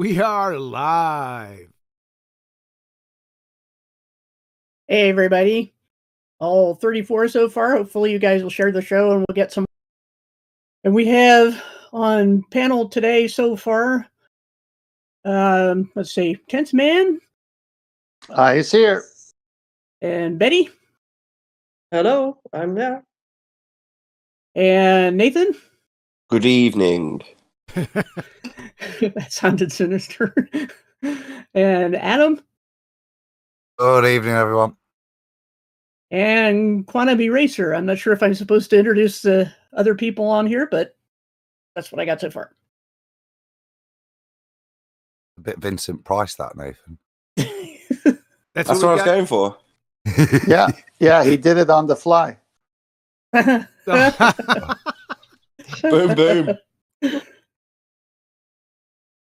We are live. Hey, everybody. All 34 so far. Hopefully you guys will share the show and we'll get some. And we have on panel today so far, let's see, Tenth Man. He's here. And Betty. Hello, I'm there. And Nathan. Good evening. That sounded sinister. And Adam. Good evening, everyone. And Quantum Eraser. I'm not sure if I'm supposed to introduce the other people on here, but that's what I got so far. A bit Vincent Price, that, Nathan. That's what I was going for. Yeah, he did it on the fly. Boom, boom.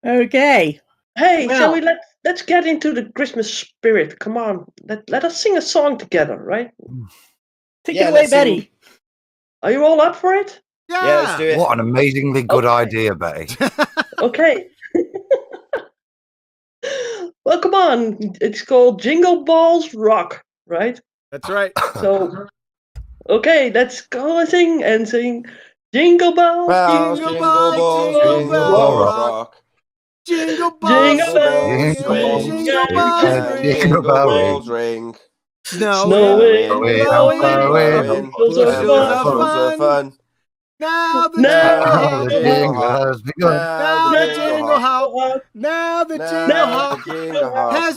Okay. Hey, Well, shall we let's get into the Christmas spirit. Come on, let us sing a song together, right? Take it away, Betty. Are you all up for it? Yeah, let's do it. What an amazingly good idea, Betty. Okay. Well, come on. It's called Jingle Balls Rock, right? That's right. So, okay, let's go sing and sing. Jingle bells, Bells, Jingle jingle bell, balls, jingle jingle bell balls, rock. rock. Jingle balls, Jingle bells, jingle bells, Jingle balls ring. snowing, blowing, blowing, bushels of Bushels of fun. Now the Now jingle jingle hop, has begun. now the jingle hop, now the jingle jingle hop hop has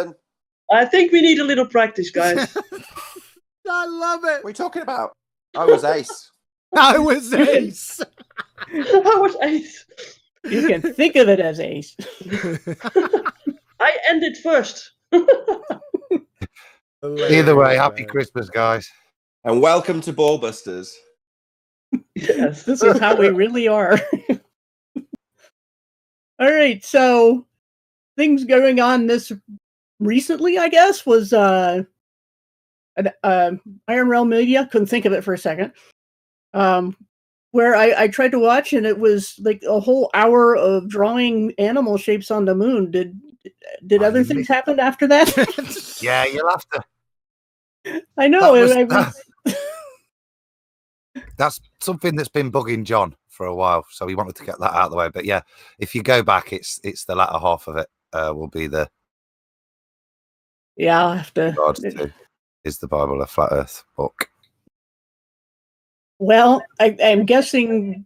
begun. I think we need a little practice, guys. I love it. What are you talking about? I was ace. I was ace. I was ace. You can think of it as ace. I ended first. Either way, happy Christmas, guys. And welcome to BALLBUSTERS. Yes. This is how we really are. All right, so things going on this recently, I guess, was Iron Realm Media. Couldn't think of it for a second. Where I tried to watch, and it was like a whole hour of drawing animal shapes on the moon. Did other things happen after that? Yeah, you'll have to. I know. That's something that's been bugging John for a while, so we wanted to get that out of the way. But yeah, if you go back, it's the latter half of it will be the. Yeah, I'll have to. Is the Bible a flat Earth book? Well, I'm guessing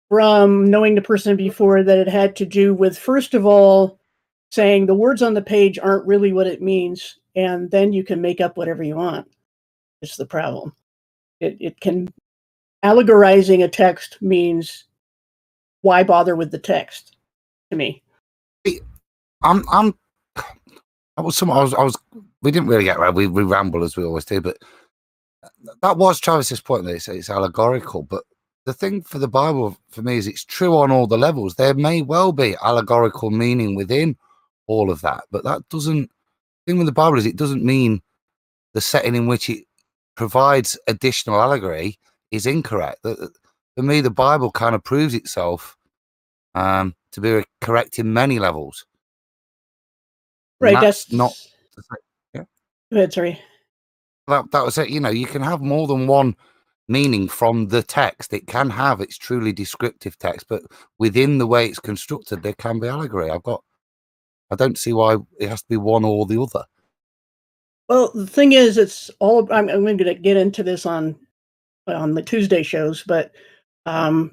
from knowing the person before that it had to do with, first of all, saying the words on the page aren't really what it means, and then you can make up whatever you want. It's the problem. It can allegorizing a text means why bother with the text to me. We didn't really get around. We ramble as we always do, but that was Travis's point that it's allegorical. But the thing for the Bible for me is it's true on all the levels. There may well be allegorical meaning within all of that, but that doesn't. The thing with the Bible is it doesn't mean the setting in which it provides additional allegory is incorrect. For me, the Bible kind of proves itself to be correct in many levels. Right. That's not. Yeah. Go ahead, sorry. That was it. You know, you can have more than one meaning from the text. It can have its truly descriptive text, but within the way it's constructed, there can be allegory. I don't see why it has to be one or the other. Well, the thing is, it's all. I'm going to get into this on the Tuesday shows, but a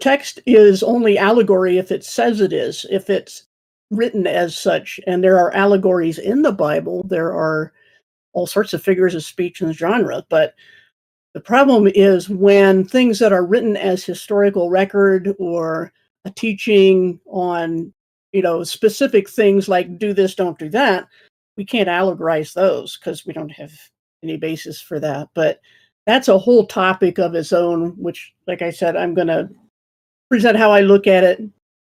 text is only allegory if it says it is. If it's written as such, and there are allegories in the Bible, there are all sorts of figures of speech and genre, but the problem is when things that are written as historical record or a teaching on, specific things like do this, don't do that, we can't allegorize those because we don't have any basis for that. But that's a whole topic of its own, which, like I said, I'm going to present how I look at it.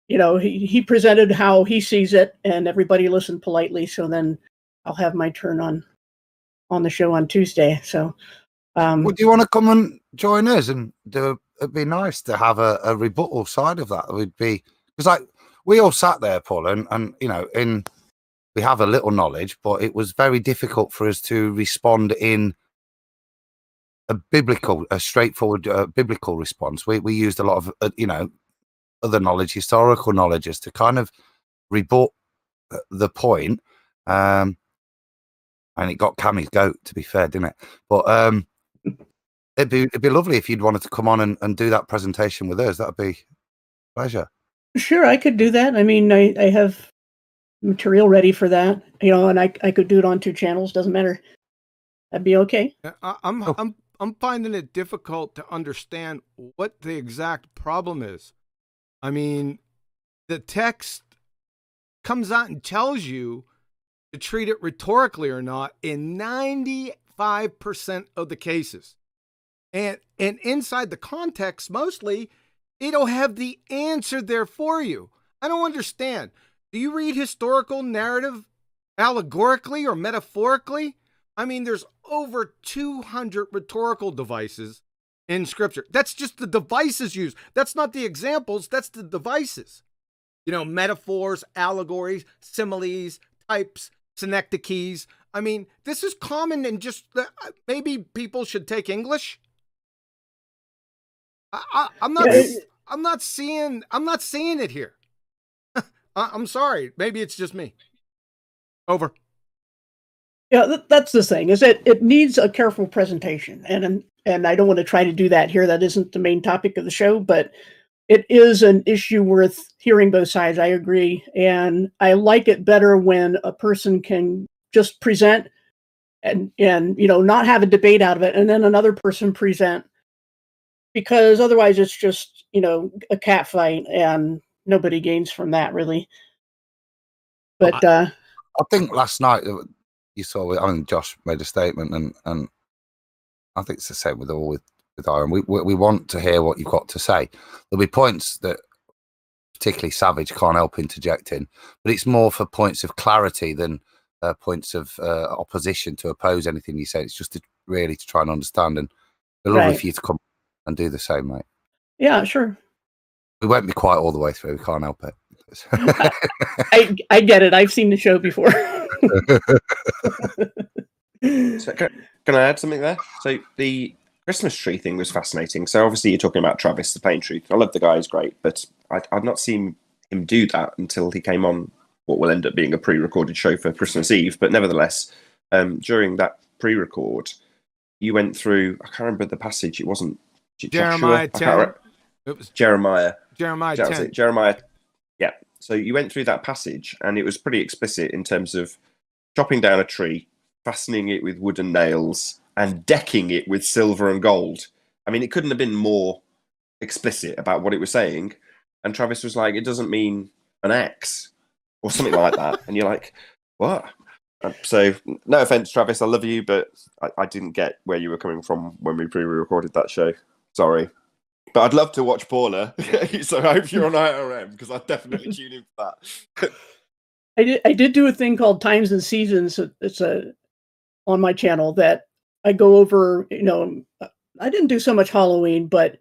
He presented how he sees it, and everybody listened politely. So then I'll have my turn on the show on Tuesday. So, would you want to come and join us and do it'd be nice to have a rebuttal side of that. It would be because like we all sat there, Paul, and you know, we have a little knowledge, but it was very difficult for us to respond in a straightforward biblical response. We used a lot of you know, other knowledge, historical knowledges to kind of rebut the point. And it got Cammy's goat, to be fair, didn't it? But it'd be lovely if you'd wanted to come on and do that presentation with us. That'd be a pleasure. Sure, I could do that. I mean, I have material ready for that, you know, and I could do it on 2 channels. Doesn't matter. That'd be okay. I'm finding it difficult to understand what the exact problem is. I mean, the text comes out and tells you to treat it rhetorically or not in 95% of the cases. And inside the context, mostly, they don't have the answer there for you. I don't understand. Do you read historical narrative allegorically or metaphorically? I mean, there's over 200 rhetorical devices in Scripture. That's just the devices used. That's not the examples. That's the devices. You know, metaphors, allegories, similes, types, synecdoches. I mean, this is common in just maybe people should take English. I'm not seeing it here. I'm sorry. Maybe it's just me. Over. Yeah, that's the thing, is that it needs a careful presentation. And I don't want to try to do that here. That isn't the main topic of the show, but it is an issue worth hearing both sides. I agree. And I like it better when a person can just present and you know, not have a debate out of it, and then another person present, because otherwise it's just, you know, a cat fight and nobody gains from that, really. But I think last night you saw, I mean, Josh made a statement, and I think it's the same with Iron. We want to hear what you've got to say. There'll be points that particularly Savage can't help interjecting, but it's more for points of clarity than points of opposition to oppose anything you say. It's just really to try and understand, and it'll be lovely for you to come and do the same, mate. Yeah, sure. We won't be quiet all the way through. We can't help it. I get it. I've seen the show before. So can I add something there? So the Christmas tree thing was fascinating. So obviously you're talking about Travis, the Plain Truth. I love the guy, he's great, but I've not seen him do that until he came on what will end up being a pre-recorded show for Christmas Eve. But nevertheless, during that pre-record, you went through, I can't remember the passage. It wasn't Jeremiah 10. It was Jeremiah. Jeremiah 10. Jeremiah. Yeah. So you went through that passage, and it was pretty explicit in terms of chopping down a tree, fastening it with wooden nails, and decking it with silver and gold. I mean, it couldn't have been more explicit about what it was saying. And Travis was like, it doesn't mean an axe or something like that. And you're like, what? So no offense, Travis, I love you, but I didn't get where you were coming from when we pre-recorded that show. Sorry. But I'd love to watch Paula. So I hope you're on IRM, because I'd definitely tune in for that. I did do a thing called Times and Seasons. It's on my channel that I go over, you know, I didn't do so much Halloween, but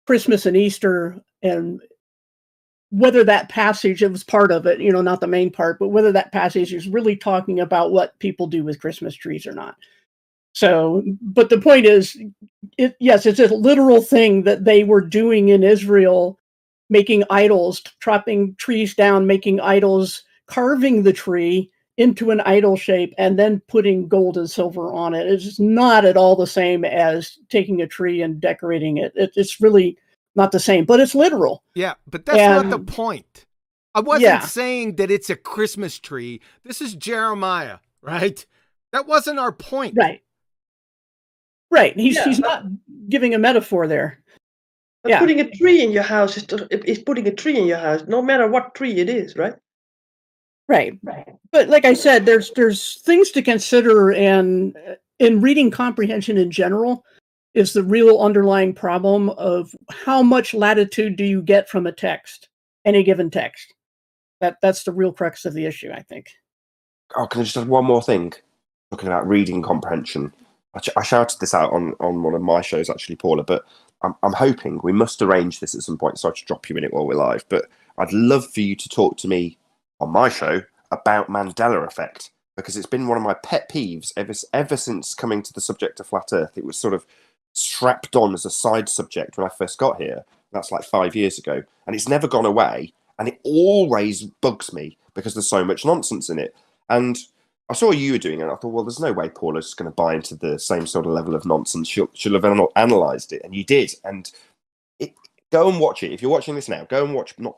Christmas and Easter, and whether that passage, it was part of it, you know, not the main part, but whether that passage is really talking about what people do with Christmas trees or not. So, but the point is, yes, it's a literal thing that they were doing in Israel, making idols, chopping trees down, making idols, carving the tree into an idol shape, and then putting gold and silver on it. It's not at all the same as taking a tree and decorating it. It's really not the same, but it's literal. Yeah, but that's not the point. I wasn't saying that it's a Christmas tree. This is Jeremiah, right? That wasn't our point. Right. Right. He's not giving a metaphor there. But putting a tree in your house is putting a tree in your house, no matter what tree it is, right? Right. But like I said, there's things to consider, and in reading comprehension in general is the real underlying problem of how much latitude do you get from a text, any given text. That's the real crux of the issue, I think. Oh, can I just add one more thing? Talking about reading comprehension. I shouted this out on one of my shows, actually, Paula, but I'm hoping we must arrange this at some point. So I should drop you in it while we're live. But I'd love for you to talk to me on my show about Mandela effect, because it's been one of my pet peeves ever since coming to the subject of flat Earth. It was sort of strapped on as a side subject when I first got here. That's like 5 years ago, and it's never gone away. And it always bugs me because there's so much nonsense in it. And I saw you were doing it, and I thought, well, there's no way Paula's going to buy into the same sort of level of nonsense. She'll have analysed it, and you did. And go and watch it. If you're watching this now, go and watch, not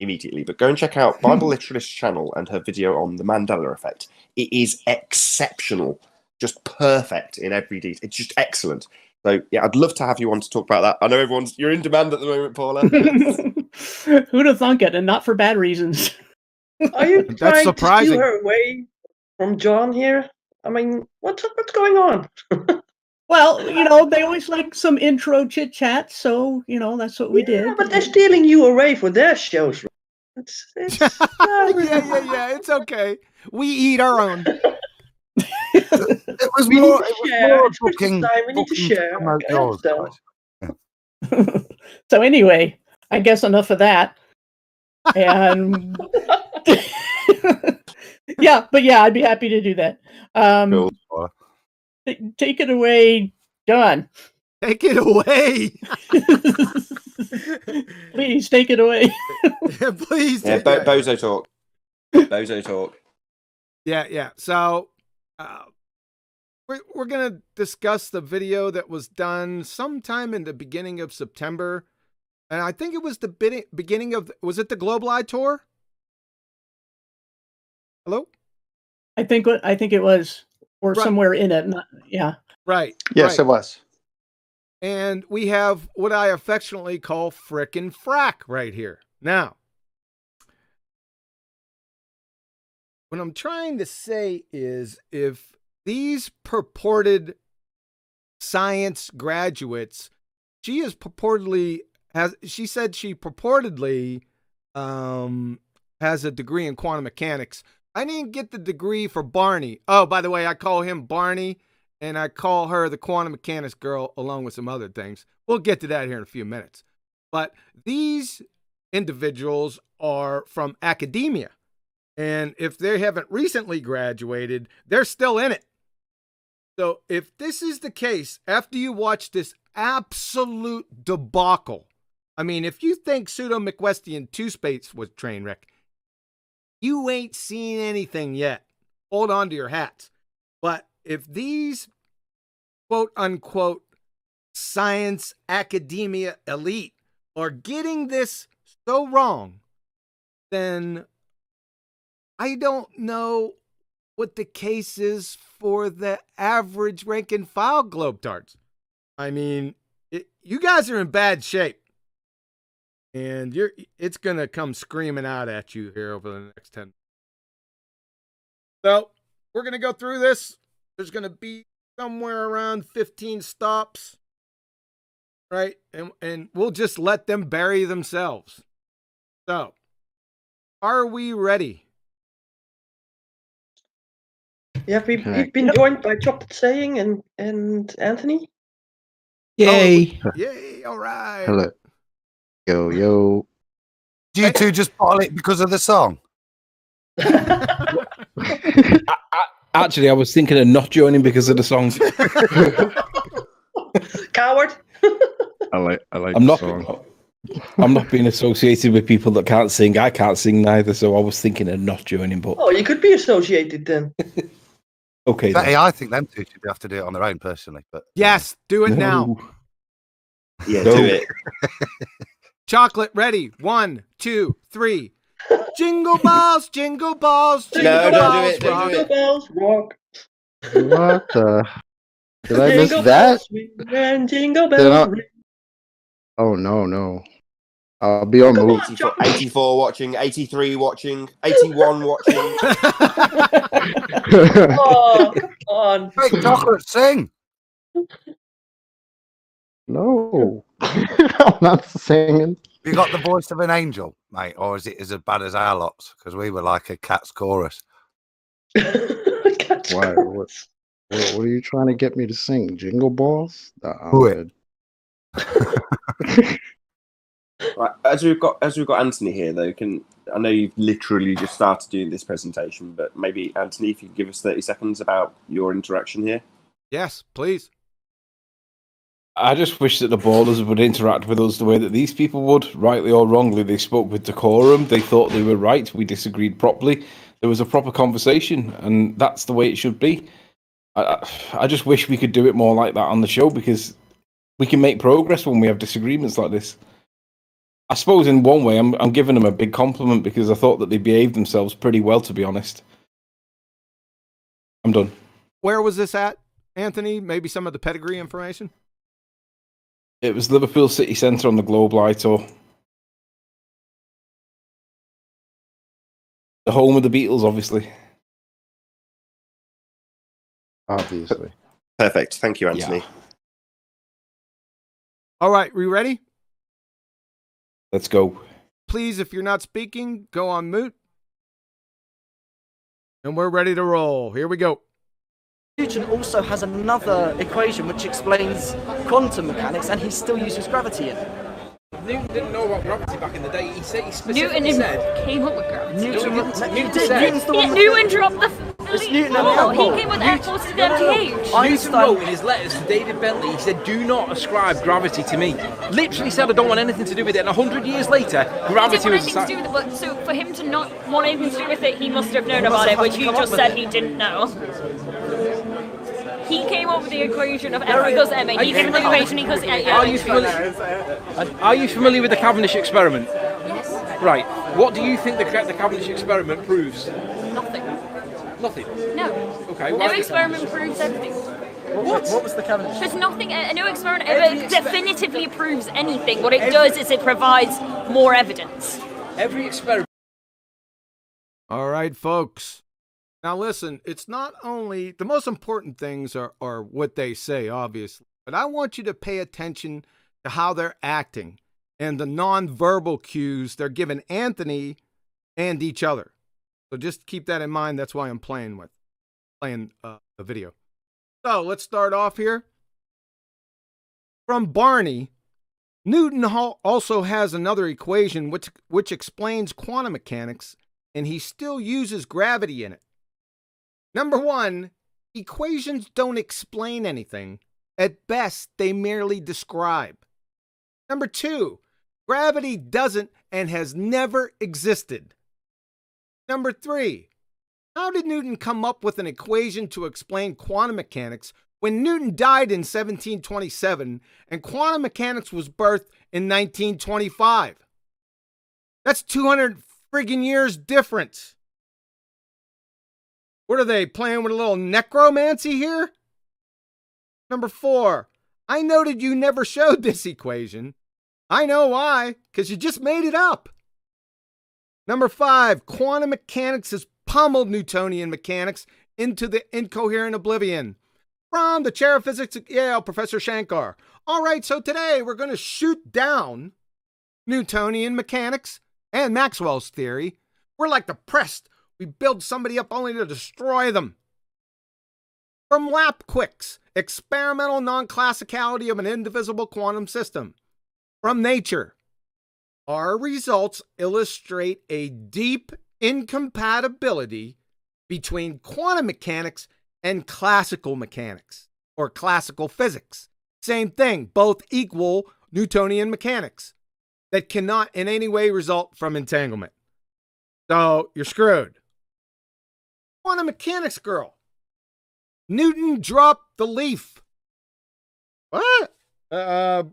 immediately, but go and check out Bible Literalist channel and her video on the Mandela effect. It is exceptional, just perfect in every detail. It's just excellent. So yeah, I'd love to have you on to talk about that. I know you're in demand at the moment, Paula. Who'd have thunk it, and not for bad reasons. Are you That's trying to surprising. steal her away from John here? I mean, what's going on? Well, they always like some intro chit chat, so that's what we did. But they're stealing you away for their shows. It's yeah. It's okay. We eat our own. It was We more. need to It was share. more It's Christmas booking. time. We need to booking share. promote Okay, yours, so. guys. So anyway, I guess enough of that. And I'd be happy to do that. Cool. Take it away, John. Take it away. Please take it away. Please. Yeah, Bozo talk. Bozo talk. Yeah. So we're going to discuss the video that was done sometime in the beginning of September. And I think it was the beginning of, was it the Global Eye Tour? Hello? I think it was, or Right. somewhere in it. Yeah. Right. Yes, right. it was. And we have what I affectionately call frickin' frack right here. Now, what I'm trying to say is, if these purported science graduates, she purportedly has a degree in quantum mechanics. I didn't get the degree for Barney. Oh, by the way, I call him Barney, and I call her the quantum mechanics girl, along with some other things. We'll get to that here in a few minutes. But these individuals are from academia. And if they haven't recently graduated, they're still in it. So if this is the case, after you watch this absolute debacle, I mean, if you think Pseudo McWestian 2-Space was train wreck, you ain't seen anything yet. Hold on to your hats. But if these quote unquote science academia elite are getting this so wrong, then I don't know what the case is for the average rank and file globetards. I mean, you guys are in bad shape. And it's going to come screaming out at you here over the next 10 minutes. So we're going to go through this. There's going to be somewhere around 15 stops, right? And we'll just let them bury themselves. So, are we ready? Yeah, we've been joined by Chocolate Saying and Anthony. Yay! Oh, yay! All right. Hello. Yo. Do you two just bottle it because of the song? Actually, I was thinking of not joining because of the song. Coward. I like the song. I'm not being associated with people that can't sing. I can't sing neither, so I was thinking of not joining. But Oh, you could be associated then. okay. But, Then. I think them two should have to do it on their own personally. But Yes, do it now. Yeah, No. do it. Chocolate, ready. 1, 2, 3. Jingle balls, jingle balls, jingle No, balls. don't do it, don't rock. do Jingle bells rock. What the? Did I miss Jingle that? bells swing and jingle Did I- bells ring. Oh no! I'll be on Come move. on, 84, Chocolate. 84 watching, 83 watching, 81 watching. Oh, come on. Hey, Chocolate, sing. No, I'm not singing. You got the voice of an angel, mate, or is it as bad as our lots? Because we were like a cat's chorus. Catch Why? chorus. What are you trying to get me to sing? Jingle balls? I'm Do it. good. Right, as we've got Anthony here, though, I know you've literally just started doing this presentation, but maybe Anthony, if you could give us 30 seconds about your interaction here. Yes, please. I just wish that the ballers would interact with us the way that these people would, rightly or wrongly. They spoke with decorum. They thought they were right. We disagreed properly. There was a proper conversation, and that's the way it should be. I just wish we could do it more like that on the show, because we can make progress when we have disagreements like this. I suppose in one way, I'm giving them a big compliment, because I thought that they behaved themselves pretty well, to be honest. I'm done. Where was this at, Anthony? Maybe some of the pedigree information? It was Liverpool City Centre on the Globe Lite tour. The home of the Beatles, obviously. Obviously. Perfect. Thank you, Anthony. Yeah. All right, we ready? Let's go. Please, if you're not speaking, go on mute. And we're ready to roll. Here we go. Newton also has another equation which explains quantum mechanics, and he still uses gravity in it. Newton didn't know about gravity back in the day. He specifically Newton said came up with gravity. Newton dropped the It's Newton and ball. Hubble. He came with Air Force to the MTH. Newton wrote in his letters to David Bentley, he said, "Do not ascribe gravity to me." Literally said, "I don't want anything to do with it." And 100 years later, gravity He didn't want was anything to do with it, but so for him to not want anything to do with it, he must have known about it, which you just said he didn't know. He came up with the equation of F equals ma. He came up with the equation equals Are you familiar with the Cavendish experiment? Yes. Right. What do you think the Cavendish experiment proves? Nothing. Nothing. No. Okay. No experiment proves everything. What was the Cavendish? There's nothing. No experiment ever definitively proves anything. What it does is it provides more evidence. Every experiment. All right, folks. Now listen, it's not only the most important things are what they say, obviously, but I want you to pay attention to how they're acting and the nonverbal cues they're giving Anthony and each other. So just keep that in mind. That's why I'm playing the video. So let's start off here. From Barney, Newton also has another equation which explains quantum mechanics, and he still uses gravity in it. Number one, equations don't explain anything. At best, they merely describe. Number two, gravity doesn't and has never existed. Number three, how did Newton come up with an equation to explain quantum mechanics when Newton died in 1727 and quantum mechanics was birthed in 1925? That's 200 friggin' years difference. What are they, playing with a little necromancy here? Number four, I noted you never showed this equation. I know why, because you just made it up. Number five, quantum mechanics has pummeled Newtonian mechanics into the incoherent oblivion. From the chair of physics at Yale, Professor Shankar. All right, so today we're going to shoot down Newtonian mechanics and Maxwell's theory. We're like the pressed. We build somebody up only to destroy them. From Lapquicks, experimental non-classicality of an indivisible quantum system. From Nature, our results illustrate a deep incompatibility between quantum mechanics and classical mechanics, or classical physics. Same thing, both equal Newtonian mechanics that cannot in any way result from entanglement. So you're screwed. Quantum mechanics girl. Newton dropped the leaf. What?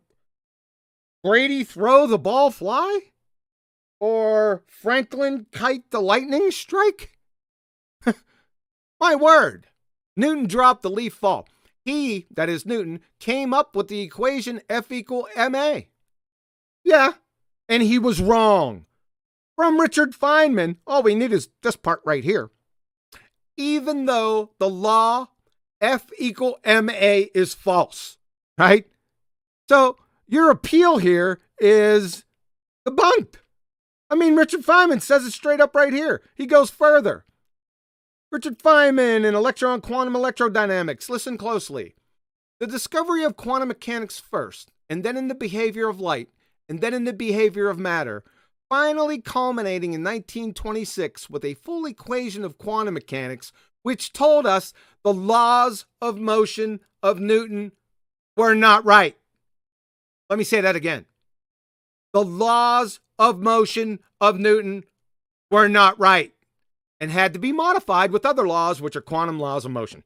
Brady throw the ball fly? Or Franklin kite the lightning strike? My word. Newton dropped the leaf fall. He, that is Newton, came up with the equation F equal ma. Yeah, and he was wrong. From Richard Feynman, all we need is this part right here. Even though the law F equal ma is false, right? So your appeal here is debunked. I mean, Richard Feynman says it straight up right here. He goes further. Richard Feynman in Electron Quantum Electrodynamics. Listen closely. The discovery of quantum mechanics first, and then in the behavior of light, and then in the behavior of matter, finally culminating in 1926 with a full equation of quantum mechanics, which told us the laws of motion of Newton were not right. Let me say that again. The laws of motion of Newton were not right and had to be modified with other laws, which are quantum laws of motion.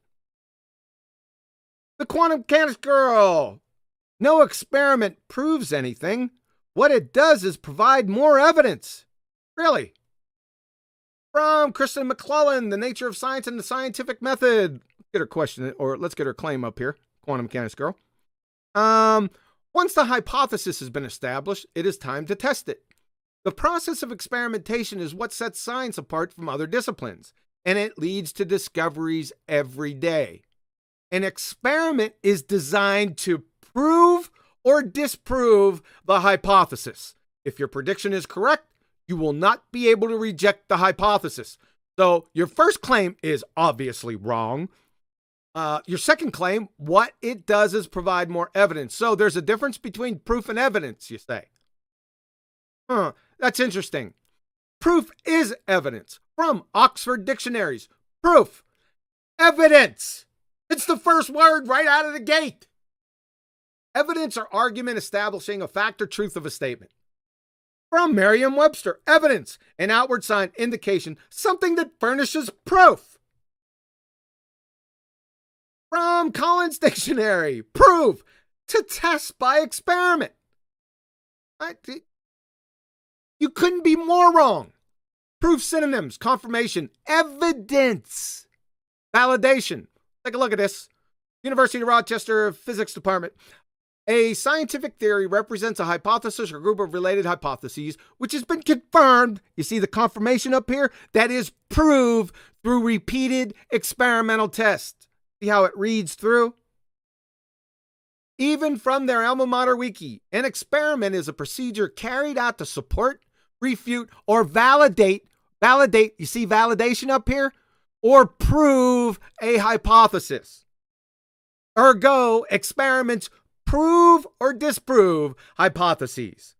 The quantum mechanics girl. No experiment proves anything. What it does is provide more evidence. Really. From Kristen McClellan, The Nature of Science and the Scientific Method. Let's get her question, or let's get her claim up here. Quantum mechanics girl. Once the hypothesis has been established, it is time to test it. The process of experimentation is what sets science apart from other disciplines, and it leads to discoveries every day. An experiment is designed to prove or disprove the hypothesis. If your prediction is correct, you will not be able to reject the hypothesis. So your first claim is obviously wrong. Your second claim, what it does is provide more evidence. So there's a difference between proof and evidence, you say. That's interesting. Proof is evidence. From Oxford Dictionaries. Proof. Evidence. It's the first word right out of the gate. Evidence or argument establishing a fact or truth of a statement. From Merriam-Webster, evidence, an outward sign, indication, something that furnishes proof. From Collins Dictionary, prove, to test by experiment. You couldn't be more wrong. Proof synonyms, confirmation, evidence, validation. Take a look at this. University of Rochester Physics Department. A scientific theory represents a hypothesis or group of related hypotheses which has been confirmed. You see the confirmation up here? That is proved through repeated experimental tests. See how it reads through? Even from their alma mater wiki, an experiment is a procedure carried out to support, refute, or validate, you see validation up here? Or prove a hypothesis. Ergo, experiments prove or disprove hypotheses.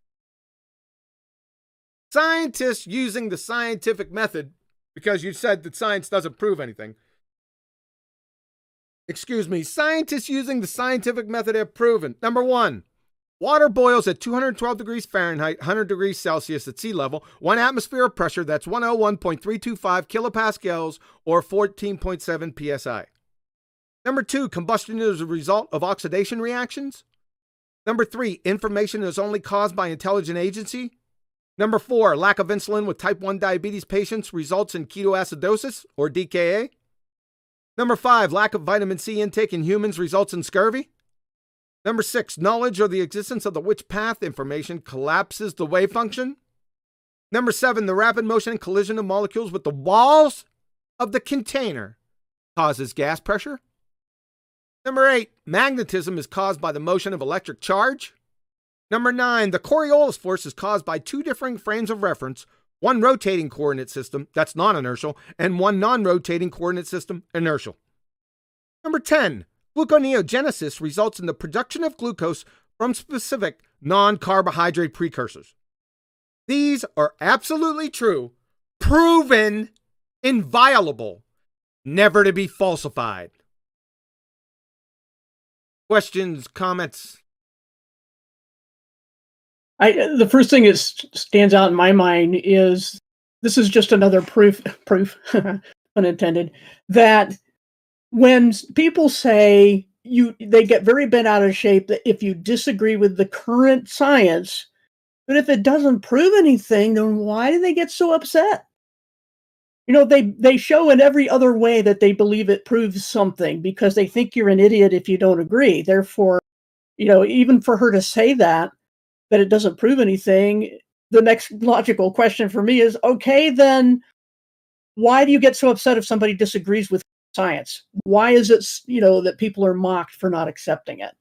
Scientists using the scientific method, because you said that science doesn't prove anything. Scientists using the scientific method have proven, number one, water boils at 212 degrees Fahrenheit, 100 degrees Celsius at sea level, 1 atmosphere of pressure, that's 101.325 kilopascals or 14.7 psi. Number two, combustion is a result of oxidation reactions. Number three, information is only caused by intelligent agency. Number four, lack of insulin with type 1 diabetes patients results in ketoacidosis or DKA. Number five, lack of vitamin C intake in humans results in scurvy. Number six, knowledge or the existence of the witch path information collapses the wave function. Number seven, the rapid motion and collision of molecules with the walls of the container causes gas pressure. Number eight, magnetism is caused by the motion of electric charge. Number nine, the Coriolis force is caused by two differing frames of reference, one rotating coordinate system, that's non-inertial, and one non-rotating coordinate system, inertial. Number 10, gluconeogenesis results in the production of glucose from specific non-carbohydrate precursors. These are absolutely true, proven, inviolable, never to be falsified. Questions, comments? The first thing that stands out in my mind is this is just another proof, pun intended, that when people say they get very bent out of shape that if you disagree with the current science, but if it doesn't prove anything, then why do they get so upset? You know, they show in every other way that they believe it proves something because they think you're an idiot if you don't agree. Therefore, you know, even for her to say that it doesn't prove anything, the next logical question for me is, okay, then why do you get so upset if somebody disagrees with science? Why is it, you know, that people are mocked for not accepting it?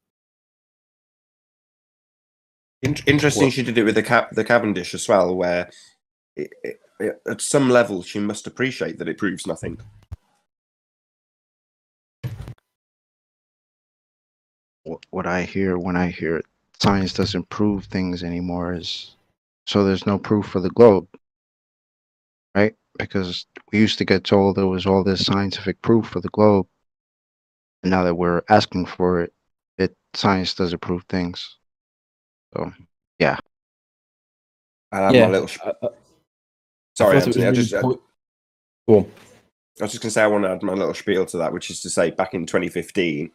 Interesting she did it with the Cavendish as well, where at some level she must appreciate that it proves nothing. What I hear when I hear science doesn't prove things anymore is so there's no proof for the globe, right? Because we used to get told there was all this scientific proof for the globe, and now that we're asking for it, science doesn't prove things. So, yeah. I'll have my little. Sorry, Anthony. Go on. I was just going to say I want to add my little spiel to that, which is to say, back in 2015,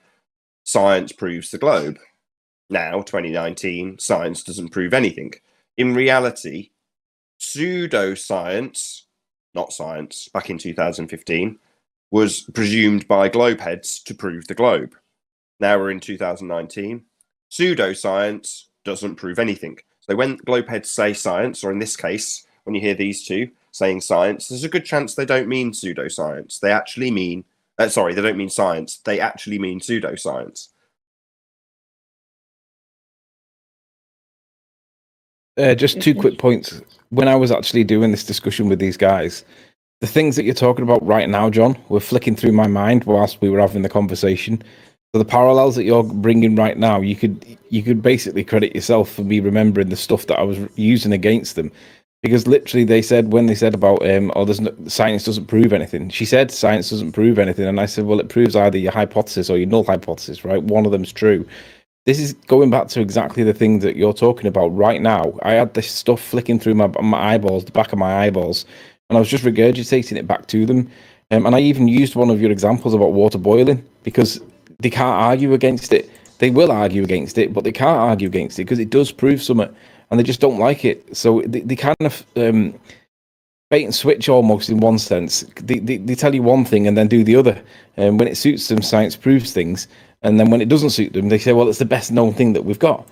science proves the globe. Now, 2019, science doesn't prove anything. In reality, pseudoscience, not science, back in 2015, was presumed by globeheads to prove the globe. Now we're in 2019. Pseudoscience doesn't prove anything. So when globeheads say science, or in this case, when you hear these two saying science, there's a good chance they don't mean pseudoscience. They actually mean, they don't mean science. They actually mean pseudoscience. Just 2 quick points. When I was actually doing this discussion with these guys, the things that you're talking about right now, John, were flicking through my mind whilst we were having the conversation. So the parallels that you're bringing right now, you could basically credit yourself for me remembering the stuff that I was using against them, because literally they said, when they said about science doesn't prove anything. She said science doesn't prove anything, and I said, well, it proves either your hypothesis or your null hypothesis, right? One of them's true. This is going back to exactly the thing that you're talking about right now. I had this stuff flicking through my eyeballs, the back of my eyeballs, and I was just regurgitating it back to them. And I even used one of your examples about water boiling, because they can't argue against it. They will argue against it, but they can't argue against it because it does prove something, and they just don't like it. So they kind of bait and switch almost in one sense. They tell you one thing and then do the other. And when it suits them, science proves things. And then when it doesn't suit them, they say, well, it's the best known thing that we've got.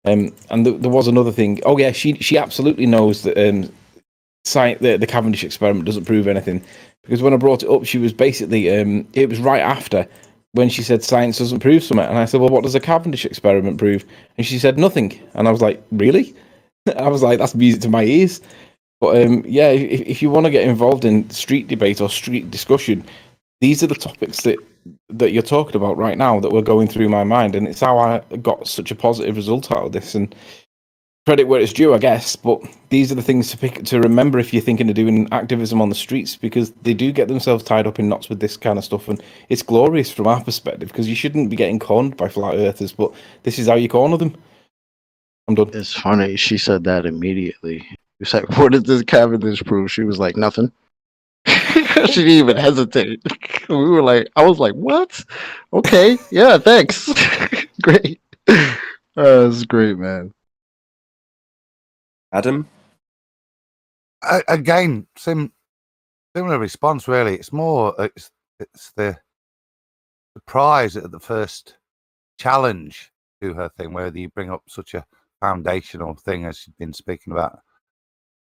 And there was another thing. Oh, yeah, she absolutely knows that the Cavendish experiment doesn't prove anything. Because when I brought it up, she was basically, it was right after when she said science doesn't prove something. And I said, well, what does the Cavendish experiment prove? And she said, nothing. And I was like, really? I was like, that's music to my ears. But yeah, if you want to get involved in street debate or street discussion, these are the topics that you're talking about right now that were going through my mind. And it's how I got such a positive result out of this. And credit where it's due, I guess. But these are the things to remember if you're thinking of doing activism on the streets, because they do get themselves tied up in knots with this kind of stuff. And it's glorious from our perspective, because you shouldn't be getting cornered by flat earthers, but this is how you corner them. I'm done. It's funny. She said that immediately. It's like, what did this Cavendish prove? She was like, nothing. She didn't even hesitate. I was like, what? Okay, yeah, thanks. Great. That's great, man. Adam? Again, similar response, really. It's more, it's the prize at the first challenge to her thing, where you bring up such a foundational thing as she's been speaking about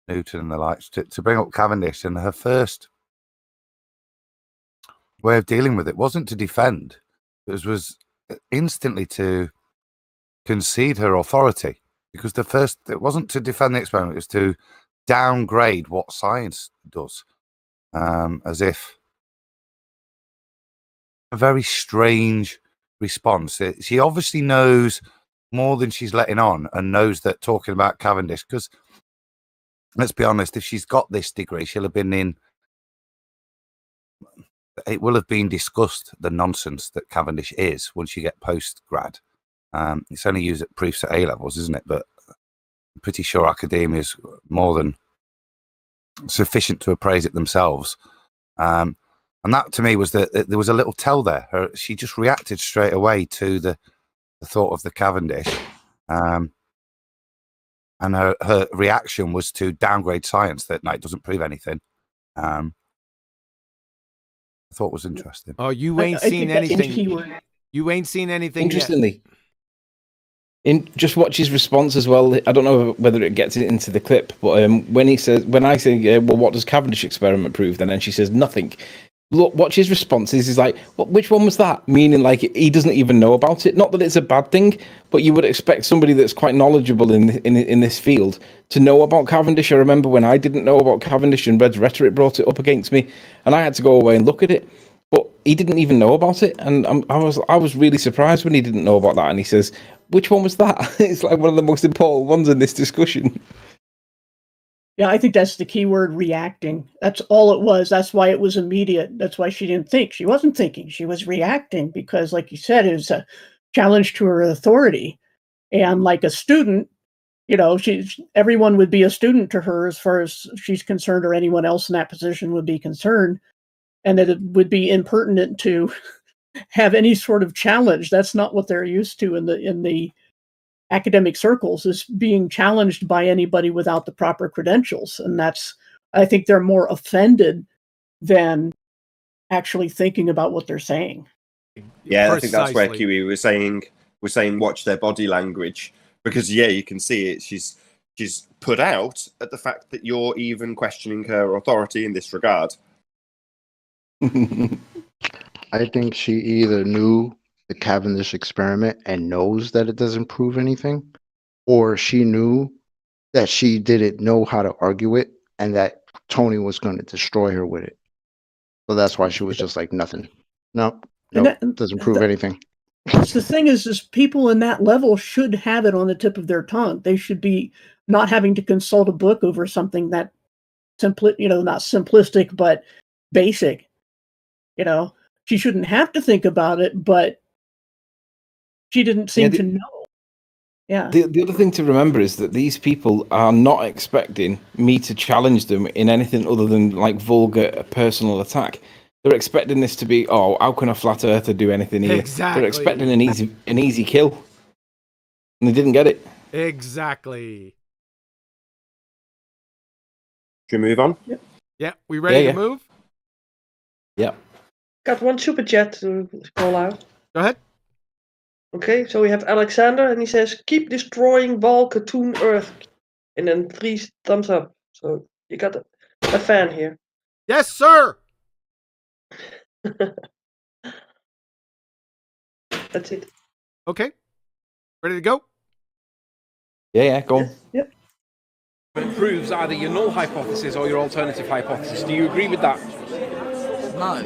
Newton and the likes, to bring up Cavendish, and her first way of dealing with it wasn't to defend, it was instantly to concede her authority, because it wasn't to defend the experiment, it was to downgrade what science does, as if a very strange response. She obviously knows more than she's letting on, and knows that talking about Cavendish, because let's be honest, if she's got this degree, she'll have been it will have been discussed, the nonsense that Cavendish is, once you get post-grad. It's only used at proofs at A-levels, isn't it? But I'm pretty sure academia is more than sufficient to appraise it themselves. And that, to me, was that there was a little tell there. She just reacted straight away to the thought of the Cavendish. And her reaction was to downgrade science, that no, it doesn't prove anything. I thought was interesting. Oh, you ain't seen anything. You ain't seen anything. Interestingly, just watch his response as well. I don't know whether it gets it into the clip, but when I say, well, what does Cavendish experiment prove then? And she says nothing. Look, watch his responses. He's like, which one was that? Meaning, like, he doesn't even know about it. Not that it's a bad thing, but you would expect somebody that's quite knowledgeable in this field to know about Cavendish. I remember when I didn't know about Cavendish and Red's rhetoric brought it up against me, and I had to go away and look at it. But he didn't even know about it, and I was really surprised when he didn't know about that. And he says, Which one was that? It's like one of the most important ones in this discussion. Yeah, I think that's the key word, reacting. That's all it was. That's why it was immediate. That's why she didn't think. She wasn't thinking. She was reacting because, like you said, it was a challenge to her authority. And like a student, you know, everyone would be a student to her as far as she's concerned, or anyone else in that position would be concerned, and that it would be impertinent to have any sort of challenge. That's not what they're used to in the academic circles, is being challenged by anybody without the proper credentials. And I think they're more offended than actually thinking about what they're saying. Yeah, I think that's where Precisely. QE was saying watch their body language, because you can see it. She's put out at the fact that you're even questioning her authority in this regard. I think she either knew the Cavendish experiment and knows that it doesn't prove anything, or she knew that she didn't know how to argue it and that Tony was going to destroy her with it. So that's why she was just like, nothing. Nope. Doesn't prove anything. The thing is people in that level should have it on the tip of their tongue. They should be not having to consult a book over something that not simplistic, but basic. You know, she shouldn't have to think about it, but she didn't seem to know. Yeah. The other thing to remember is that these people are not expecting me to challenge them in anything other than like vulgar personal attack. They're expecting this to be, oh, how can a flat earther do anything here? Exactly. They're expecting an easy kill, and they didn't get it. Exactly. Should we move on? Yeah, we ready Yeah. to move? Yeah. Got one super chat to call out. Go ahead. Okay, so we have Alexander, and he says, "Keep destroying Ball Cartoon Earth," and then 3 thumbs up. So you got a fan here. Yes, sir. That's it. Okay. Ready to go? Yeah, go on. Yep. It proves either your null hypothesis or your alternative hypothesis. Do you agree with that? No.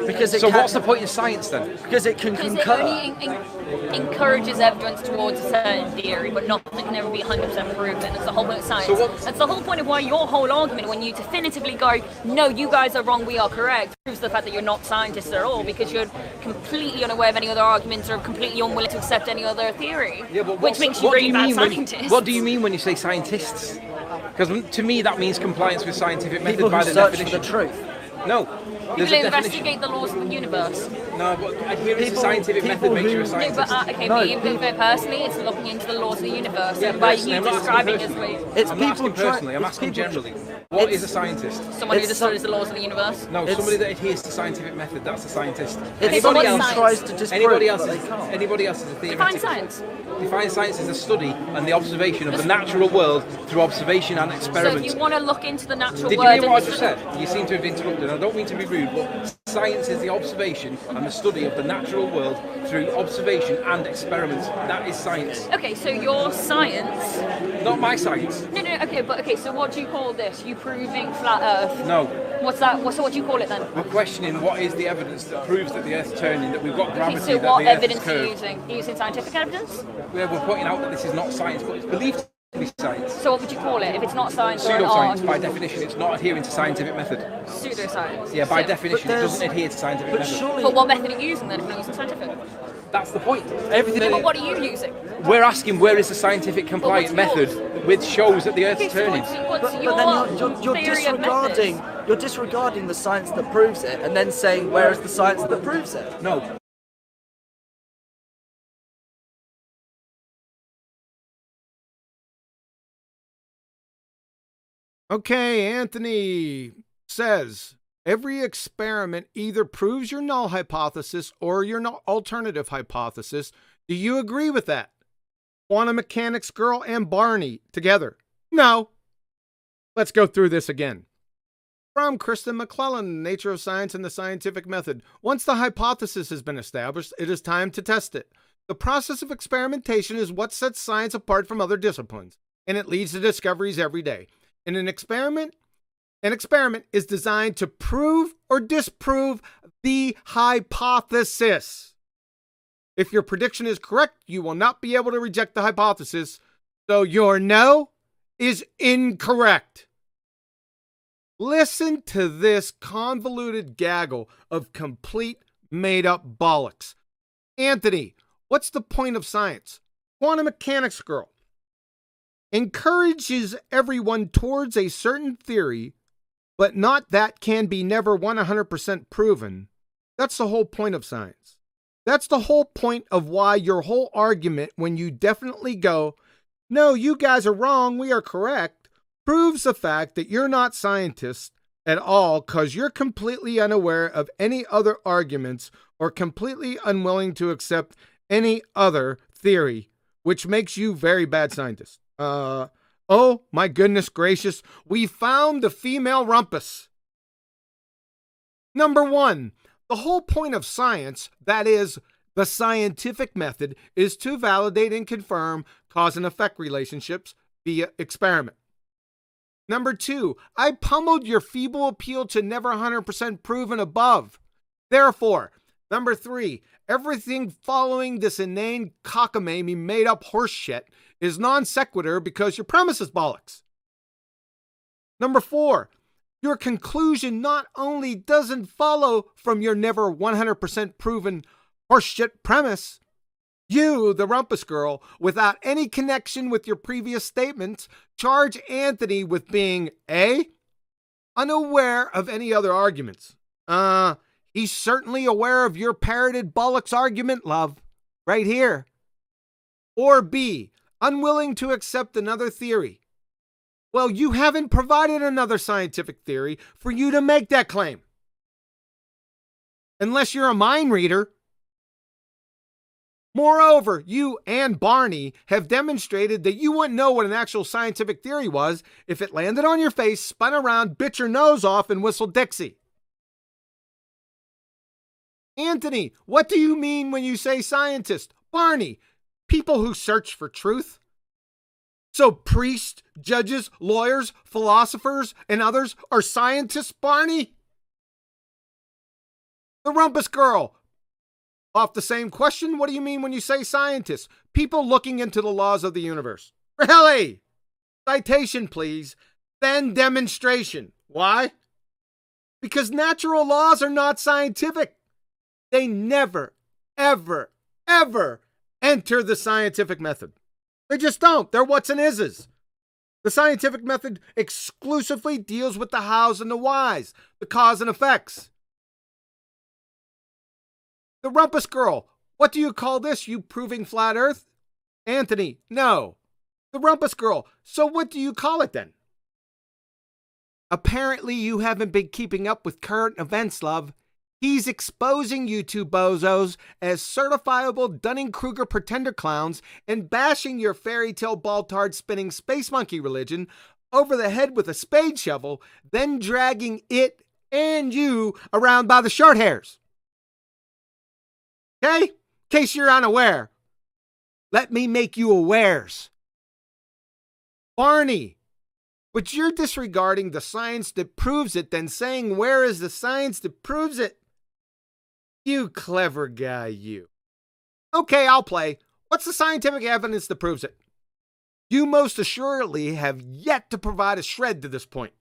Because it So can, what's the point of science then? Because it can Because it concur. only encourages evidence towards a certain theory, but nothing can ever be 100% proven. That's the whole point of science. So That's the whole point of why your whole argument, when you definitively go, no, you guys are wrong, we are correct, proves the fact that you're not scientists at all, because you're completely unaware of any other arguments or completely unwilling to accept any other theory, Yeah, but which makes you really bad when, scientists. what do you mean when you say scientists? Because to me that means compliance with scientific method People by who the search definition. for the truth. No. People There's who a definition. investigate the laws of the universe. No, but adherence to People- scientific method people makes you a who- No, scientist. but okay, but personally, it's looking into the laws of the universe. Yeah, and by personally, you I'm not asking describing as personally. It's I'm people not asking try- personally, I'm it's asking people- generally. What is it's- a scientist? someone who It's studies the laws of the universe. No, it's- somebody that adheres to scientific method, that's a scientist. It's someone someone who science. tries to disprove Anybody else but is they can't. anybody else is a Define theoretical. science. Define science as a study and the observation of the natural world through observation and So if experiment. you want to look into the natural Did you world, hear what I just said? You seem to have interrupted. I don't mean to be rude, but science is the observation and the study of the natural world through observation and experiment. That is science. okay, so your science. Not my science. No, okay, but okay. So what do you call this? You proving flat Earth? No. What's that? So what do you call it then? We're questioning what is the evidence that proves that the Earth's turning, that we've got Okay, gravity, so that what the Earth is evidence are you curved. using? Are you using scientific evidence? We're pointing out that this is not science, but it's believed to be science. So what would you call it if it's not science or an Pseudoscience, art? by definition, it's not adhering to scientific method. Pseudoscience. Yeah, by So- definition, it there's- doesn't adhere to scientific But method. surely, But what method are you using then if you're not using scientific? That's the point. everything. Yeah, but what are you using? We're asking where is the scientific compliant what's method yours? which shows that the Earth's Okay, so turning. what's But your then you're theory of disregarding methods? you're disregarding the science that proves it, and then saying where is the science that proves it? No. Okay, Anthony says every experiment either proves your null hypothesis or your alternative hypothesis. Do you agree with that? Quantum mechanics girl and Barney together. No. Let's go through this again. From Kristen McClellan, Nature of Science and the Scientific Method. Once the hypothesis has been established, it is time to test it. The process of experimentation is what sets science apart from other disciplines, and it leads to discoveries every day. In an experiment is designed to prove or disprove the hypothesis. If your prediction is correct, you will not be able to reject the hypothesis. So your no is incorrect. Listen to this convoluted gaggle of complete made-up bollocks. Anthony, what's the point of science? Quantum mechanics girl encourages everyone towards a certain theory, but not that can be never 100% proven. That's the whole point of science. That's the whole point of why your whole argument, when you definitely go, no, you guys are wrong, we are correct, proves the fact that you're not scientists at all because you're completely unaware of any other arguments or completely unwilling to accept any other theory, which makes you very bad scientists. Oh my goodness gracious, we found the female rumpus. Number one, the whole point of science, that is, the scientific method, is to validate and confirm cause and effect relationships via experiment. Number two, I pummeled your feeble appeal to never 100% proven above. Therefore, number three, everything following this inane cockamamie made up horse shit is non sequitur because your premise is bollocks. Number four, your conclusion not only doesn't follow from your never 100% proven horseshit premise, you, the rumpus girl, without any connection with your previous statements, charge Anthony with being A, unaware of any other arguments. He's certainly aware of your parroted bollocks argument, love, right here. Or B, unwilling to accept another theory. Well, you haven't provided another scientific theory for you to make that claim. Unless you're a mind reader. Moreover, you and Barney have demonstrated that you wouldn't know what an actual scientific theory was if it landed on your face, spun around, bit your nose off, and whistled Dixie. Anthony, what do you mean when you say scientist? Barney, people who search for truth. So priests, judges, lawyers, philosophers, and others are scientists, Barney? The rumpus girl. Off the same question, what do you mean when you say scientists? People looking into the laws of the universe. Really? Citation, please. Then demonstration. Why? Because natural laws are not scientific. They never, ever, ever enter the scientific method. They just don't. They're what's and is's. The scientific method exclusively deals with the hows and the whys, the cause and effects. The rumpus girl, what do you call this, you proving flat earth? Anthony, no. The rumpus girl, so what do you call it then? Apparently you haven't been keeping up with current events, love. He's exposing you two bozos as certifiable Dunning-Kruger pretender clowns and bashing your fairy tale ball-tard spinning space monkey religion over the head with a spade shovel, then dragging it and you around by the short hairs. Okay? In case you're unaware, let me make you awares. Barney, but you're disregarding the science that proves it, then saying, where is the science that proves it? You clever guy, you. Okay, I'll play. What's the scientific evidence that proves it? You most assuredly have yet to provide a shred to this point.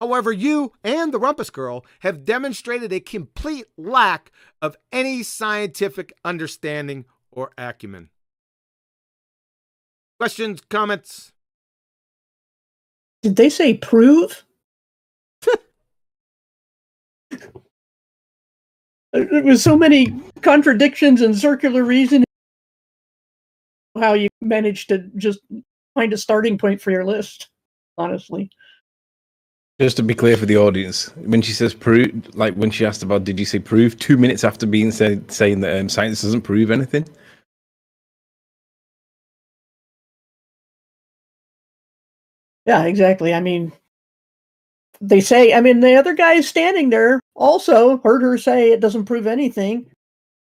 However, you and the rumpus girl have demonstrated a complete lack of any scientific understanding or acumen. Questions, comments? Did they say prove? There was so many contradictions and circular reasoning. How you managed to just find a starting point for your list, honestly. Just to be clear for the audience, when she says prove, like when she asked about, did you say prove? 2 minutes after being saying that science doesn't prove anything. Yeah, exactly. I mean, they say, I mean, the other guy is standing there also heard her say it doesn't prove anything.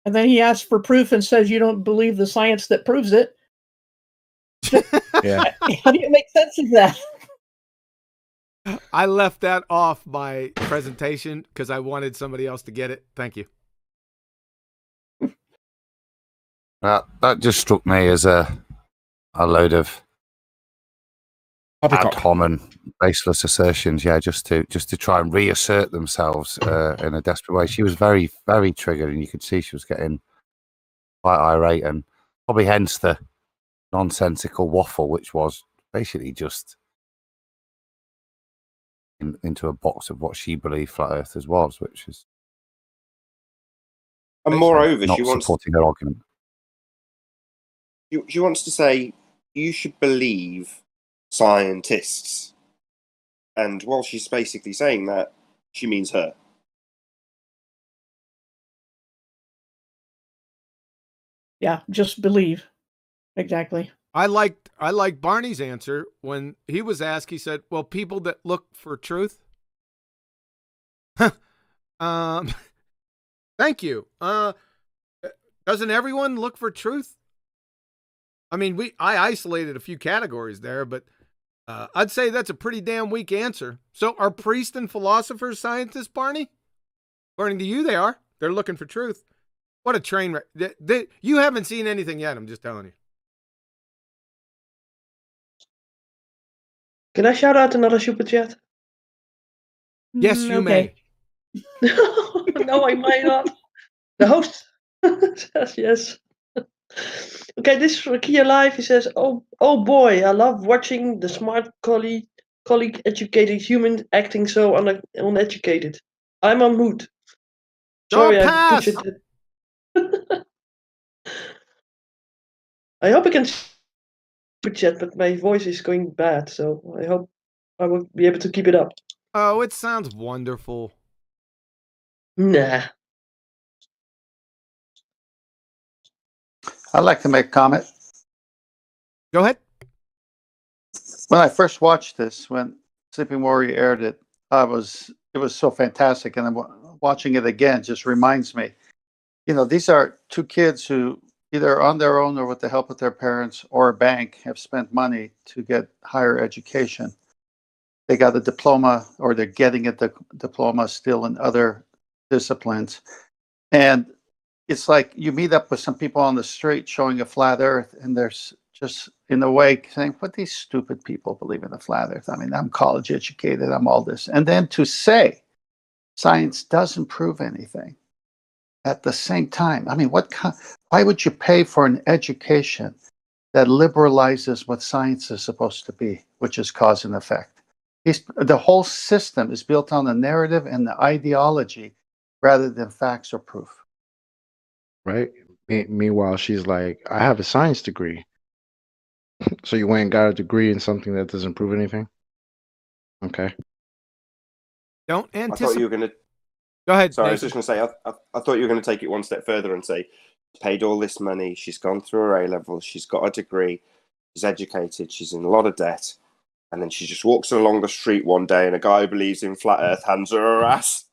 And then he asks for proof and says, you don't believe the science that proves it. Yeah. How do you make sense of that? I left that off my presentation because I wanted somebody else to get it. Thank you. That just struck me as a load of ad hominem, baseless assertions. Yeah, just to try and reassert themselves in a desperate way. She was very, very triggered, and you could see she was getting quite irate, and probably hence the nonsensical waffle, which was basically just into a box of what she believed flat earthers was, which is. And moreover, not she wants supporting her argument. She wants to say you should believe scientists, and while she's basically saying that, she means her. Yeah, just believe. Exactly. I liked Barney's answer when he was asked. He said, "Well, people that look for truth." Thank you. Doesn't everyone look for truth? I mean, I isolated a few categories there, but I'd say that's a pretty damn weak answer. So are priests and philosophers scientists, Barney? According to you, they are. They're looking for truth. What a train wreck. You haven't seen anything yet, I'm just telling you. Can I shout out another super chat? Yes, you may. No, I might not. The host says yes. Okay, this is for Kia Live. He says, oh boy, I love watching the smart colleague educated human acting so uneducated. I'm on mood. Sorry, I butchered it. I hope I can super chat, but my voice is going bad, so I hope I will be able to keep it up. Oh, it sounds wonderful. Nah. I'd like to make a comment. Go ahead. When I first watched this, when Sleeping Warrior aired it, it was so fantastic. And then watching it again just reminds me, these are two kids who either on their own or with the help of their parents or a bank have spent money to get higher education. They got a diploma, or they're getting a diploma still in other disciplines. And it's like you meet up with some people on the street showing a flat earth, and there's just in a way saying, what these stupid people believe in the flat earth. I mean, I'm college educated, I'm all this. And then to say science doesn't prove anything at the same time. I mean, why would you pay for an education that liberalizes what science is supposed to be, which is cause and effect? The whole system is built on the narrative and the ideology rather than facts or proof. Right? Meanwhile, she's like, I have a science degree. So you went and got a degree in something that doesn't prove anything? Okay. Don't I anticipate. thought you were going to... Go ahead. Sorry, Nathan. I was just going to say, I thought you were going to take it one step further and say, paid all this money, she's gone through her A-levels, she's got a degree, she's educated, she's in a lot of debt, and then she just walks along the street one day and a guy who believes in flat earth hands her her ass.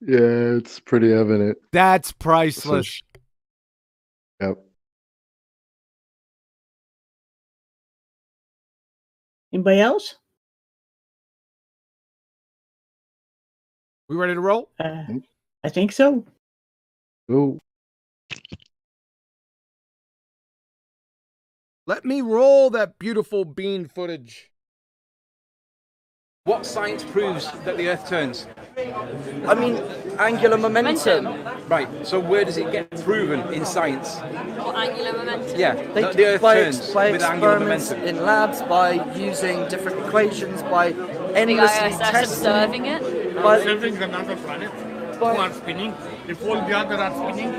Yeah, it's pretty evident. That's priceless. Yep. Anybody else? We ready to roll? I think so. Ooh. Let me roll that beautiful bean footage. What science proves that the Earth turns? I mean, angular momentum. Right, so where does it get proven in science? What angular momentum? Yeah, They that the Earth by turns with angular experiments momentum. in labs, by using different equations, by The endlessly ISS testing. observing it? By, Observing the other planets who are spinning. If all the other are spinning,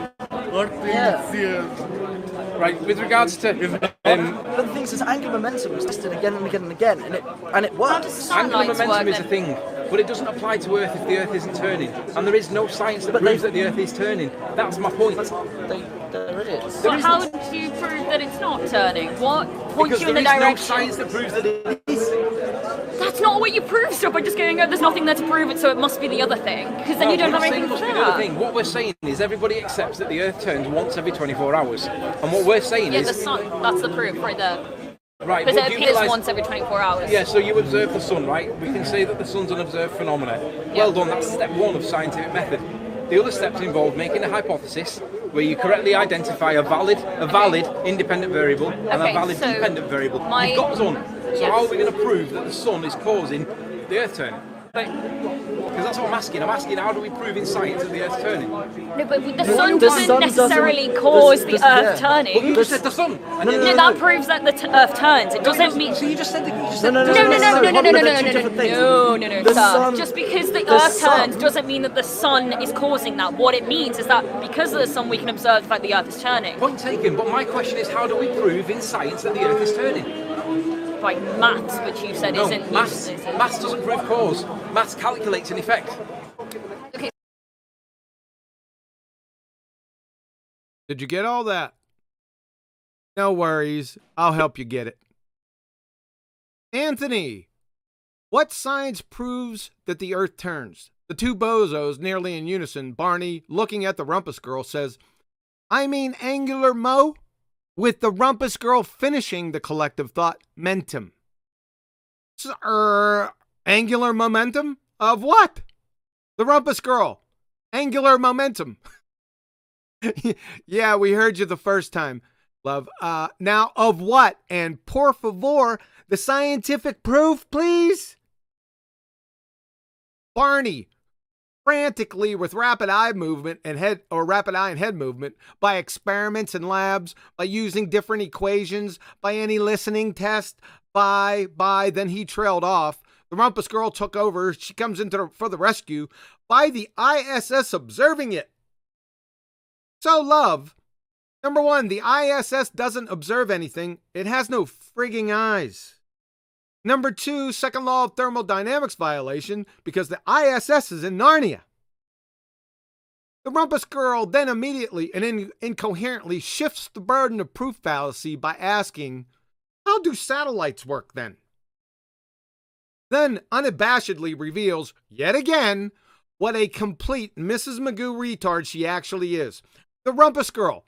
Earth is Right, with regards to... but the thing is, angular momentum was tested again and again and again, and it works. Angular momentum is a thing, but it doesn't apply to Earth if the Earth isn't turning. And there is no science that proves that the Earth is turning. That's my point. There is. But how do you prove that it's not turning? What points Because you in the there is no direction? science that proves that it is. That's not what you prove stuff by just going, oh, there's nothing there to prove it, so it must be the other thing. Because then you don't have anything for must be the other that. thing. What we're saying is everybody accepts that the Earth turns once every 24 hours. And what we're saying Yeah, is... the sun, that's the proof right there. Right, Because but it do you appears realise- once every 24 hours. Yeah, so you observe the sun, right? We can say that the sun's an observed phenomenon. Well done, that's step one of scientific method. The other steps involve making a hypothesis where you correctly identify a valid independent variable and a Okay, valid so dependent variable. my- You've got sun. So Yes. how are we going to prove that the sun is causing the Earth turning? But, Because that's what I'm asking. I'm asking how do we prove in science that the Earth's turning? no, but the sun The doesn't sun necessarily doesn't- cause the this- Earth yeah. Well, turning. you just said the sun. And then No, that proves that the Earth turns. It doesn't mean. So you just said that. You just No, said no, no, No, no, no, no, no, no, no, no, They're no, two no, different things. no, no, no, The sir. sun- Just because the the Earth sun- turns doesn't mean that the sun is causing that. What it means is that because of the sun, we can observe the fact the Earth is turning. Point taken. But my question is, how do we prove in science that the Earth is turning? By maths, which you said No, isn't maths. useless. Maths doesn't prove cause. Maths calculates an effect. Okay, Did you get all that? No worries. I'll help you get it. Anthony, what science proves that the Earth turns? The two bozos, nearly in unison, Barney, looking at the rumpus girl, says, I mean angular mo, with the rumpus girl finishing the collective thought, mentum. Angular momentum? Of what? The rumpus girl. Angular momentum. Yeah, we heard you the first time, love. Now, of what? And por favor, the scientific proof, please? Barney, frantically with rapid eye and head movement, by experiments in labs, by using different equations, by any listening test, then he trailed off. The rumpus girl took over. She comes for the rescue by the ISS observing it. So, love, number one, the ISS doesn't observe anything. It has no frigging eyes. Number two, second law of thermodynamics violation, because the ISS is in Narnia. The rumpus girl then immediately and incoherently shifts the burden of proof fallacy by asking, how do satellites work then? Then unabashedly reveals, yet again, what a complete Mrs. Magoo retard she actually is. The rumpus girl.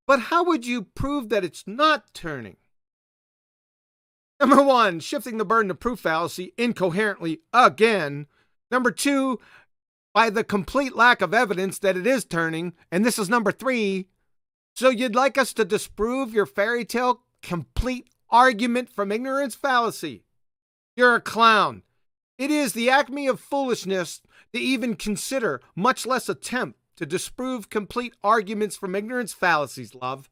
But how would you prove that it's not turning? Number one, shifting the burden of proof fallacy incoherently again. Number two, by the complete lack of evidence that it is turning. And this is number three. So you'd like us to disprove your fairy tale complete argument from ignorance fallacy? You're a clown. It is the acme of foolishness to even consider, much less attempt, to disprove complete arguments from ignorance fallacies, love.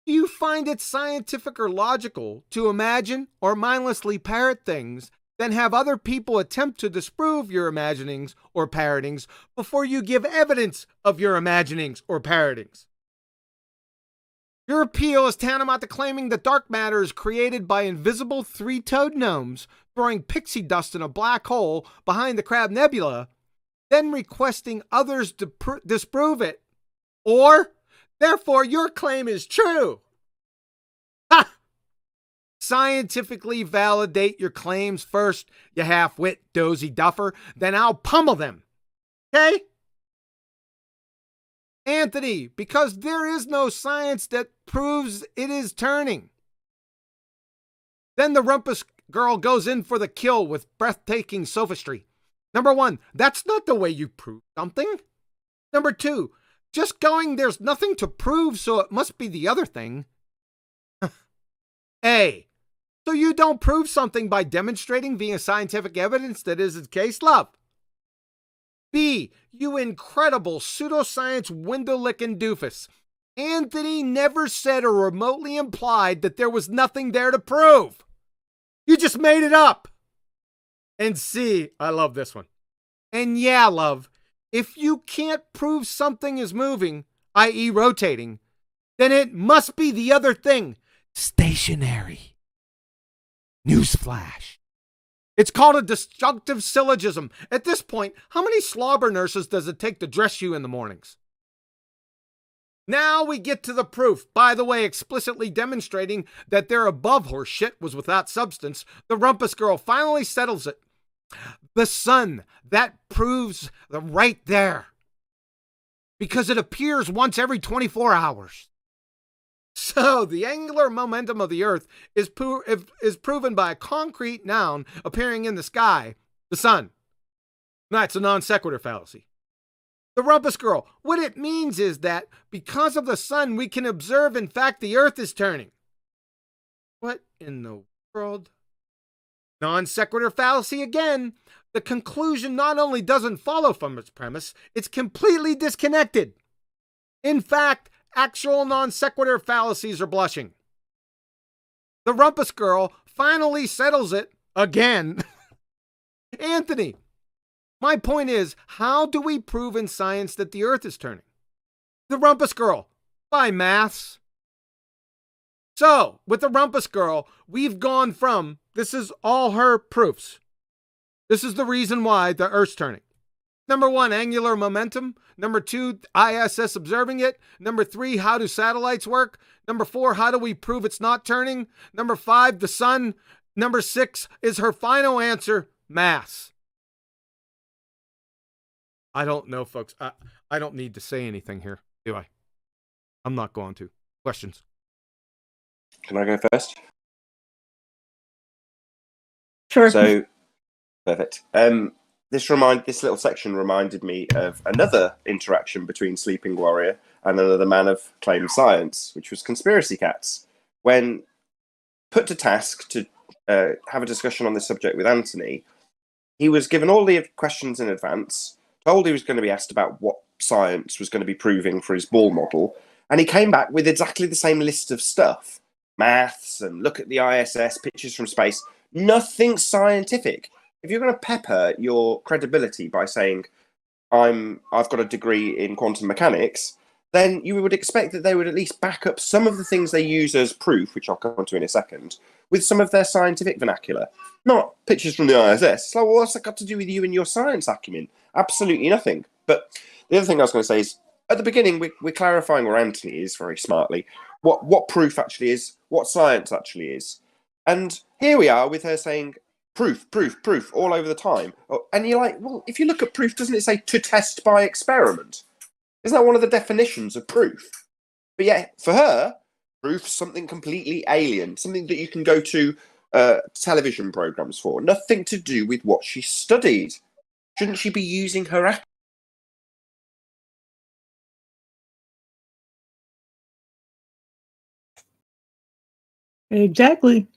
Do you find it scientific or logical to imagine or mindlessly parrot things, then have other people attempt to disprove your imaginings or parrotings before you give evidence of your imaginings or parrotings? Your appeal is tantamount to claiming that dark matter is created by invisible three-toed gnomes throwing pixie dust in a black hole behind the Crab Nebula, then requesting others to disprove it. Or, therefore, your claim is true. Ha! Scientifically validate your claims first, you half-wit dozy duffer, then I'll pummel them. Okay? Anthony, because there is no science that proves it is turning. Then the rumpus girl goes in for the kill with breathtaking sophistry. Number one, that's not the way you prove something. Number two, just going there's nothing to prove, so it must be the other thing. A, so you don't prove something by demonstrating via scientific evidence that is its case, love. B, you incredible pseudoscience window-licking doofus. Anthony never said or remotely implied that there was nothing there to prove. You just made it up. And C, I love this one. And yeah, love, if you can't prove something is moving, i.e. rotating, then it must be the other thing, stationary. Newsflash. It's called a disjunctive syllogism. At this point, how many slobber nurses does it take to dress you in the mornings? Now we get to the proof. By the way, explicitly demonstrating that their above horse shit was without substance, the rumpus girl finally settles it. The sun, that proves right there. Because it appears once every 24 hours. So the angular momentum of the Earth is proven by a concrete noun appearing in the sky, the sun. That's a non sequitur fallacy. The Rumpus Girl. What it means is that because of the sun, we can observe, in fact, the earth is turning. What in the world? Non sequitur fallacy again. The conclusion not only doesn't follow from its premise, it's completely disconnected. In fact, actual non sequitur fallacies are blushing. The Rumpus Girl finally settles it again. Anthony, my point is, how do we prove in science that the earth is turning? The Rumpus Girl, by maths. So, with the Rumpus Girl, we've gone from, this is all her proofs. This is the reason why the earth's turning. Number 1, angular momentum. Number 2, ISS observing it. Number 3, how do satellites work? Number 4, how do we prove it's not turning? Number 5, the sun. Number 6 is her final answer, mass. I don't know, folks. I don't need to say anything here, do I? I'm not going to. Questions? Can I go first? Sure. So, perfect. This little section reminded me of another interaction between Sleeping Warrior and another man of claimed science, which was Conspiracy Cats. When put to task to have a discussion on this subject with Anthony, he was given all the questions in advance, told he was going to be asked about what science was going to be proving for his ball model, and he came back with exactly the same list of stuff. Maths and look at the ISS, pictures from space. Nothing scientific. If you're going to pepper your credibility by saying, I've got a degree in quantum mechanics, then you would expect that they would at least back up some of the things they use as proof, which I'll come on to in a second, with some of their scientific vernacular. Not pictures from the ISS. It's like, well, what's that got to do with you and your science acumen? Absolutely nothing. But the other thing I was going to say is, at the beginning, we're clarifying where Anthony is very smartly, what proof actually is, what science actually is. And here we are with her saying, proof, all over the time. And you're like, well, if you look at proof, doesn't it say to test by experiment? Isn't that one of the definitions of proof? But yeah, for her, proof's something completely alien, something that you can go to television programs for, nothing to do with what she studied. Shouldn't she be using her Exactly.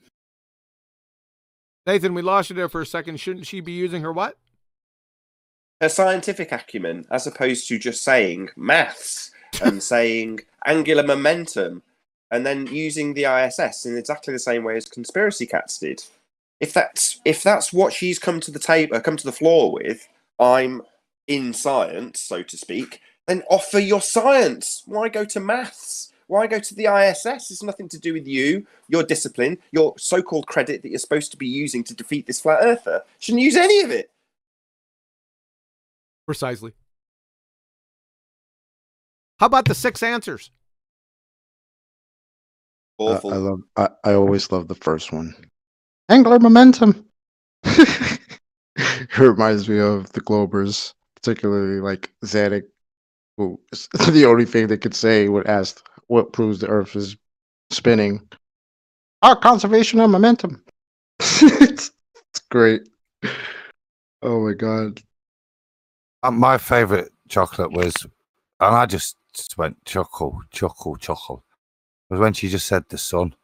Nathan, we lost you there for a second. Shouldn't she be using her what? her scientific acumen, as opposed to just saying maths and saying angular momentum and then using the ISS in exactly the same way as Conspiracy Cats did. If that's what she's come to the floor with, I'm in science, so to speak, then offer your science. Why go to maths? Why go to the ISS? It's nothing to do with you, your discipline, your so-called credit that you're supposed to be using to defeat this flat earther. Shouldn't use any of it. Precisely. How about the 6 answers? Awful. I always love the first one. Angular momentum. It reminds me of the Globers, particularly like Zanuck, who is the only thing they could say when asked what proves the Earth is spinning. Our conservation of momentum. It's great. Oh my god. My favorite chocolate was, and I just went chuckle, was when she just said the sun.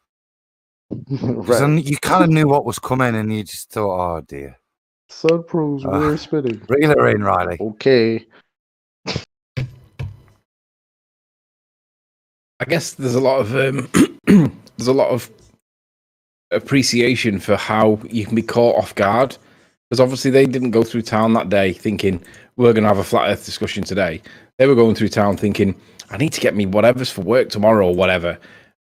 Because Right. you kind of knew what was coming, and you just thought, "Oh dear." Sun proves we're spinning. Reel her in, Riley. Okay. I guess there's a lot of appreciation for how you can be caught off guard, because obviously they didn't go through town that day thinking we're going to have a flat Earth discussion today. They were going through town thinking I need to get me whatever's for work tomorrow or whatever,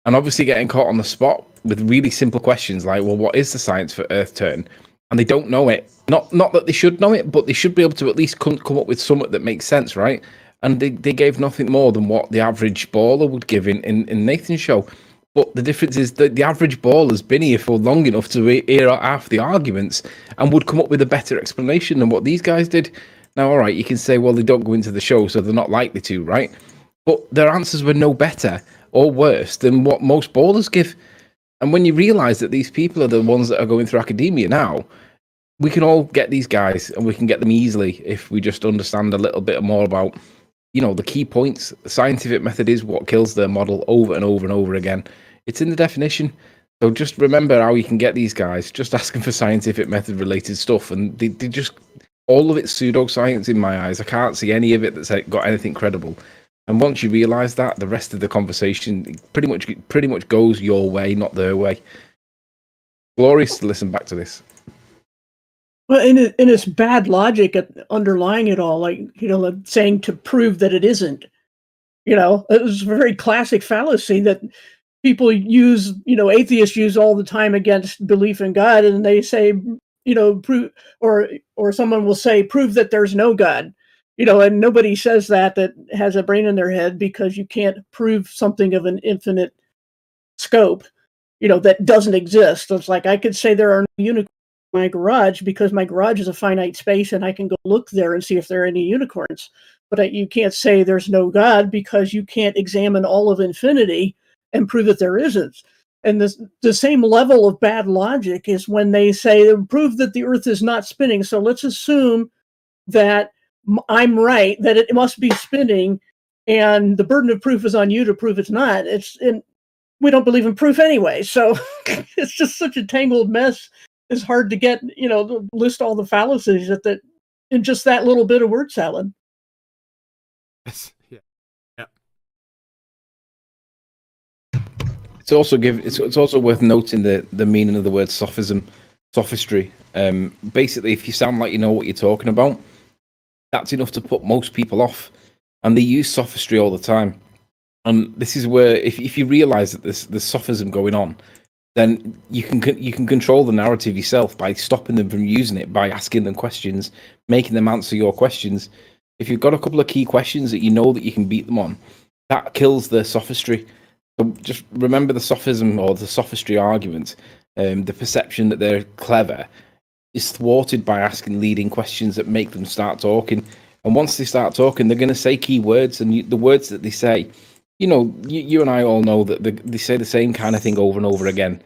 and obviously getting caught on the spot with really simple questions like, well, what is the science for Earth turn? And they don't know it. Not that they should know it, but they should be able to at least come up with something that makes sense, right? And they gave nothing more than what the average baller would give in Nathan's show. But the difference is that the average baller's been here for long enough to hear out half the arguments and would come up with a better explanation than what these guys did. Now, all right, you can say, well, they don't go into the show, so they're not likely to, right? But their answers were no better or worse than what most ballers give. And when you realise that these people are the ones that are going through academia now, we can all get these guys, and we can get them easily if we just understand a little bit more about, the key points. The scientific method is what kills their model over and over and over again. It's in the definition. So just remember how you can get these guys. Just asking for scientific method related stuff, and they just, all of it's pseudoscience in my eyes. I can't see any of it that's got anything credible. And once you realise that, the rest of the conversation pretty much goes your way, not their way. Glorious to listen back to this. Well, and it's bad logic underlying it all, like, saying to prove that it isn't. It was a very classic fallacy that people use, atheists use all the time against belief in God, and they say, prove, or someone will say, prove that there's no God. And nobody says that has a brain in their head, because you can't prove something of an infinite scope, that doesn't exist. It's like I could say there are no unicorns in my garage because my garage is a finite space and I can go look there and see if there are any unicorns. But you can't say there's no God because you can't examine all of infinity and prove that there isn't. And the same level of bad logic is when they say, prove that the earth is not spinning. So let's assume that I'm right, that it must be spinning, and the burden of proof is on you to prove it's not. We don't believe in proof anyway. So it's just such a tangled mess. It's hard to get, to list all the fallacies that in just that little bit of word salad. Yes. Yeah. Yeah. It's also worth noting the meaning of the word sophistry. Basically, if you sound like you know what you're talking about, that's enough to put most people off. And they use sophistry all the time. And this is where, if you realise that there's sophism going on, then you can control the narrative yourself by stopping them from using it, by asking them questions, making them answer your questions. If you've got a couple of key questions that you know that you can beat them on, that kills the sophistry. So just remember the sophism or the sophistry argument. The perception that they're clever is thwarted by asking leading questions that make them start talking. And once they start talking, they're going to say key words, and the words that they say, you and I all know that they say the same kind of thing over and over again.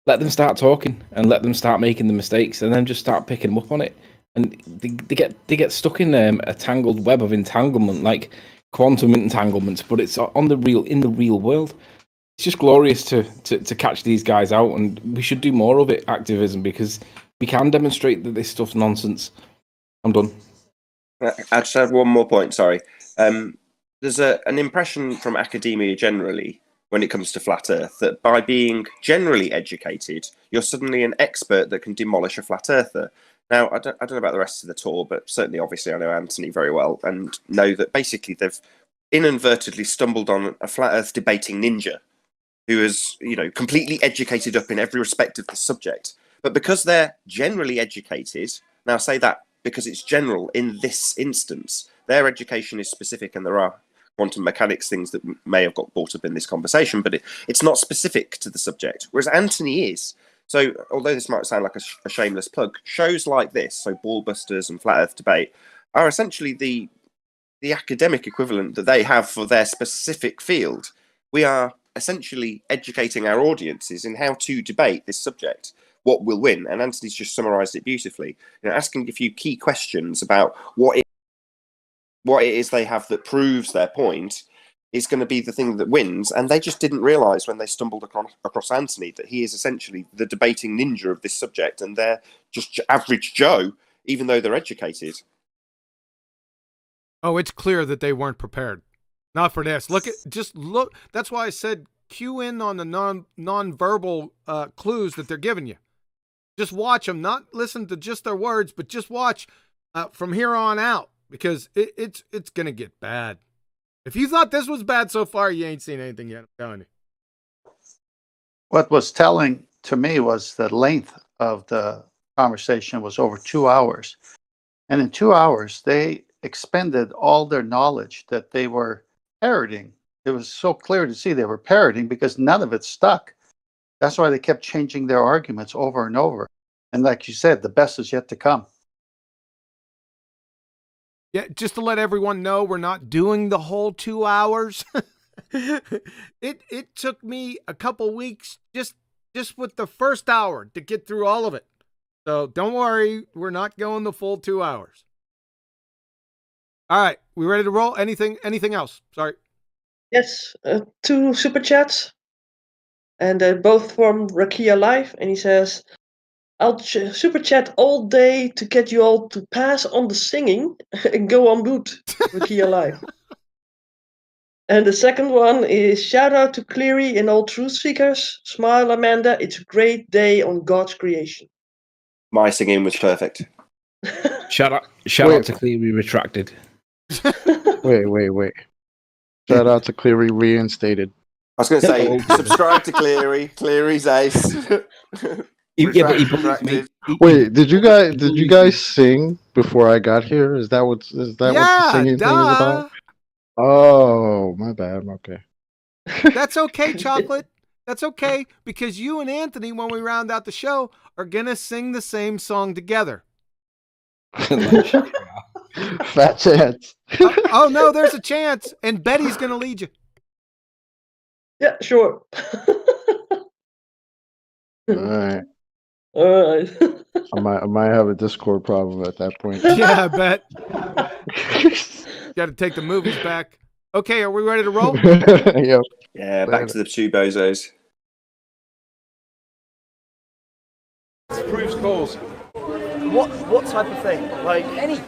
Let them start talking and let them start making the mistakes, and then just start picking them up on it. And they get stuck in a tangled web of entanglement, like quantum entanglements, but it's in the real world. It's just glorious to catch these guys out, and we should do more of it, activism, because we can demonstrate that this stuff's nonsense. I'm done. I just had one more point, sorry. There's an impression from academia generally when it comes to flat Earth that by being generally educated, you're suddenly an expert that can demolish a flat Earther. Now, I don't know about the rest of the tour, but certainly, obviously, I know Anthony very well and know that basically they've inadvertently stumbled on a flat Earth debating ninja who is, completely educated up in every respect of the subject. But because they're generally educated, now say that because it's general in this instance, their education is specific, and there are quantum mechanics things that may have got brought up in this conversation, but it's not specific to the subject, whereas Anthony is. So although this might sound like a shameless plug, shows like this, so BALLBUSTERS and Flat Earth Debate, are essentially the academic equivalent that they have for their specific field. We are essentially educating our audiences in how to debate this subject, what will win, and Anthony's just summarised it beautifully. Asking a few key questions about what it is they have that proves their point is going to be the thing that wins, and they just didn't realise when they stumbled across Anthony that he is essentially the debating ninja of this subject, and they're just average Joe, even though they're educated. Oh, it's clear that they weren't prepared. Not for this. Look. That's why I said cue in on the non-verbal clues that they're giving you. Just watch them, not listen to just their words, but just watch from here on out, because it's going to get bad. If you thought this was bad so far, you ain't seen anything yet, I'm telling you. What was telling to me was the length of the conversation was over 2 hours. And in 2 hours, they expended all their knowledge that they were parroting. It was so clear to see they were parroting because none of it stuck. That's why they kept changing their arguments over and over. And like you said, the best is yet to come. Yeah, just to let everyone know, we're not doing the whole 2 hours. It took me a couple weeks just with the first hour to get through all of it. So don't worry, we're not going the full 2 hours. All right, we ready to roll? Anything else? Sorry. Yes, 2 super chats, and they're both from Rakia Live, and he says, "I'll super chat all day to get you all to pass on the singing and go on boot." Rakia Live. And the second one is, "Shout out to Cleary and all truth seekers. Smile, Amanda. It's a great day on God's creation." My singing was perfect. Shout out to Cleary Retracted. Wait. Shout out to Cleary Reinstated. I was going to say, subscribe to Cleary. Cleary's ace. Yeah, but he believes me. Wait, did you guys sing before I got here? Is that what the singing thing is about? Oh, my bad. Okay. That's okay, Chocolate. That's okay, because you and Anthony, when we round out the show, are going to sing the same song together. Fat chance. Oh, no, there's a chance. And Betty's going to lead you. Yeah, sure. All right. I might have a Discord problem at that point. Yeah, I bet. Got to take the movies back. Okay, are we ready to roll? Yep. Yeah, back to the 2 bozos. Proves cause. What type of thing? Like any?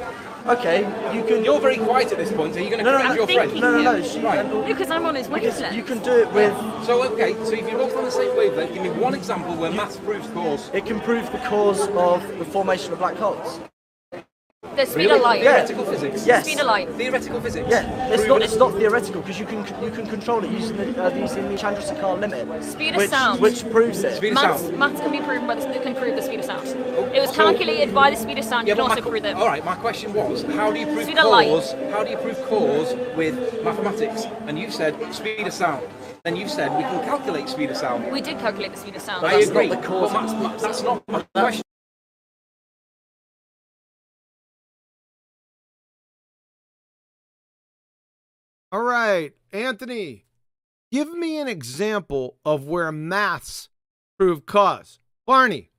Okay, you can. You're very quiet at this point. Are you going to correct your friend? No. Because I'm on his wavelength. You can do it with. So okay, so if you're both on the same wavelength, give me one example where maths proves cause. It can prove the cause of the formation of black holes. The speed of light. Theoretical physics. Yes. Speed of light. Theoretical physics. Yeah, it's not theoretical because you can control it using the Chandrasekhar limit. Speed of sound. Which proves it. Speed of sound. Maths can be proven by can prove the speed of sound. It was calculated by the speed of sound. You can also prove it. All right, my question was, how do you prove Speed of light. cause? How do you prove cause with mathematics? And you said speed of sound. Then you said we can calculate speed of sound. We did calculate the speed of sound. I agree. not the cause but of the speed of that's sound. not my question. All right, Anthony, give me an example of where maths prove cause. Barney,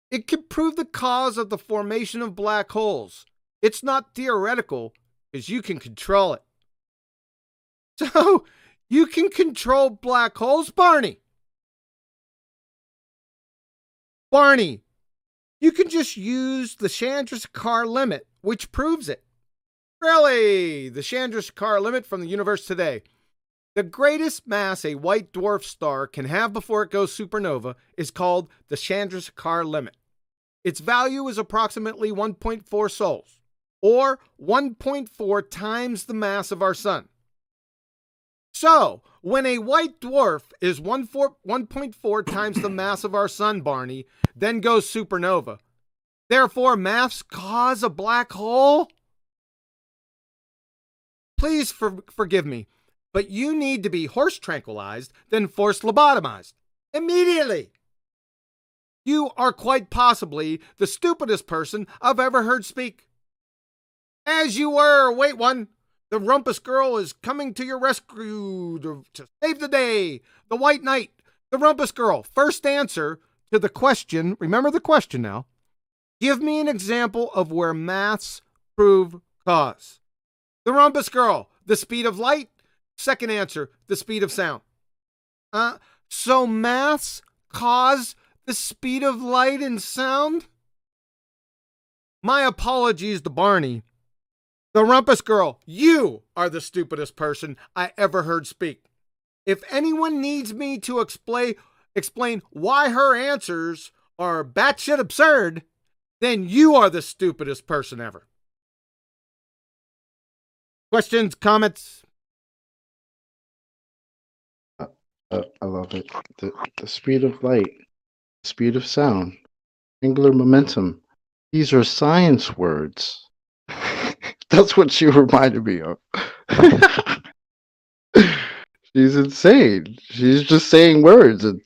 it can prove the cause of the formation of black holes. It's not theoretical because you can control it. So, you can control black holes, Barney. Barney, you can just use the Chandrasekhar limit, which proves it. Really, the Chandrasekhar limit from the universe today. The greatest mass a white dwarf star can have before it goes supernova is called the Chandrasekhar limit. Its value is approximately 1.4 sols, or 1.4 times the mass of our sun. So, when a white dwarf is 1.4 times the mass of our sun, Barney, then goes supernova, therefore maths cause a black hole? Please forgive me, but you need to be horse tranquilized, then force lobotomized. Immediately! You are quite possibly the stupidest person I've ever heard speak. As you were, wait one, the Rumpus Girl is coming to your rescue to save the day. The White Knight, the Rumpus Girl. First answer to the question, remember the question now. Give me an example of where maths prove cause. The Rumpus Girl, the speed of light. Second answer, the speed of sound. So maths cause the speed of light and sound? My apologies to Barney. The Rumpus Girl, you are the stupidest person I ever heard speak. If anyone needs me to explain why her answers are batshit absurd, then you are the stupidest person ever. Questions, comments? I love it. The speed of light, speed of sound, angular momentum. These are science words. That's what she reminded me of. She's insane. She's just saying words and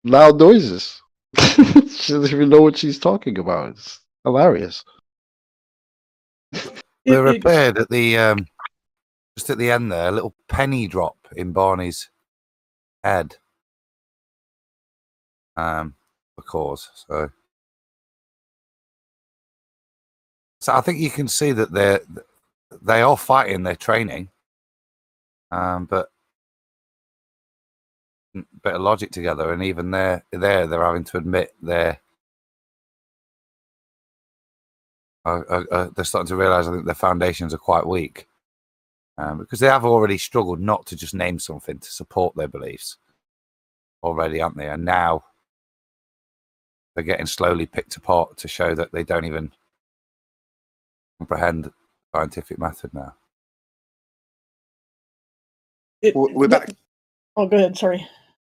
loud noises. She doesn't even know what she's talking about. It's hilarious. We repaired at the just at the end there, a little penny drop in Barney's head. For cause. So So I think you can see that they are fighting their training, but a bit of logic together, and even they're having to admit they're starting to realise, I think, their foundations are quite weak, because they have already struggled not to just name something to support their beliefs already, aren't they? And now they're getting slowly picked apart to show that they don't even comprehend the scientific method now. We're back. Oh, go ahead. Sorry. I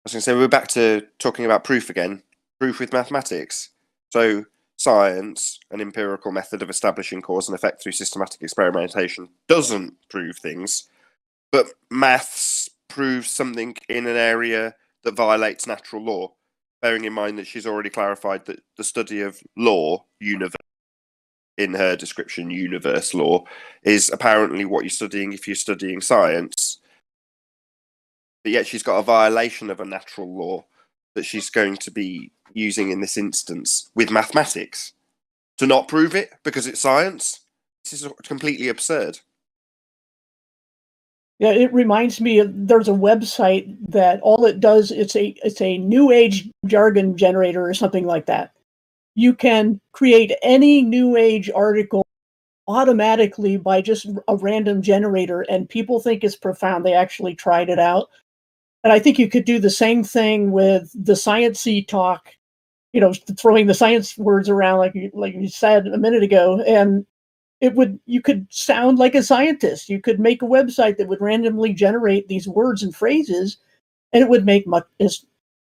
was going to say, we're back to talking about proof again. Proof with mathematics. So science, an empirical method of establishing cause and effect through systematic experimentation, doesn't prove things, but maths proves something in an area that violates natural law, bearing in mind that she's already clarified that the study of law, universe, in her description, universe law, is apparently what you're studying if you're studying science. But yet she's got a violation of a natural law that she's going to be using in this instance with mathematics to not prove it because it's science. This is completely absurd. Yeah, it reminds me of, there's a website that all it does, it's a new age jargon generator or something like that. You can create any new age article automatically by just a random generator, and people think it's profound. They actually tried it out. And I think you could do the same thing with the sciencey talk, you know, throwing the science words around like you said a minute ago, and you could sound like a scientist. You could make a website that would randomly generate these words and phrases, and it would make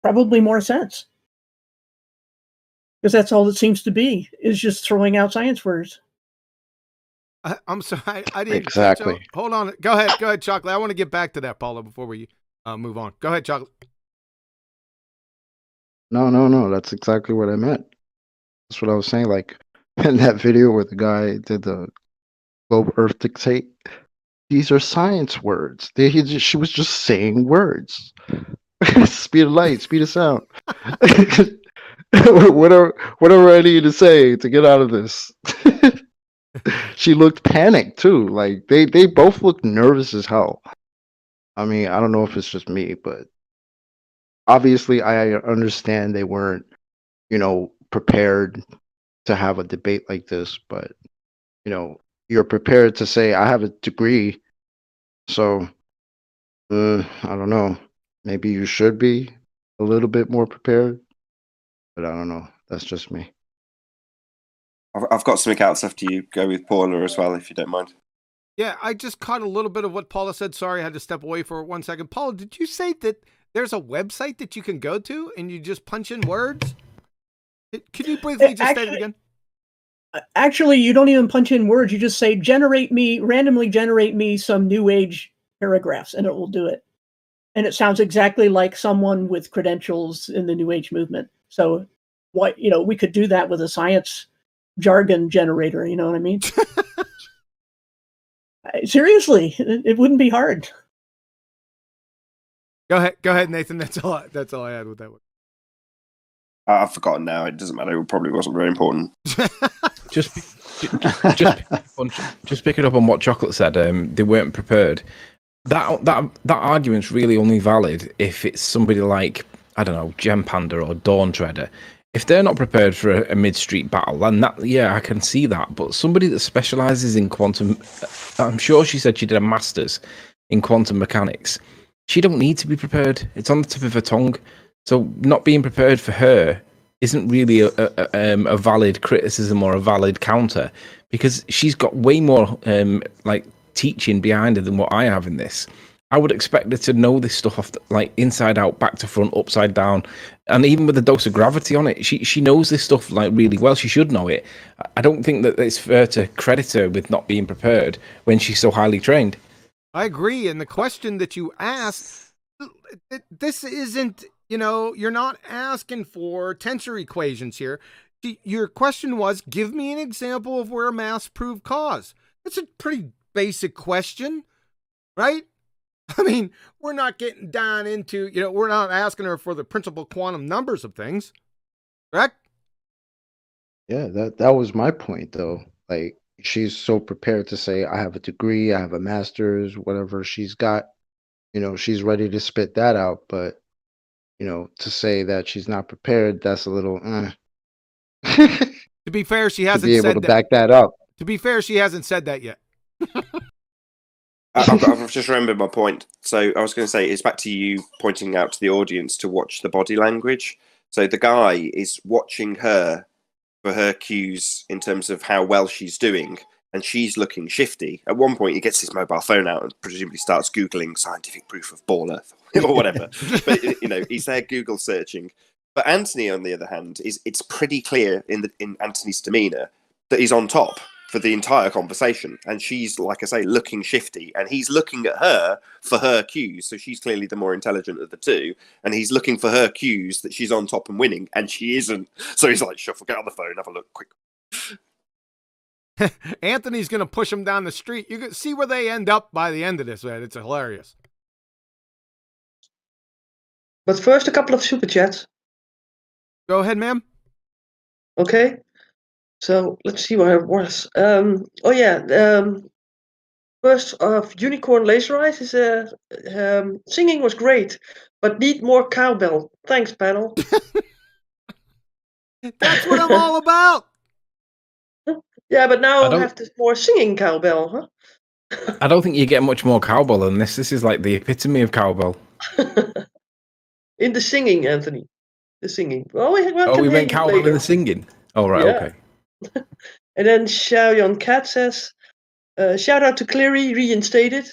probably more sense. Because that's all it seems to be, is just throwing out science words. I'm sorry, I didn't. Exactly. Hold on. Go ahead, Chocolate. I want to get back to that, Paula, before we move on. Go ahead, Chocolate. No. That's exactly what I meant. That's what I was saying. Like in that video where the guy did the globe Earth dictate, these are science words. She was just saying words. Speed of light, speed of sound. whatever I need to say to get out of this. She looked panicked too. Like they both looked nervous as hell. I mean, I don't know if it's just me, but obviously I understand they weren't, prepared to have a debate like this, but you're prepared to say I have a degree, so I don't know. Maybe you should be a little bit more prepared, but I don't know. That's just me. I've got something else after you go with Paula as well, if you don't mind. Yeah, I just caught a little bit of what Paula said. Sorry, I had to step away for 1 second. Paula, did you say that there's a website that you can go to and you just punch in words? Could you briefly just say it again? Actually, you don't even punch in words. You just say, randomly generate me some new age paragraphs, and it will do it. And it sounds exactly like someone with credentials in the new age movement. So we could do that with a science jargon generator. You know what I mean? Seriously, it wouldn't be hard. Go ahead, Nathan. That's all I had with that one. I've forgotten now. It doesn't matter. It probably wasn't very important. just picking up on what Chocolate said. They weren't prepared. That argument's really only valid if it's somebody like, I don't know, Gem Panda or Dawn Treader. If they're not prepared for a mid-street battle, then I can see that. But somebody that specialises in quantum, I'm sure she said she did a master's in quantum mechanics. She don't need to be prepared. It's on the tip of her tongue. So not being prepared for her isn't really a valid criticism or a valid counter, because she's got way more teaching behind her than what I have in this. I would expect her to know this stuff inside out, back to front, upside down, and even with a dose of gravity on it, she knows this stuff really well. She should know it. I don't think that it's fair to credit her with not being prepared when she's so highly trained. I agree. And the question that you asked, this isn't, you're not asking for tensor equations here. Your question was, give me an example of where maths prove cause. That's a pretty basic question, right? I mean, we're not getting down into, we're not asking her for the principal quantum numbers of things, correct? Yeah, that was my point, though. Like, she's so prepared to say, I have a degree, I have a master's, whatever she's got, she's ready to spit that out. But, to say that she's not prepared, that's a little, To be fair, she to hasn't be able said to that. back that up. To be fair, she hasn't said that yet. I've just remembered my point. So I was going to say, it's back to you pointing out to the audience to watch the body language. So the guy is watching her for her cues in terms of how well she's doing, and she's looking shifty. At one point, he gets his mobile phone out and presumably starts Googling scientific proof of ball Earth or whatever. But, he's there Google searching. But Anthony, on the other hand, it's pretty clear in Anthony's demeanour that he's on top for the entire conversation, and she's, like I say, looking shifty, and he's looking at her for her cues. So she's clearly the more intelligent of the two, and he's looking for her cues that she's on top and winning, and she isn't. So he's like, "Shuffle, get on the phone, have a look, quick." Anthony's going to push him down the street. You can see where they end up by the end of this, man. It's hilarious. But first, a couple of super chats. Go ahead, ma'am. Okay. So let's see where it was. First of Unicorn Laser Eyes is singing was great, but need more cowbell. Thanks, panel. That's what I'm all about. Yeah, but now I I'll don't- have this more singing cowbell, huh? I don't think you get much more cowbell than this. This is like the epitome of cowbell. In the singing, Anthony. The singing. Well, we We went cowbell in the singing. Oh, right, Yeah. okay. And then Xiaoyan Cat says, shout out to Cleary, reinstated.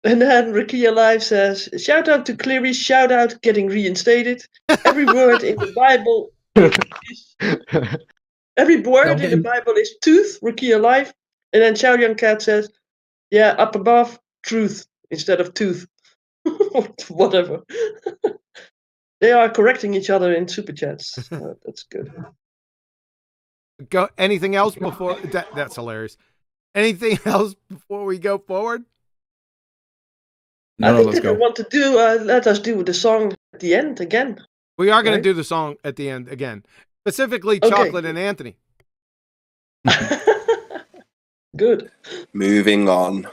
And then Rakia Live says, shout out to Cleary, shout out getting reinstated. Every word in the Bible is tooth, Rakia Live. And then Xiaoyan Cat says, yeah, up above, truth instead of tooth. Whatever. They are correcting each other in super chats. That's good. Go. Anything else before that's hilarious. Anything else before we go forward? I think let's they go. want to do. Let us do the song at the end again. We are going Right? to do the song at the end again, specifically Okay. Chocolate and Anthony. Good. Moving on.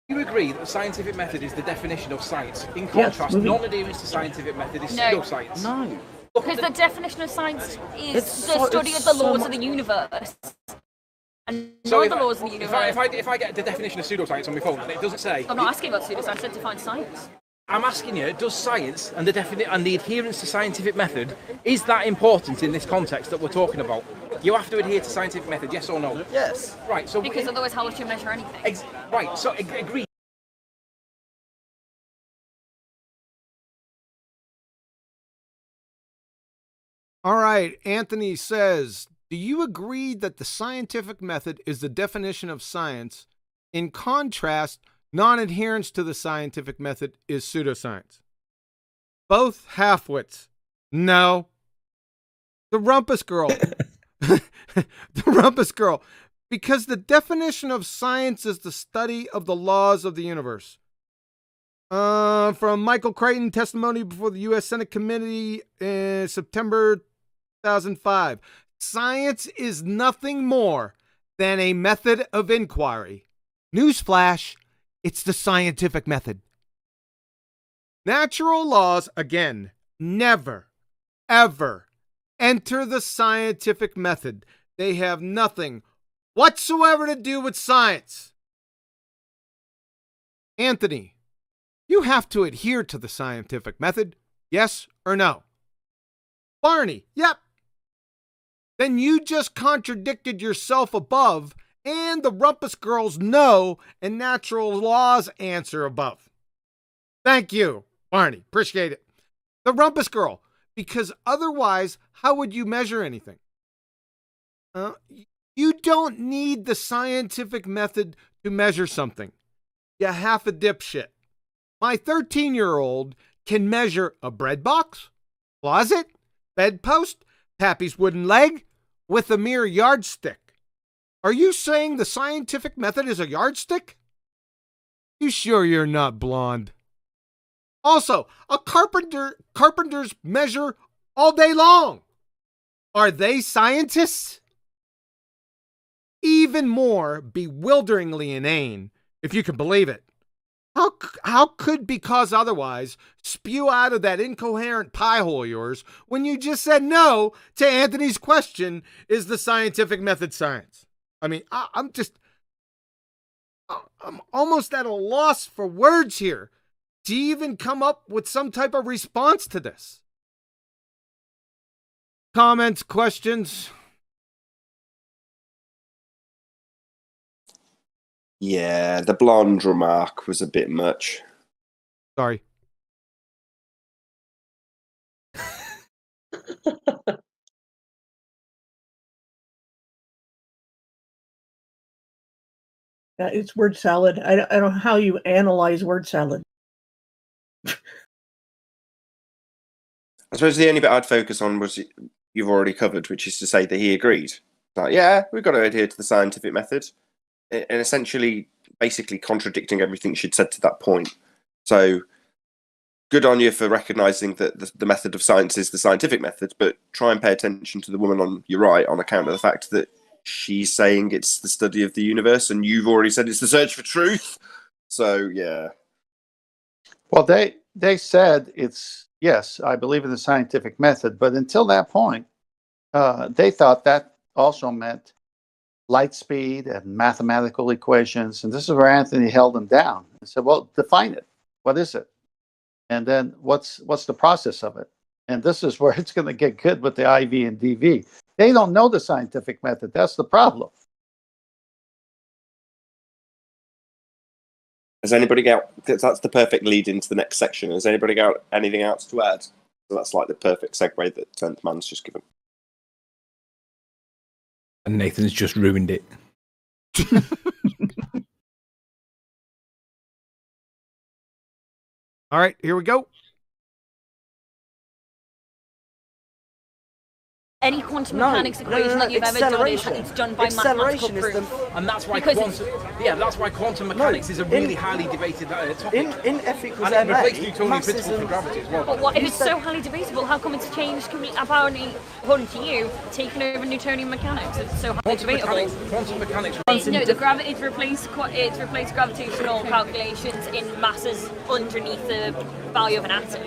You agree that the scientific method is the definition of science. In contrast, moving- non-adherence to scientific method is No. pseudoscience. No. Because the definition of science is It's the so- study it's of the so laws mu- of the universe. And So not if the laws of the I, universe. if I get the definition of pseudoscience on my phone, and it doesn't say. I'm not asking about pseudoscience, I said define science. I'm asking you, does science and the adherence to scientific method, is that important in this context that we're talking about? You have to adhere to scientific method, yes or no? Yes. Right, so... Because otherwise, how would you measure anything? Right, so agree. All right. Anthony says, do you agree that the scientific method is the definition of science? In contrast, non-adherence to the scientific method is pseudoscience. Both halfwits. No. The Rumpus Girl. The Rumpus Girl. Because the definition of science is the study of the laws of the universe. From Michael Crichton, testimony before the U.S. Senate Committee in September 2005. Science is nothing more than a method of inquiry. Newsflash, it's the scientific method. Natural laws, again, never, ever enter the scientific method. They have nothing whatsoever to do with science. Anthony, you have to adhere to the scientific method, yes or no? Barney, yep. Then you just contradicted yourself above and the Rumpus Girls no and natural laws answer above. Thank you, Barney. Appreciate it. The Rumpus Girl, because otherwise, how would you measure anything? You don't need the scientific method to measure something. You half a dipshit. My 13-year-old can measure a bread box, closet, bedpost, Pappy's wooden leg with a mere yardstick. Are you saying the scientific method is a yardstick? You sure you're not blonde? Also, a carpenters measure all day long. Are they scientists? Even more bewilderingly inane, if you can believe it. How could because otherwise spew out of that incoherent pie hole of yours when you just said no to Anthony's question, is the scientific method science? I mean, I'm almost at a loss for words here to even come up with some type of response to this. Comments, questions? Yeah, the blonde remark was a bit much. Sorry. It's word salad. I don't know how you analyze word salad. I suppose the only bit I'd focus on was you've already covered, which is to say that he agreed. Like, yeah, we've got to adhere to the scientific method. And essentially, basically contradicting everything she'd said to that point. So, good on you for recognising that the method of science is the scientific method, but try and pay attention to the woman on your right on account of the fact that she's saying it's the study of the universe, and you've already said it's the search for truth. So, yeah. Well, they said it's, yes, I believe in the scientific method, but until that point, they thought that also meant light speed and mathematical equations. And this is where Anthony held them down and said, well, define it. What is it? And then what's the process of it? And this is where it's going to get good with the IV and DV. They don't know the scientific method. That's the problem. Has anybody got, that's the perfect lead into the next section. Has anybody got anything else to add? So that's like the perfect segue that 10th Man's just given. And Nathan's just ruined it. All right, here we go. Any quantum mechanics equation that you've ever done it's done by mathematical proof. And that's why quantum mechanics is a really highly debated topic. In F equals and it MA, reflects Newtonian principle for gravity as well. But what if it's so highly debatable? How come it's changed completely, apparently, according to you, taken over Newtonian mechanics? It's so highly debatable. Quantum mechanics. No, it's replaced gravitational calculations in masses underneath the value of an atom.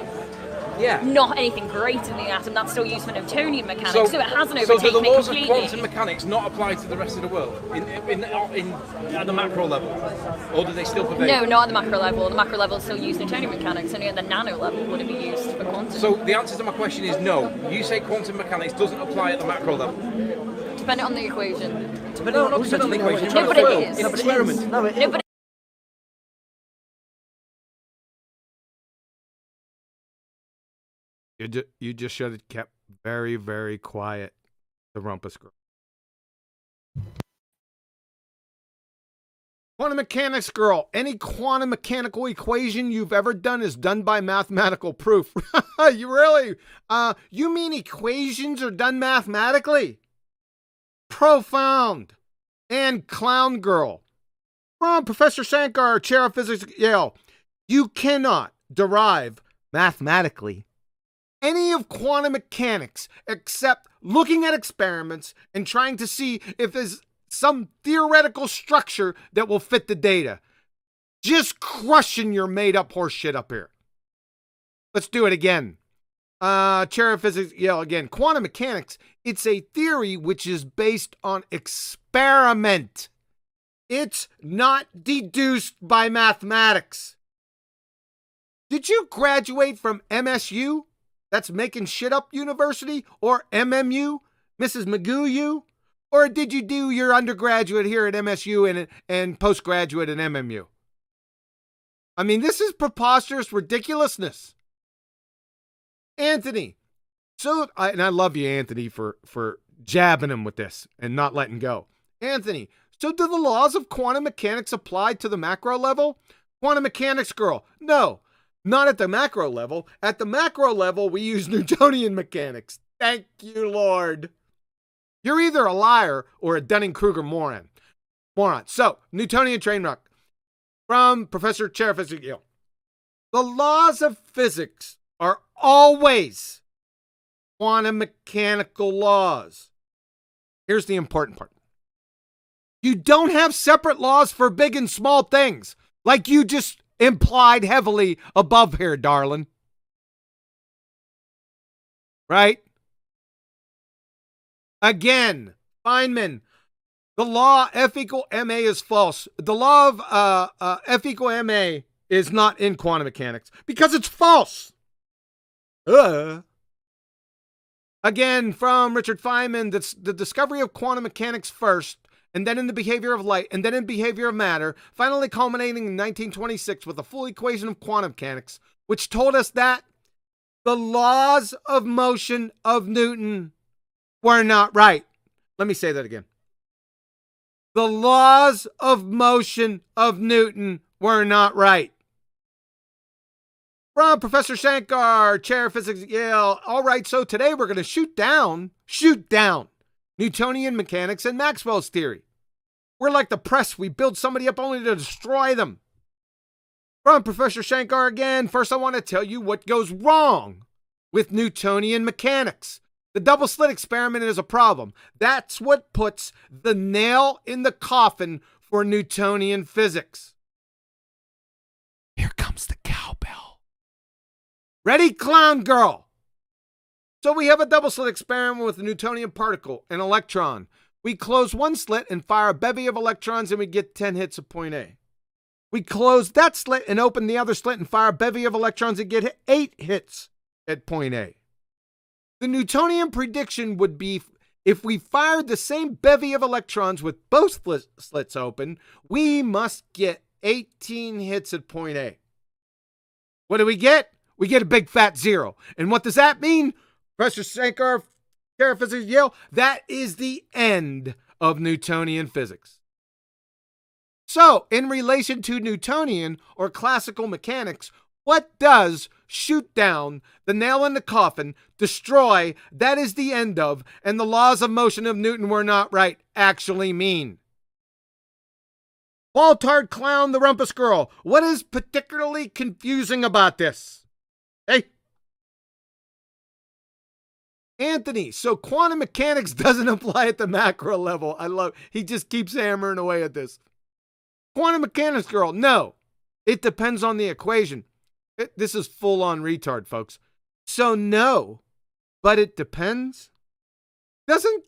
Yeah. Not anything greater than the atom. That's still used for Newtonian mechanics, so it hasn't overtaken So do the laws it of completely. quantum mechanics not apply to the rest of the world at the macro level, or do they still pervade? No, not at the macro level. The macro level still use Newtonian mechanics. Only at the nano level would it be used for quantum. So the answer to my question is no. You say quantum mechanics doesn't apply at the macro level. Depending on the equation. No, not depending on the equation. No, but it is. It's an experiment. No, but You just should have kept very, very quiet, the rumpus girl. Quantum mechanics girl. Any quantum mechanical equation you've ever done is done by mathematical proof. You really? You mean equations are done mathematically? Profound. And clown girl. From Professor Sankar, Chair of Physics at Yale. You cannot derive mathematically any of quantum mechanics except looking at experiments and trying to see if there's some theoretical structure that will fit the data. Just crushing your made-up horse shit up here. Let's do it again. Chair of Physics, Yale again. Quantum mechanics, it's a theory which is based on experiment. It's not deduced by mathematics. Did you graduate from MSU? That's Making Shit Up University, or MMU, Mrs. Magoo U? Or did you do your undergraduate here at MSU and postgraduate at MMU? I mean, this is preposterous ridiculousness. Anthony, and I love you, Anthony, for jabbing him with this and not letting go. Anthony, so do the laws of quantum mechanics apply to the macro level? Quantum mechanics girl, no. Not at the macro level. At the macro level, we use Newtonian mechanics. Thank you, Lord. You're either a liar or a Dunning-Kruger moron. So, Newtonian train wreck from Professor Chair of Physics at Yale. The laws of physics are always quantum mechanical laws. Here's the important part. You don't have separate laws for big and small things, like you just implied heavily above here, darling. Right? Again, Feynman, the law F equal ma is false. The law of F equal ma is not in quantum mechanics because it's false. Again, from Richard Feynman, that's the discovery of quantum mechanics first, and then in the behavior of light, and then in behavior of matter, finally culminating in 1926 with a full equation of quantum mechanics, which told us that the laws of motion of Newton were not right. Let me say that again. The laws of motion of Newton were not right. From Professor Shankar, Chair of Physics at Yale. All right, so today we're going to shoot down Newtonian mechanics and Maxwell's theory. We're like the press. We build somebody up only to destroy them. From Professor Shankar again. First, I want to tell you what goes wrong with Newtonian mechanics. The double slit experiment is a problem. That's what puts the nail in the coffin for Newtonian physics. Here comes the cowbell. Ready, clown girl? So we have a double slit experiment with a Newtonian particle, an electron. We close one slit and fire a bevy of electrons and we get 10 hits at point A. We close that slit and open the other slit and fire a bevy of electrons and get 8 hits at point A. The Newtonian prediction would be if we fired the same bevy of electrons with both slits open, we must get 18 hits at point A. What do we get? We get a big fat 0. And what does that mean? Professor Shankar, Chair of Physics at Yale, that is the end of Newtonian physics. So, in relation to Newtonian or classical mechanics, what does shoot down, the nail in the coffin, destroy, that is the end of, and the laws of motion of Newton were not right actually mean? Ball-tard clown, the rumpus girl, what is particularly confusing about this? Hey? Anthony, so quantum mechanics doesn't apply at the macro level. I love, he just keeps hammering away at this. Quantum mechanics girl, no. It depends on the equation. This is full-on retard, folks. So no, but it depends. Doesn't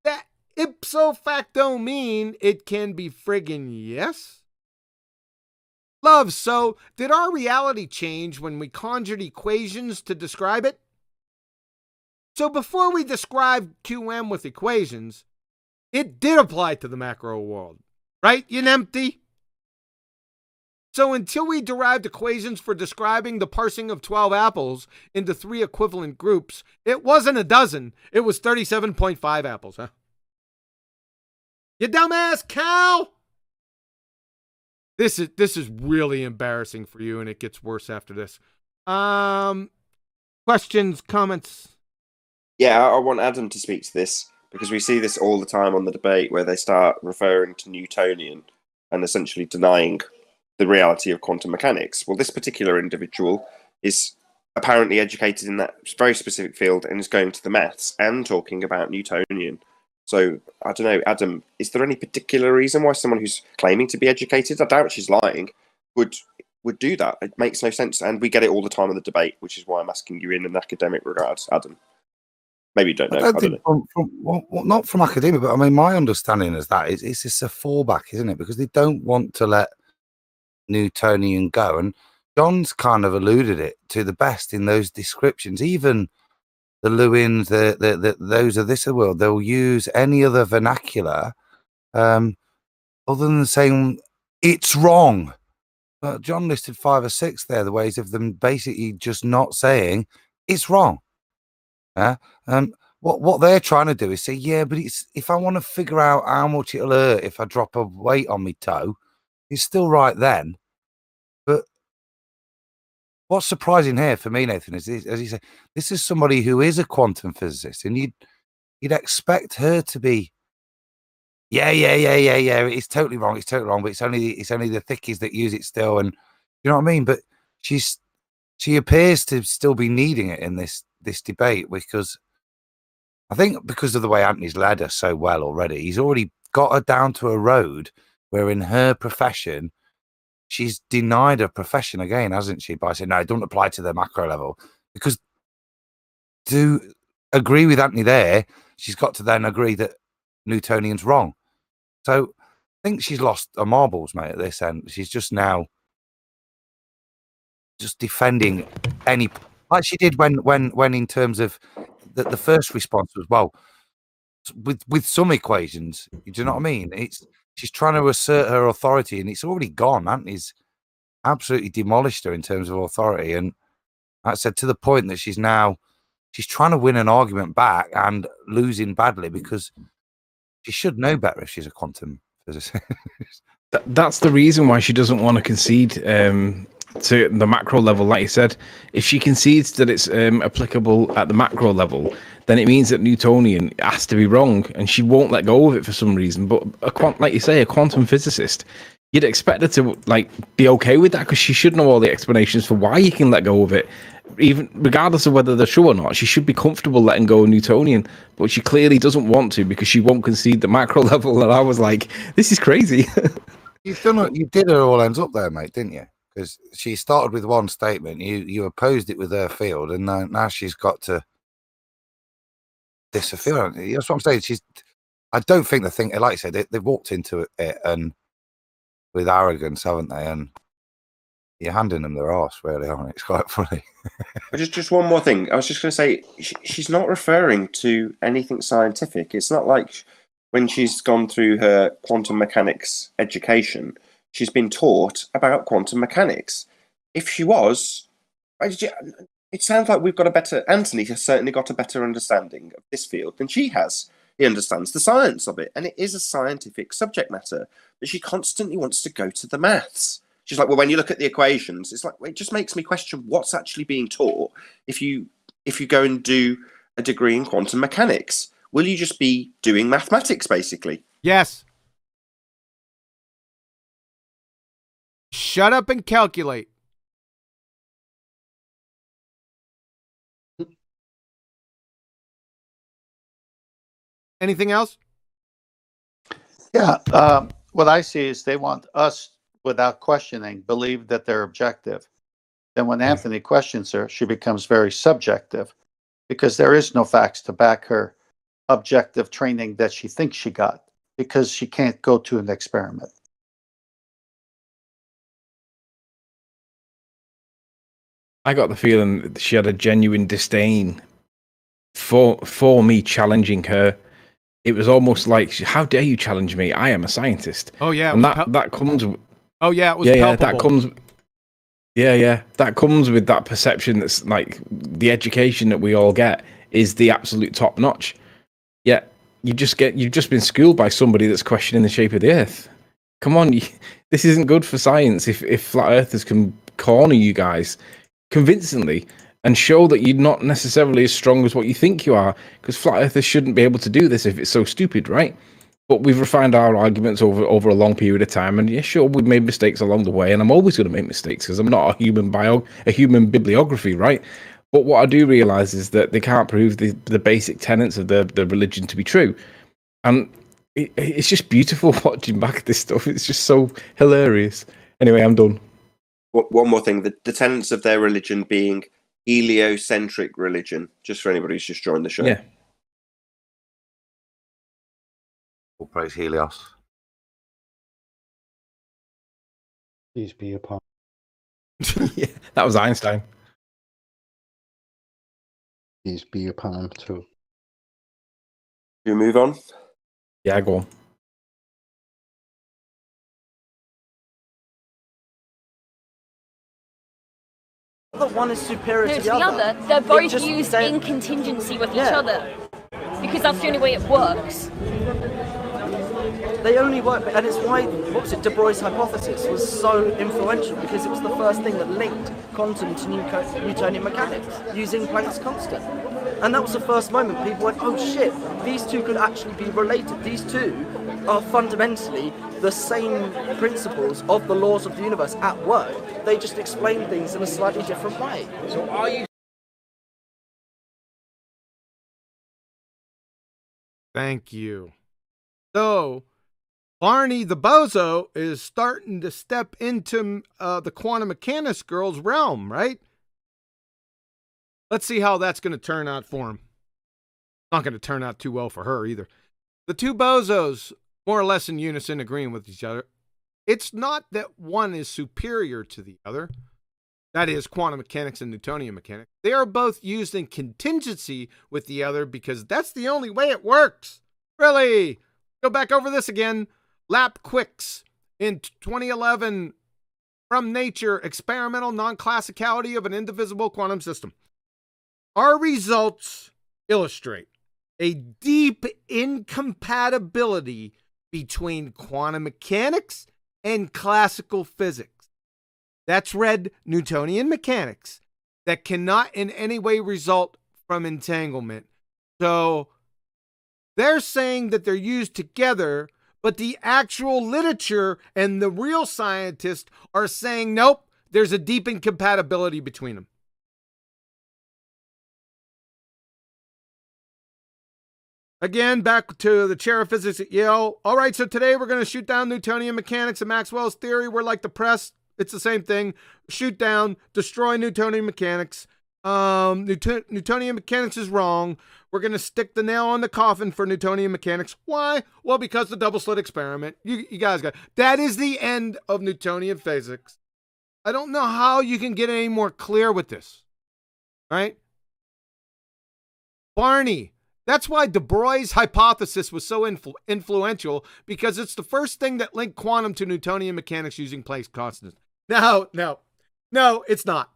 that ipso facto mean it can be friggin' yes? Love, so did our reality change when we conjured equations to describe it? So before we described QM with equations, it did apply to the macro world, right, you empty? So until we derived equations for describing the parsing of 12 apples into 3 equivalent groups, it wasn't a dozen, it was 37.5 apples, huh? You dumbass cow! This is really embarrassing for you, and it gets worse after this. Questions, comments? Yeah, I want Adam to speak to this because we see this all the time on the debate where they start referring to Newtonian and essentially denying the reality of quantum mechanics. Well, this particular individual is apparently educated in that very specific field and is going to the maths and talking about Newtonian. So, I don't know, Adam, is there any particular reason why someone who's claiming to be educated, I doubt she's lying, would do that? It makes no sense, and we get it all the time in the debate, which is why I'm asking you in an academic regard, Adam. Maybe you don't know. I don't think well, not from academia, but I mean, my understanding is that it's just a fallback, isn't it? Because they don't want to let Newtonian go, and John's kind of alluded it to the best in those descriptions. Even the Lewins, those of this world, they'll use any other vernacular other than saying it's wrong. But John listed 5 or 6 there, the ways of them basically just not saying it's wrong. What they're trying to do is say, yeah, but it's if I want to figure out how much it'll hurt if I drop a weight on my toe, it's still right then. But what's surprising here for me, Nathan, is this, as you say, this is somebody who is a quantum physicist, and you'd expect her to be, yeah. It's totally wrong, but it's only the thickies that use it still, and you know what I mean. But she's she appears to still be needing it in this debate, because I think because of the way Anthony's led her so well already, he's already got her down to a road where in her profession, she's denied her profession again, hasn't she? By saying, no, it don't apply to the macro level. Because to agree with Anthony there, she's got to then agree that Newtonian's wrong. So I think she's lost her marbles, mate, at this end. She's just now just defending any, like she did when in terms of the first response was, well, with some equations, do you know what I mean? She's trying to assert her authority, and it's already gone. Anthony's absolutely demolished her in terms of authority, and like I said, to the point that she's trying to win an argument back and losing badly, because she should know better if she's a quantum physicist. That's the reason why she doesn't want to concede to the macro level. Like you said, if she concedes that it's applicable at the macro level, then it means that Newtonian has to be wrong, and she won't let go of it for some reason. But like you say, a quantum physicist, you'd expect her to be okay with that, because she should know all the explanations for why you can let go of it, even regardless of whether they're true or not. She should be comfortable letting go of Newtonian, but she clearly doesn't want to, because she won't concede the macro level. And I was like, this is crazy. You did her all ends up there, mate, didn't you? Because she started with one statement, you opposed it with her field, and now she's got to disappear. That's what I'm saying. I don't think like you said, they've walked into it and with arrogance, haven't they? And you're handing them their arse, really, aren't it? It's quite funny. Just one more thing. I was just going to say, she's not referring to anything scientific. It's not like when she's gone through her quantum mechanics education, she's been taught about quantum mechanics. If she was, it sounds like Anthony has certainly got a better understanding of this field than she has. He understands the science of it, and it is a scientific subject matter, but she constantly wants to go to the maths. She's like, well, when you look at the equations, it's like, it just makes me question what's actually being taught. If you go and do a degree in quantum mechanics, will you just be doing mathematics, basically? Yes. Shut up and calculate. Anything else? Yeah. What I see is they want us, without questioning, believe that they're objective. Then when Anthony questions her, she becomes very subjective, because there is no facts to back her objective training that she thinks she got, because she can't go to an experiment. I got the feeling that she had a genuine disdain for me challenging her. It was almost like, how dare you challenge me? I am a scientist. Oh yeah, and that comes. Oh yeah, it was palpable. That comes. Yeah, that comes with that perception that's like the education that we all get is the absolute top notch. Yet you've just been schooled by somebody that's questioning the shape of the Earth. Come on, this isn't good for science. If flat earthers can corner you guys convincingly and show that you're not necessarily as strong as what you think you are, because flat earthers shouldn't be able to do this if it's so stupid, right? But we've refined our arguments over a long period of time, and yeah, sure, we've made mistakes along the way, and I'm always going to make mistakes because I'm not a human bibliography, right? But what I do realize is that they can't prove the basic tenets of the religion to be true, and it's just beautiful watching back this stuff. It's just so hilarious. Anyway, I'm done. One more thing: the tenets of their religion being heliocentric religion, just for anybody who's just joined the show. Yeah. All praise Helios. Peace be upon. Yeah, that was Einstein. Peace be upon him too. Do we move on? Yeah, go on. The one is superior No, to the other. They're both just used don't- in contingency with each Yeah. other. Because that's the only way it works. They only work, and it's why, De Broglie's hypothesis was so influential, because it was the first thing that linked quantum to Newtonian mechanics using Planck's constant. And that was the first moment people went, oh shit, these two could actually be related. These two are fundamentally the same principles of the laws of the universe at work. They just explain things in a slightly different way. So are you Thank you. So, Barney the Bozo is starting to step into the quantum mechanics girl's realm, right? Let's see how that's going to turn out for him. Not going to turn out too well for her either. The two bozos, more or less in unison, agreeing with each other. It's not that one is superior to the other. That is quantum mechanics and Newtonian mechanics. They are both used in contingency with the other because that's the only way it works. Really? Go back over this again. Lap Quicks in 2011 from Nature, experimental non-classicality of an indivisible quantum system. Our results illustrate a deep incompatibility between quantum mechanics and classical physics. That's read Newtonian mechanics that cannot in any way result from entanglement. So they're saying that they're used together, but the actual literature and the real scientists are saying, nope, there's a deep incompatibility between them. Again, back to the chair of physics at Yale. All right, so today we're going to shoot down Newtonian mechanics and Maxwell's theory. We're like the press. It's the same thing. Shoot down, destroy Newtonian mechanics. Newtonian mechanics is wrong. We're going to stick the nail on the coffin for Newtonian mechanics. Why? Well, because the double slit experiment. You guys got it. That is the end of Newtonian physics. I don't know how you can get any more clear with this. Right? Barney. That's why De Broglie's hypothesis was so influential, because it's the first thing that linked quantum to Newtonian mechanics using Planck's constant. No, it's not.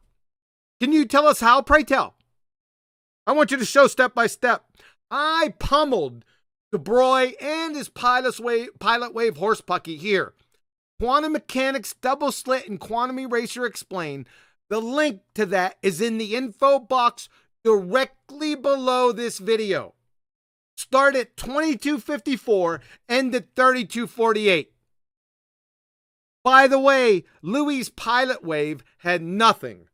Can you tell us how? Pray tell. I want you to show step by step. I pummeled De Broglie and his pilot wave horse pucky here. Quantum mechanics, double slit, and quantum erasure explained. The link to that is in the info box directly below this video. Start at 2254, end at 3248. By the way, Louis' pilot wave had nothing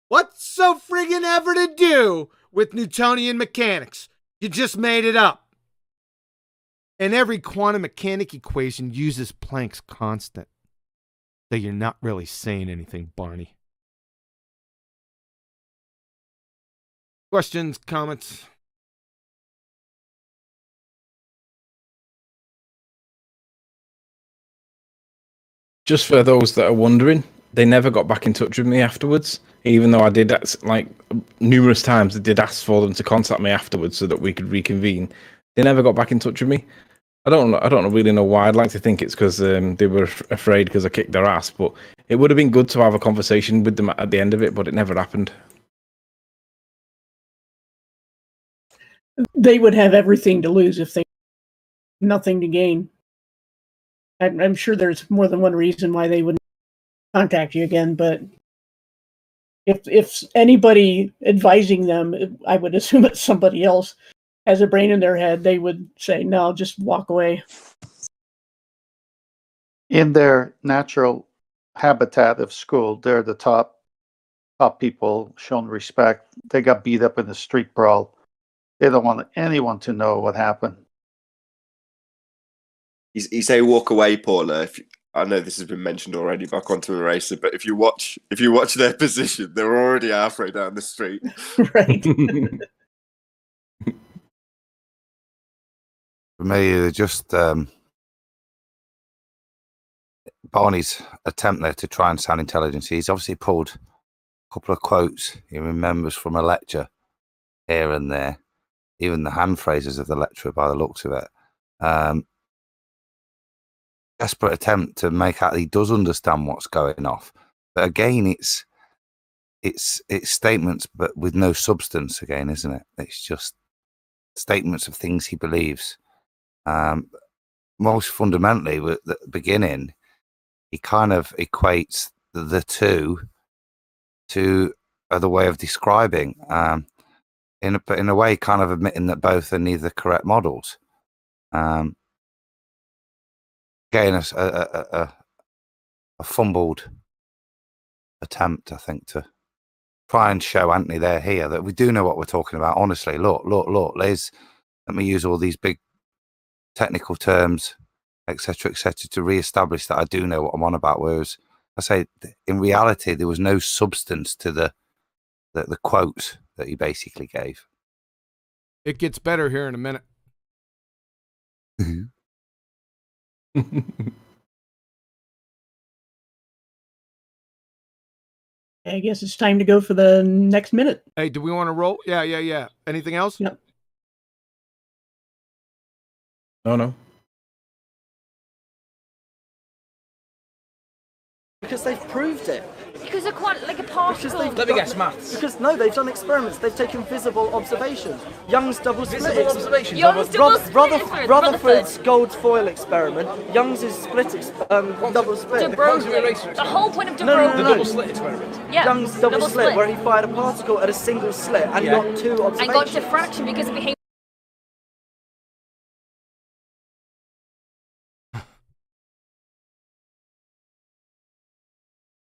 whatso friggin' ever to do with Newtonian mechanics. You just made it up. And every quantum mechanic equation uses Planck's constant. So you're not really saying anything, Barney. Questions, comments? Just for those that are wondering, they never got back in touch with me afterwards, even though I did, like, numerous times. I did ask for them to contact me afterwards so that we could reconvene. They never got back in touch with me. I don't really know why. I'd like to think it's because they were afraid because I kicked their ass, but it would have been good to have a conversation with them at the end of it, but it never happened. They would have everything to lose if they nothing to gain. I'm sure there's more than one reason why they wouldn't contact you again, but if anybody advising them, I would assume it's somebody else, has a brain in their head, they would say, no, just walk away. In their natural habitat of school, they're the top people, shown respect. They got beat up in the street brawl. They don't want anyone to know what happened. You say walk away, Paula. I know this has been mentioned already by Quantum Eraser, but if you watch their position, they're already halfway down the street. Right. For me, they're just Barney's attempt there to try and sound intelligent. He's obviously pulled a couple of quotes he remembers from a lecture here and there, even the hand phrases of the lecturer by the looks of it. Desperate attempt to make out he does understand what's going off, but again, it's statements, but with no substance. Again, isn't it? It's just statements of things he believes. Most fundamentally, at the beginning, he kind of equates the two to other way of describing, in a way, kind of admitting that both are neither correct models. again, a fumbled attempt, I think, to try and show Anthony there here that we do know what we're talking about. Honestly, look, let me use all these big technical terms, etc., to re-establish that I do know what I'm on about. Whereas I say, in reality, there was no substance to the quote that he basically gave. It gets better here in a minute. I guess it's time to go for the next minute. Hey, do we want to roll? Yeah. Anything else? Yep. No. Because they've proved it. Because a particle. Let me guess, maths. Because no, they've done experiments. They've taken visible observations. Young's double split. Visible observations. Young's double split. Rutherford's gold foil experiment. Young's is double split. De Broglie. The whole point of De Broglie. The double slit experiment. Yeah. Young's double split, where he fired a particle at a single slit and got two observations. And got diffraction because it behaved.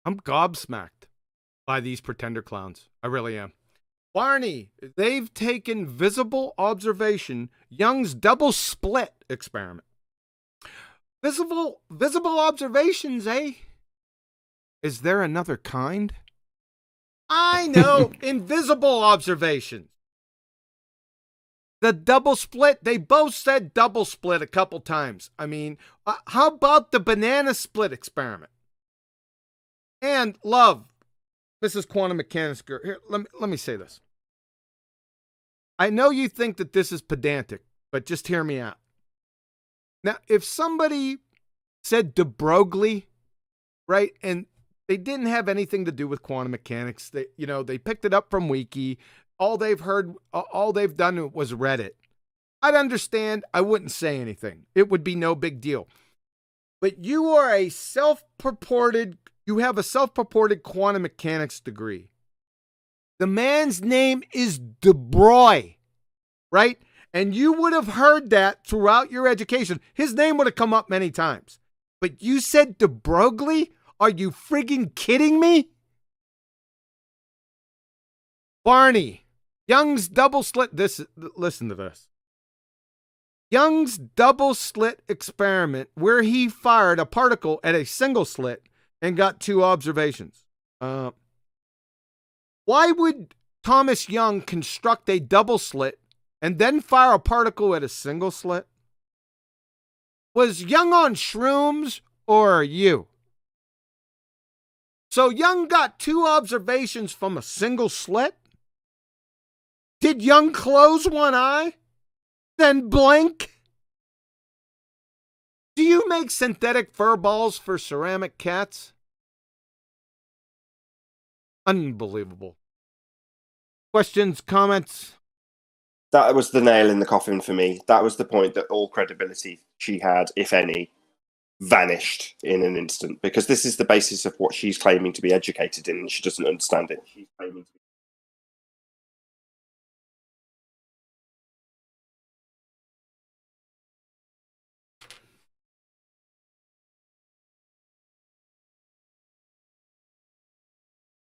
I'm gobsmacked by these pretender clowns. I really am. Barney, they've taken visible observation, Young's double split experiment. Visible observations, eh? Is there another kind? I know, invisible observations. The double split, they both said double split a couple times. I mean, how about the banana split experiment? And love, Mrs. Quantum Mechanics Girl. Here, let me say this. I know you think that this is pedantic, but just hear me out. Now, if somebody said De Broglie, right, and they didn't have anything to do with quantum mechanics, they picked it up from Wiki. All they've done was read it. I'd understand. I wouldn't say anything. It would be no big deal. But you are you have a self-purported quantum mechanics degree. The man's name is De Broglie, right? And you would have heard that throughout your education. His name would have come up many times. But you said De Broglie? Are you friggin' kidding me? Barney, Young's double slit. Listen to this. Young's double slit experiment, where he fired a particle at a single slit and got two observations. Why would Thomas Young construct a double slit and then fire a particle at a single slit? Was Young on shrooms or you? So Young got two observations from a single slit? Did Young close one eye, then blink? Do you make synthetic fur balls for ceramic cats? Unbelievable. Questions, comments? That was the nail in the coffin for me. That was the point that all credibility she had, if any, vanished in an instant. Because this is the basis of what she's claiming to be educated in, and she doesn't understand it. She's claiming to be.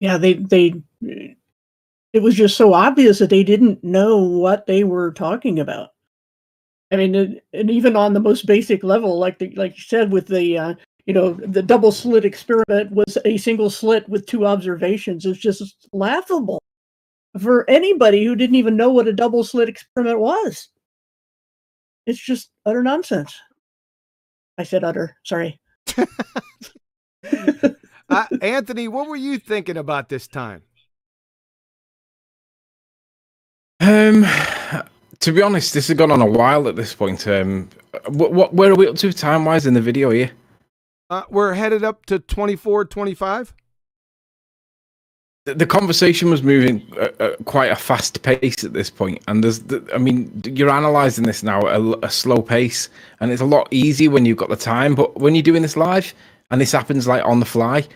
Yeah, it was just so obvious that they didn't know what they were talking about. I mean, and even on the most basic level, like you said, with the the double slit experiment was a single slit with two observations. It's just laughable for anybody who didn't even know what a double slit experiment was. It's just utter nonsense. I said utter. Sorry. Anthony, what were you thinking about this time? To be honest, this has gone on a while at this point. Where are we up to time-wise in the video here? We're headed up to 24, 25. The conversation was moving at quite a fast pace at this point, and you're analysing this now at a slow pace, and it's a lot easier when you've got the time. But when you're doing this live, and this happens like on the fly,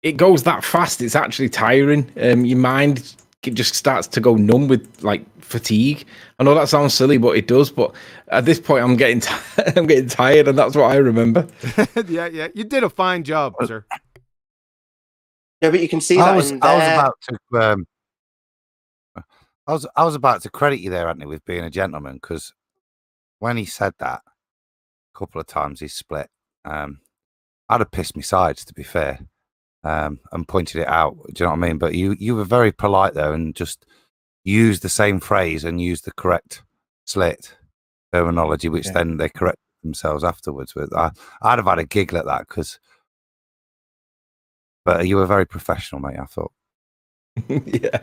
it goes that fast. It's actually tiring. Your mind it just starts to go numb with like fatigue. I know that sounds silly, but it does. But at this point, I'm getting I'm getting tired, and that's what I remember. Yeah, you did a fine job, sir. Yeah, but you can see that I was in there. I was about to credit you there, Anthony, with being a gentleman, because when he said that a couple of times, he split. I'd have pissed me sides, to be fair, and pointed it out. Do you know what I mean? But you were very polite there and just used the same phrase and used the correct slit terminology, which then they correct themselves afterwards with. I'd have had a giggle at that, but you were very professional, mate, I thought. Yeah.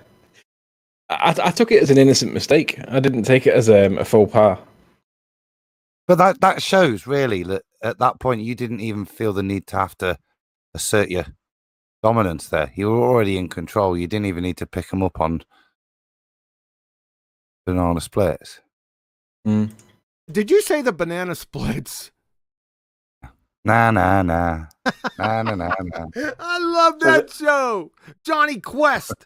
I took it as an innocent mistake. I didn't take it as a faux pas. But that shows, really, that at that point you didn't even feel the need to have to assert your dominance there. You were already in control. You didn't even need to pick them up on banana splits. Mm. Did you say the banana splits? Nah. Nah. I love that show. Johnny Quest.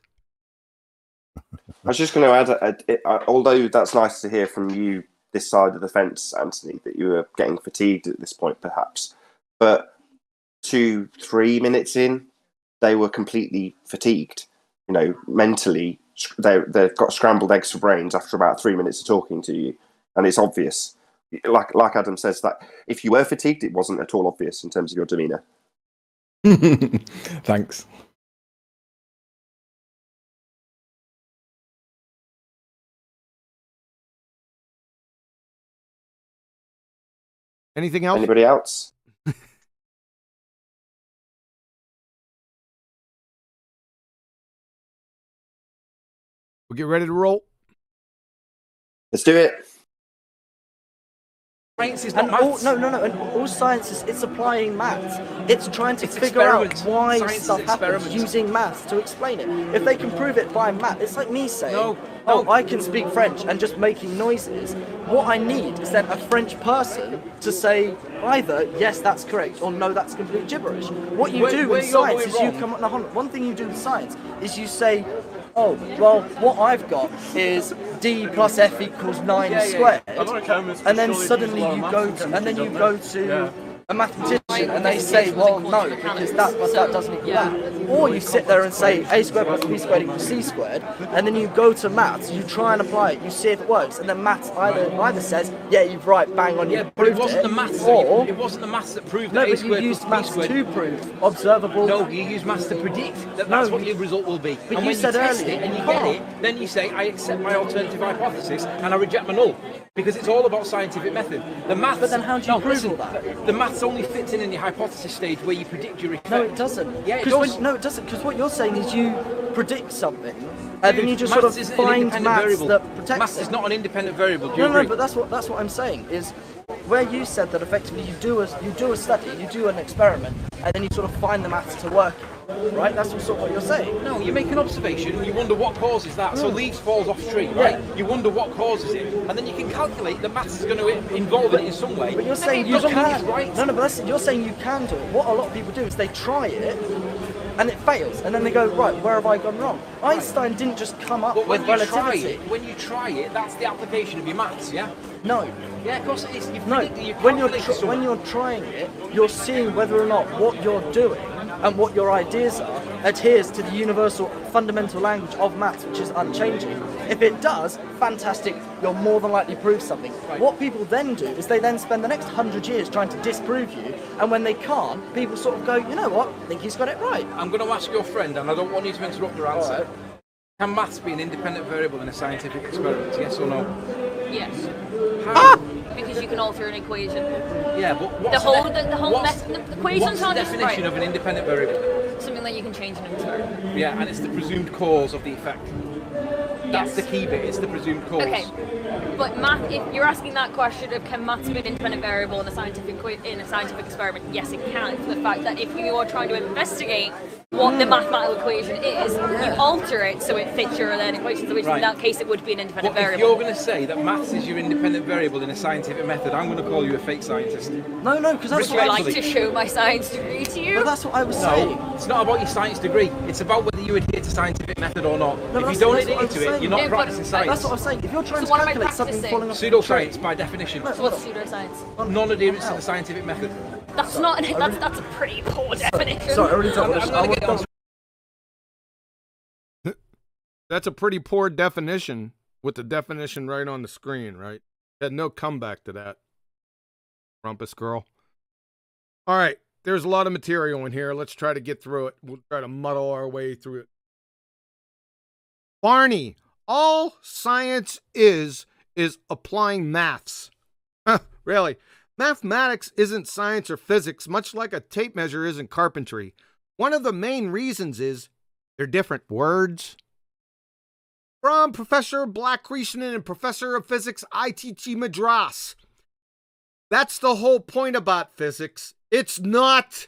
I was just going to add, although that's nice to hear from you this side of the fence, Anthony, that you were getting fatigued at this point, perhaps. But 2-3 minutes in, they were completely fatigued. You know, mentally, they've got scrambled eggs for brains after about 3 minutes of talking to you, and it's obvious. Like Adam says, that if you were fatigued, it wasn't at all obvious in terms of your demeanour. Thanks. Anything else? Anybody else? We'll get ready to roll. Let's do it. Science is And not all, maths. no. And all science is it's applying maths. It's trying to figure out experiment. why Science is stuff happens experiment. using maths to explain it. If they can prove it by math, it's like me saying, No. "Oh, I can speak French," and just making noises. What I need is then a French person to say either yes, that's correct, or no, that's complete gibberish. What you do where in you're science going is you wrong. come up. No, hold on. One thing you do in science is you say, "Oh, well, what I've got is d plus f equals 9 squared," and then suddenly you go to a mathematician and they say, "Well, no, because that doesn't equal that." Or you sit there and say a squared plus b squared equals c squared, and then you go to maths, you try and apply it, you see if it works, and then maths either says, "Yeah, you've right, bang on, you But it proved wasn't it," the maths. or It wasn't the maths that proved no, that a but you squared used plus b maths squared. to prove observable. No, you use maths to predict that No, that's what your result will be. but And you when said you test earlier, it and you you get can't. it, then you say, I accept my alternative hypothesis and I reject my null. Because it's all about scientific method. The maths. But then how do you prove all that? The maths only fits in the hypothesis stage where you predict your effect. No, it doesn't. Yeah, it 'Cause does. no, it doesn't. Because what you're saying is you predict something, and then you just sort Maths of isn't an find independent maths variable. that protects Maths it. is not an independent variable. Do you No, agree? but that's what I'm saying is where you said that effectively you do a study, you do an experiment, and then you sort of find the maths to work it, right? That's sort of what you're saying. No, you make an observation and you wonder what causes that. So leaves falls off tree, right? Yeah. You wonder what causes it, and then you can calculate the maths is going to involve it in some way. But you're Then saying it you doesn't mean can. it's right. No, but you're saying you can do it. What a lot of people do is they try it, and it fails, and then they go, right, where have I gone wrong? Einstein didn't just come up But with when you try relativity. it, that's the application of your maths, yeah? No. Yeah, of course it is. You've No, predicted, you've when calculated something. you're trying it, you're seeing whether or not what you're doing and what your ideas are adheres to the universal fundamental language of maths, which is unchanging. If it does, fantastic, you're more than likely to prove something. What people then do is they then spend the next 100 years trying to disprove you, and when they can't, people sort of go, you know what, I think he's got it right. I'm going to ask your friend, and I don't want you to interrupt her answer. Alright. Can maths be an independent variable in a scientific experiment? Yes or no? Yes. How? Because you can alter an equation. Yeah, but The what's whole what's the equations what's the aren't just definition right. of an independent variable? Something that you can change in an experiment. Yeah, and it's the presumed cause of the effect. That's Yes. the key bit. It's the presumed cause. Okay, but math. If you're asking that question of can maths be an independent variable in a scientific experiment, yes, it can. For the fact that if you are trying to investigate what the mathematical equation is. You alter it so it fits your learning equations, which in that case it would be an independent But if variable. you're going to say that maths is your independent variable in a scientific method, I'm going to call you a fake scientist. No, because that's Would you like to show my science degree to you? But that's what I was saying. No, it's not about your science degree. It's about whether you adhere to scientific method or not. No, if you don't that's what adhere I was to it, saying. you're not Yeah, but practicing science. That's what I was saying. If you're trying So to what am I calculate something practicing? falling off the tree, Pseudoscience by definition. So what's pseudoscience? Non-adherence to the scientific method. That's not. That's a pretty poor definition. Sorry, I already told I'm gonna get on. That's a pretty poor definition with the definition right on the screen, right? Had no comeback to that. Rumpus girl. All right. There's a lot of material in here. Let's try to get through it. We'll try to muddle our way through it. Barney, all science is applying maths. Really? Mathematics isn't science or physics, much like a tape measure isn't carpentry. One of the main reasons is they're different words. From Professor Black Krishnan and Professor of Physics ITT Madras. That's the whole point about physics. It's not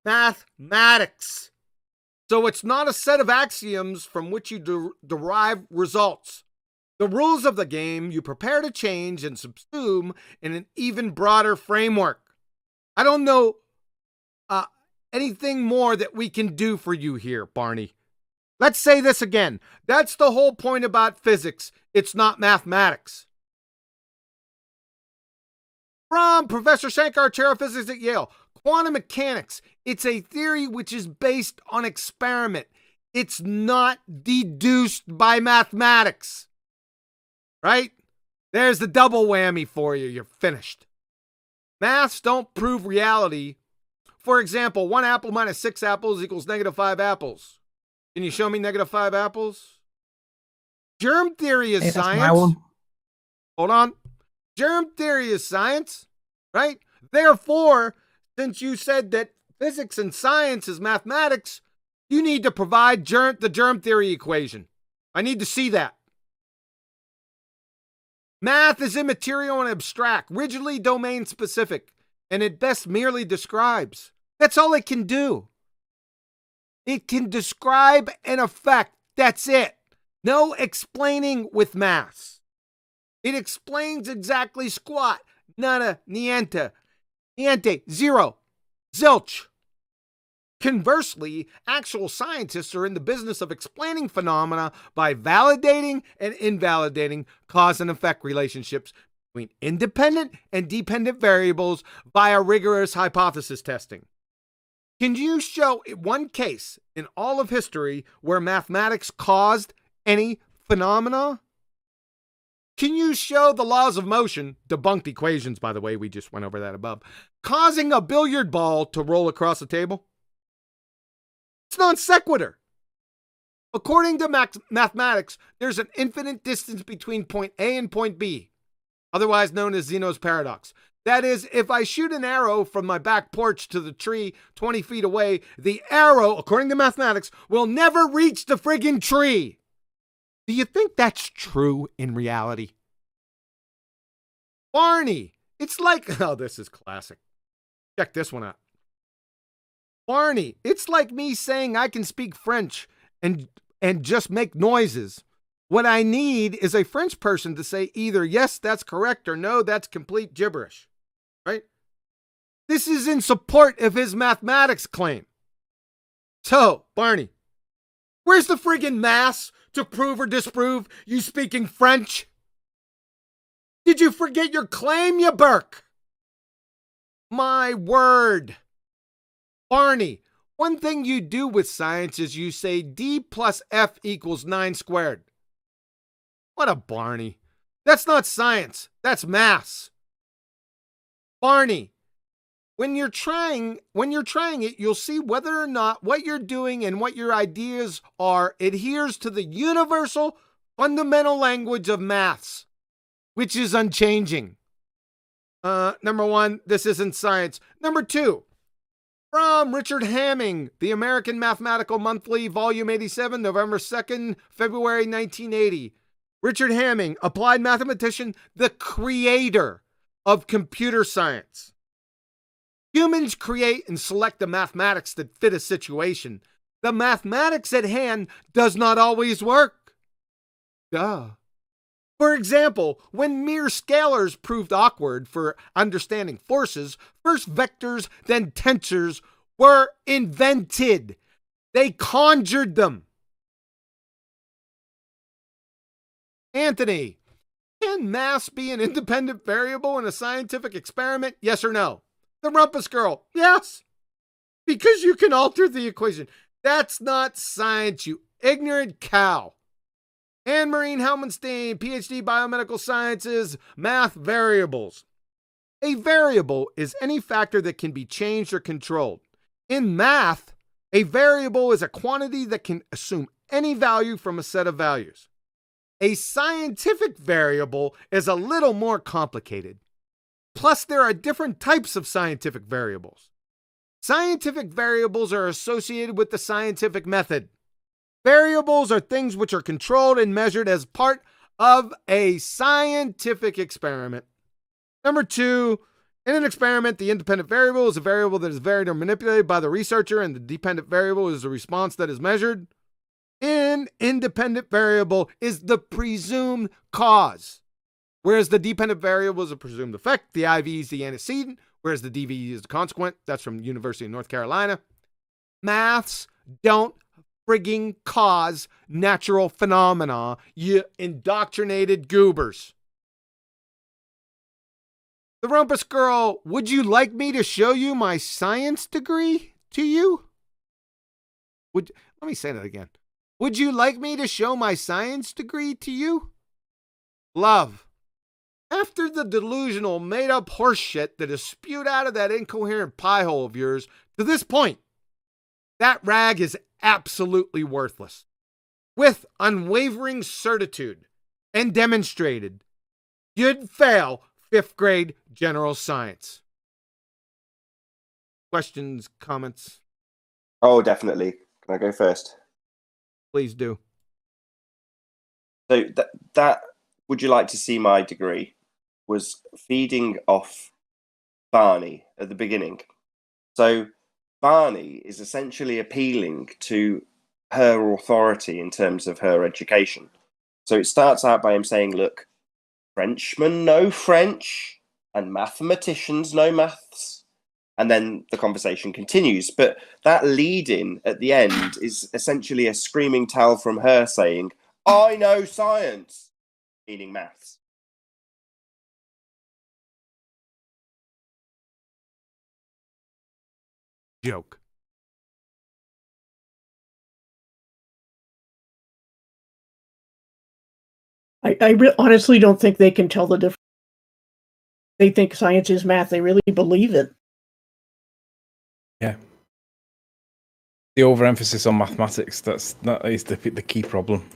mathematics. So it's not a set of axioms from which you derive results. The rules of the game you prepare to change and subsume in an even broader framework. I don't know anything more that we can do for you here, Barney. Let's say this again. That's the whole point about physics. It's not mathematics. From Professor Shankar, Chair of Physics at Yale. Quantum mechanics. It's a theory which is based on experiment. It's not deduced by mathematics. Right? There's the double whammy for you. You're finished. Maths don't prove reality. For example, 1 apple minus 6 apples equals -5 apples. Can you show me -5 apples? Germ theory is science. My one. Hold on. Germ theory is science, right? Therefore, since you said that physics and science is mathematics, you need to provide the germ theory equation. I need to see that. Math is immaterial and abstract, rigidly domain specific, and at best merely describes. That's all it can do. It can describe an effect. That's it. No explaining with maths. It explains exactly squat, nada, niente, zero, zilch. Conversely, actual scientists are in the business of explaining phenomena by validating and invalidating cause and effect relationships between independent and dependent variables via rigorous hypothesis testing. Can you show one case in all of history where mathematics caused any phenomena? Can you show the laws of motion, debunked equations, by the way, we just went over that above, causing a billiard ball to roll across the table? It's non sequitur. According to mathematics, there's an infinite distance between point A and point B, otherwise known as Zeno's paradox. That is, if I shoot an arrow from my back porch to the tree 20 feet away, the arrow, according to mathematics, will never reach the friggin' tree. Do you think that's true in reality? Barney, it's like, oh, this is classic. Check this one out. Barney, it's like me saying I can speak French and just make noises. What I need is a French person to say either yes, that's correct, or no, that's complete gibberish. Right? This is in support of his mathematics claim. So, Barney, where's the friggin' maths to prove or disprove you speaking French? Did you forget your claim, you Burke? My word. Barney, one thing you do with science is you say D plus F equals 9 squared. What a Barney. That's not science. That's maths. Barney, when you're trying it, you'll see whether or not what you're doing and what your ideas are adheres to the universal fundamental language of maths, which is unchanging. Number 1, this isn't science. Number 2, from Richard Hamming, The American Mathematical Monthly, Volume 87, November 2nd, February 1980. Richard Hamming, applied mathematician, the creator of computer science. Humans create and select the mathematics that fit a situation. the mathematics at hand does not always work. Duh. For example, when mere scalars proved awkward for understanding forces, first vectors, then tensors were invented. They conjured them. Anthony, can mass be an independent variable in a scientific experiment? Yes or no? The Rumpus Girl, yes. Because you can alter the equation. That's not science, you ignorant cow. Anne-Marie Helmenstein, PhD, Biomedical Sciences, Math Variables. A variable is any factor that can be changed or controlled. In math, a variable is a quantity that can assume any value from a set of values. A scientific variable is a little more complicated. Plus, there are different types of scientific variables. Scientific variables are associated with the scientific method. Variables are things which are controlled and measured as part of a scientific experiment. Number 2, in an experiment, the independent variable is a variable that is varied or manipulated by the researcher, and the dependent variable is the response that is measured. An independent variable is the presumed cause, whereas the dependent variable is a presumed effect. The IV is the antecedent, whereas the DV is the consequent. That's from University of North Carolina. Maths don't frigging cause natural phenomena, you indoctrinated goobers. The Rumpus Girl, would you like me to show you my science degree to you? Let me say that again. Would you like me to show my science degree to you? Love, after the delusional made-up horseshit that is spewed out of that incoherent pie hole of yours, to this point, that rag is absolutely worthless. With unwavering certitude and demonstrated, you'd fail 5th grade general science. Questions, comments? Oh, definitely. Can I go first? Please do. So that would you like to see my degree was feeding off Barney at the beginning. So Barney is essentially appealing to her authority in terms of her education. So it starts out by him saying, look, Frenchmen know French and mathematicians know maths. And then the conversation continues. But that lead-in at the end is essentially a screaming tell from her saying, I know science, meaning maths. Joke. I honestly don't think they can tell the difference. They think science is math. They really believe it. Yeah. The overemphasis on mathematics, that is the key problem.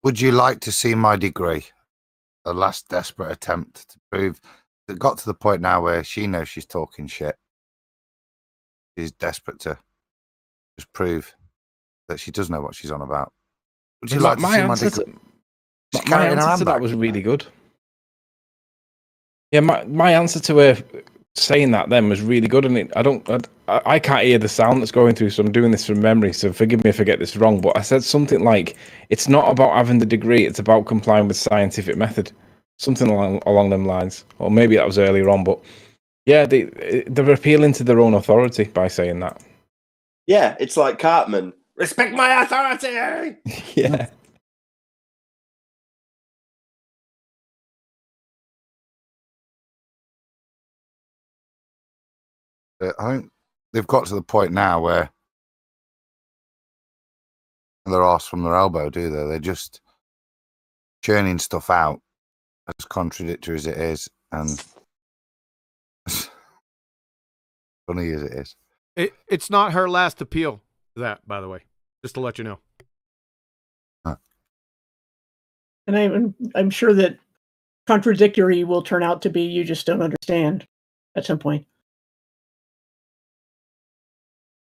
Would you like to see my degree? A last desperate attempt to prove that got to the point now where she knows she's talking shit. She's desperate to just prove that she does know what she's on about. Would you like to see my degree? My answer to that was really good. Yeah, my answer to her saying that then was really good, and I can't hear the sound that's going through, so I'm doing this from memory. So forgive me if I get this wrong, but I said something like, "It's not about having the degree; it's about complying with scientific method." Something along them lines, or maybe that was earlier on. But yeah, they're appealing to their own authority by saying that. Yeah, it's like Cartman. Respect my authority. Yeah. I think they've got to the point now where they're arse from their elbow, do they? They're just churning stuff out, as contradictory as it is, and funny as it is. It's not her last appeal, that, by the way, just to let you know. And I'm sure that contradictory will turn out to be you just don't understand at some point.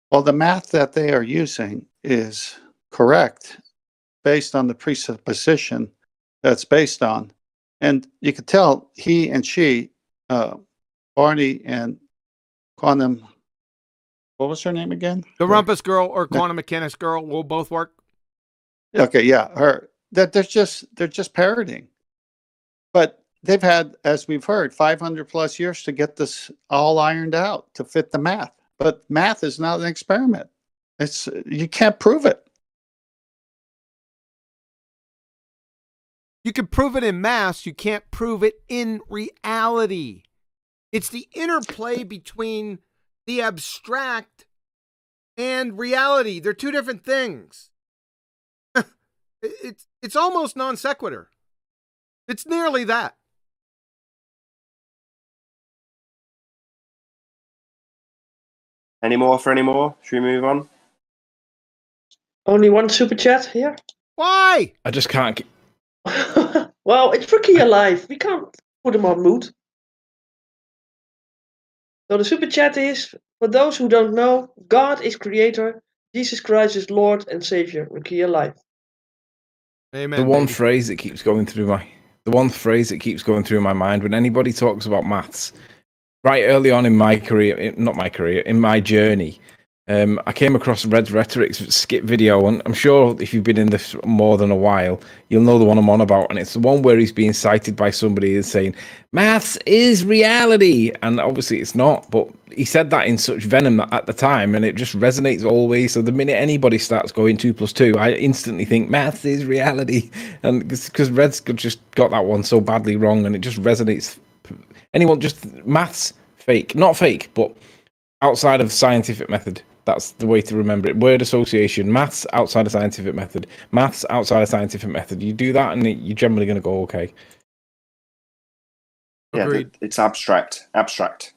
Well, the math that they are using is correct based on the presupposition that's based on. And you could tell he and she Barney and quantum. What was her name again? The Rumpus Girl or Quantum Mechanics Girl will both work. Okay, yeah, her. That they're just parroting, but they've had, as we've heard, 500 plus years to get this all ironed out to fit the math. But math is not an experiment. You can't prove it. You can prove it in math. You can't prove it in reality. It's the interplay between the abstract and reality. They're two different things. It's almost non sequitur. It's nearly that. Any more for any more? Should we move on? Only one super chat here. Why? I just can't. Well, it's Rookie Alive. We can't put him on mute. So the super chat is, for those who don't know, God is creator, Jesus Christ is Lord and Savior. Rookie Alive. Amen. The one baby. phrase that keeps going through my mind when anybody talks about maths, right early on in my career, in my journey, I came across Red's Rhetoric's skit video, and I'm sure if you've been in this more than a while, you'll know the one I'm on about, and it's the one where he's being cited by somebody and saying, maths is reality, and obviously it's not, but he said that in such venom at the time, and it just resonates always. So the minute anybody starts going 2 + 2, I instantly think maths is reality, and because Red's just got that one so badly wrong, and it just resonates. Anyone, just maths, fake, not fake, but outside of scientific method. That's the way to remember it. Word association, maths outside of scientific method. Maths outside of scientific method. You do that and you're generally going to go okay. Yeah, Agreed. It's abstract. Abstract.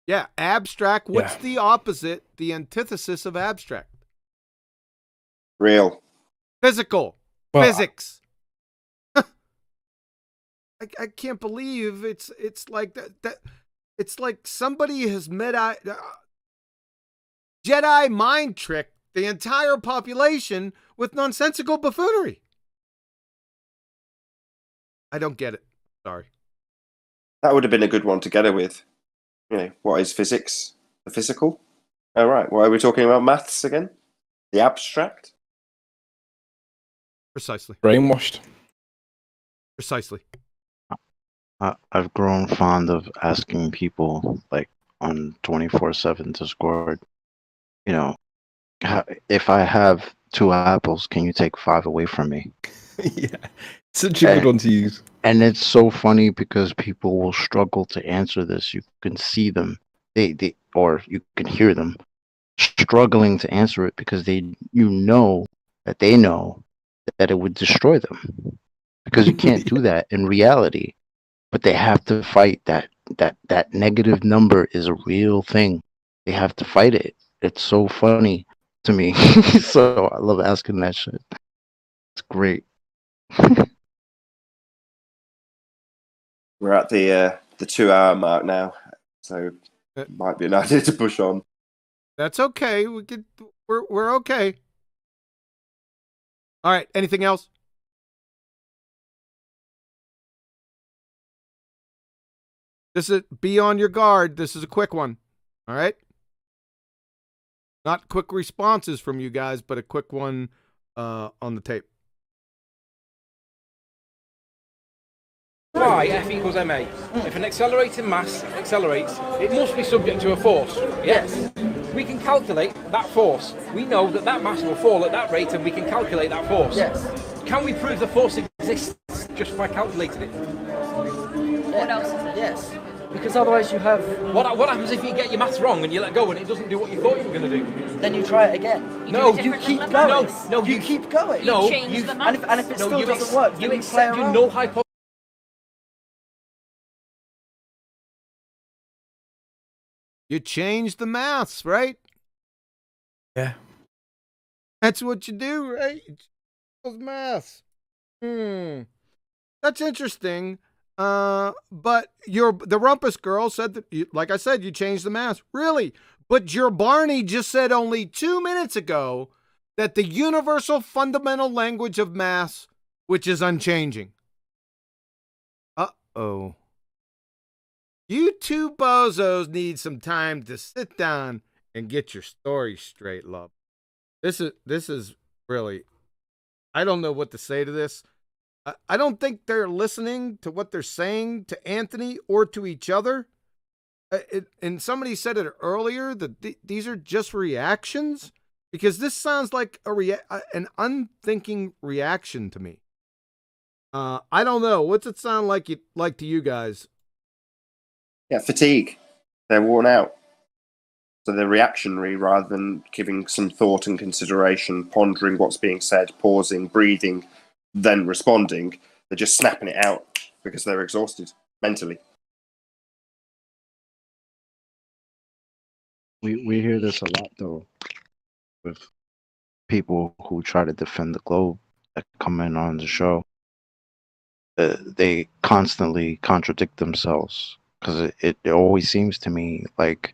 Yeah, abstract. What's the opposite, the antithesis of abstract? Real. Physical. Well, Physics. I can't believe it's like that. It's like somebody has Jedi mind tricked the entire population with nonsensical buffoonery. I don't get it. Sorry. That would have been a good one together with, what is physics? The physical? All right. Why are we talking about maths again? The abstract? Precisely. Brainwashed. Precisely. I've grown fond of asking people, like, on 24/7 Discord, if I have 2 apples, can you take 5 away from me? Yeah, such a good one to use. And it's so funny because people will struggle to answer this. You can see them, or you can hear them struggling to answer it because they know that it would destroy them, because you can't do that in reality. But they have to fight that negative number is a real thing. They have to fight it. It's so funny to me. So I love asking that shit. It's great. We're at the 2-hour mark now, so might be an idea to push on. That's okay. We're okay. All right. Anything else? Be on your guard. This is a quick one. All right. Not quick responses from you guys, but a quick one on the tape. Why F equals ma? If an accelerating mass accelerates, it must be subject to a force. Yes. We can calculate that force. We know that mass will fall at that rate, and we can calculate that force. Yes. Can we prove the force exists just by calculating it? What else is it? Yes. Because otherwise you have... What happens if you get your maths wrong and you let go and it doesn't do what you thought you were going to do? Then you try it again. You keep going. You keep going. No, change the maths. And if it still doesn't work, you then accept your null hypothesis. You change the maths, right? Yeah. That's what you do, right? Those maths. That's interesting. But the Rumpus Girl said that, like I said, you changed the maths. Really? But your Barney just said only 2 minutes ago that the universal fundamental language of maths, which is unchanging. Uh-oh. You two bozos need some time to sit down and get your story straight, love. This is really, I don't know what to say to this. I don't think they're listening to what they're saying to Anthony or to each other. And somebody said it earlier that these are just reactions, because this sounds like an unthinking reaction to me. I don't know. What's it sound like to you guys? Yeah, fatigue. They're worn out. So they're reactionary rather than giving some thought and consideration, pondering what's being said, pausing, breathing, then responding. They're just snapping it out because they're exhausted mentally. We hear this a lot though, with people who try to defend the globe that come in on the show. They constantly contradict themselves, because it always seems to me like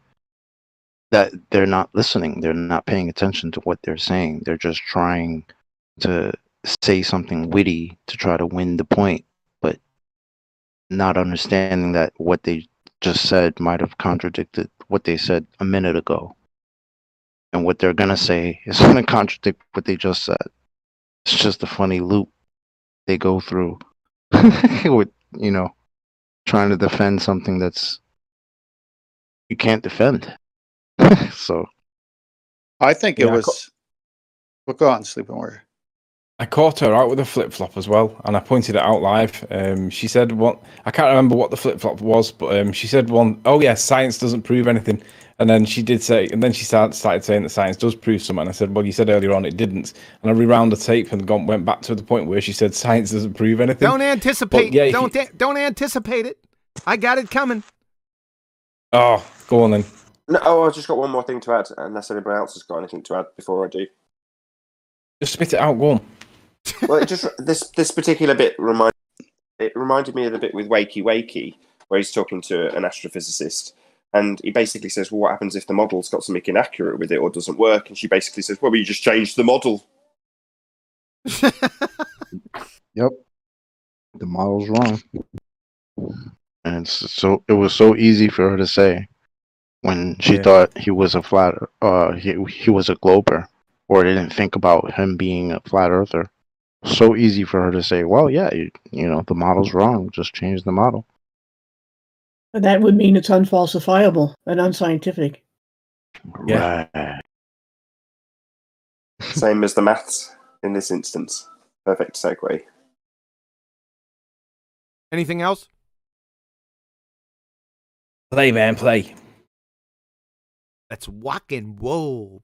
that they're not listening. They're not paying attention to what they're saying. They're just trying to say something witty to try to win the point, but not understanding that what they just said might have contradicted what they said a minute ago. And what they're going to say is going to contradict what they just said. It's just a funny loop they go through with, trying to defend something that's you can't defend. So I think it was. Well, go on, Sleeping Warrior. I caught her out with a flip flop as well, and I pointed it out live. She said what I can't remember what the flip flop was, but she said one. Oh yes, science doesn't prove anything. And then she did say, and then she started saying that science does prove something. And I said, well, you said earlier on it didn't. And I rewound the tape and went back to the point where she said science doesn't prove anything. Don't anticipate. Yeah, don't anticipate it. I got it coming. Oh, go on then. No, I've just got one more thing to add, unless anybody else has got anything to add before I do. Just spit it out, go on. Well, this particular bit reminded me of the bit with Wakey Wakey, where he's talking to an astrophysicist, and he basically says, well, what happens if the model's got something inaccurate with it or doesn't work? And she basically says, well, you just changed the model. Yep. The model's wrong. And it was so easy for her to say when she thought he was a he was a glober, or didn't think about him being a flat earther. So easy for her to say, well, yeah, the model's wrong, just change the model. And that would mean it's unfalsifiable and unscientific. Yeah. Right. Same as the maths in this instance. Perfect segue. Anything else? Play, man, play. Let's walk and roll.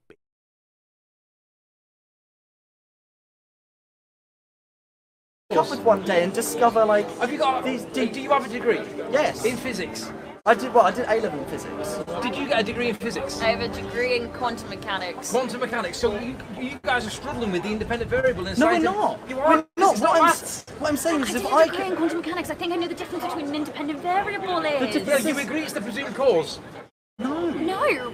Up with one day and discover Have you got these do you have a degree? Yes. In physics. I did A-level in physics. Did you get a degree in physics? I have a degree in quantum mechanics. Quantum mechanics. So you guys are struggling with the independent variable in No, we're science. not. You are. We're not. Maths. What I'm saying I is did if a I degree in quantum mechanics. I think I knew the difference between an independent variable is. Yeah, you agree it's the presumed cause? No,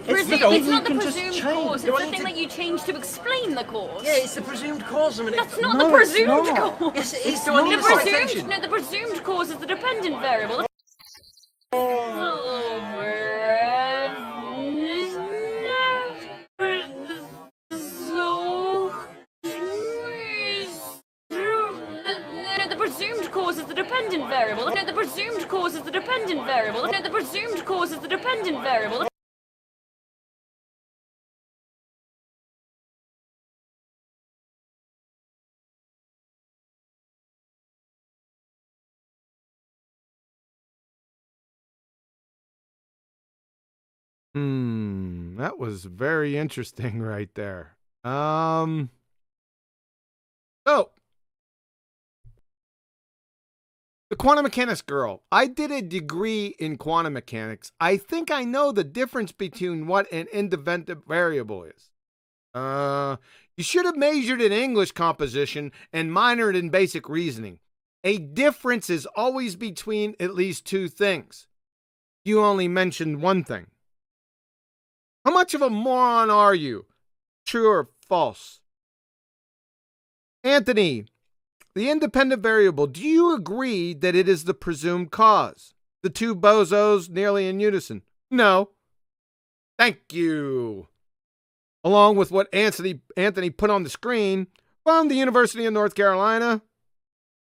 It's it's you not the can just presumed change. cause. No, It's I the need thing to- that you change to explain the cause. Yeah, it's the presumed cause. I mean, That's not No, the it's presumed not. cause. Yes, it is. The Do I need a citation? presumed, no, the presumed cause is the dependent variable. No, the presumed cause is the dependent variable. No, the presumed cause is the dependent variable. No, the presumed cause is the dependent variable. That was very interesting right there. So the quantum mechanics girl. I did a degree in quantum mechanics. I think I know the difference between what an independent variable is. You should have majored in English composition and minored in basic reasoning. A difference is always between at least two things. You only mentioned one thing. How much of a moron are you? True or false? Anthony, the independent variable, do you agree that it is the presumed cause? the two bozos nearly in unison? No. Thank you. Along with what Anthony put on the screen from the University of North Carolina.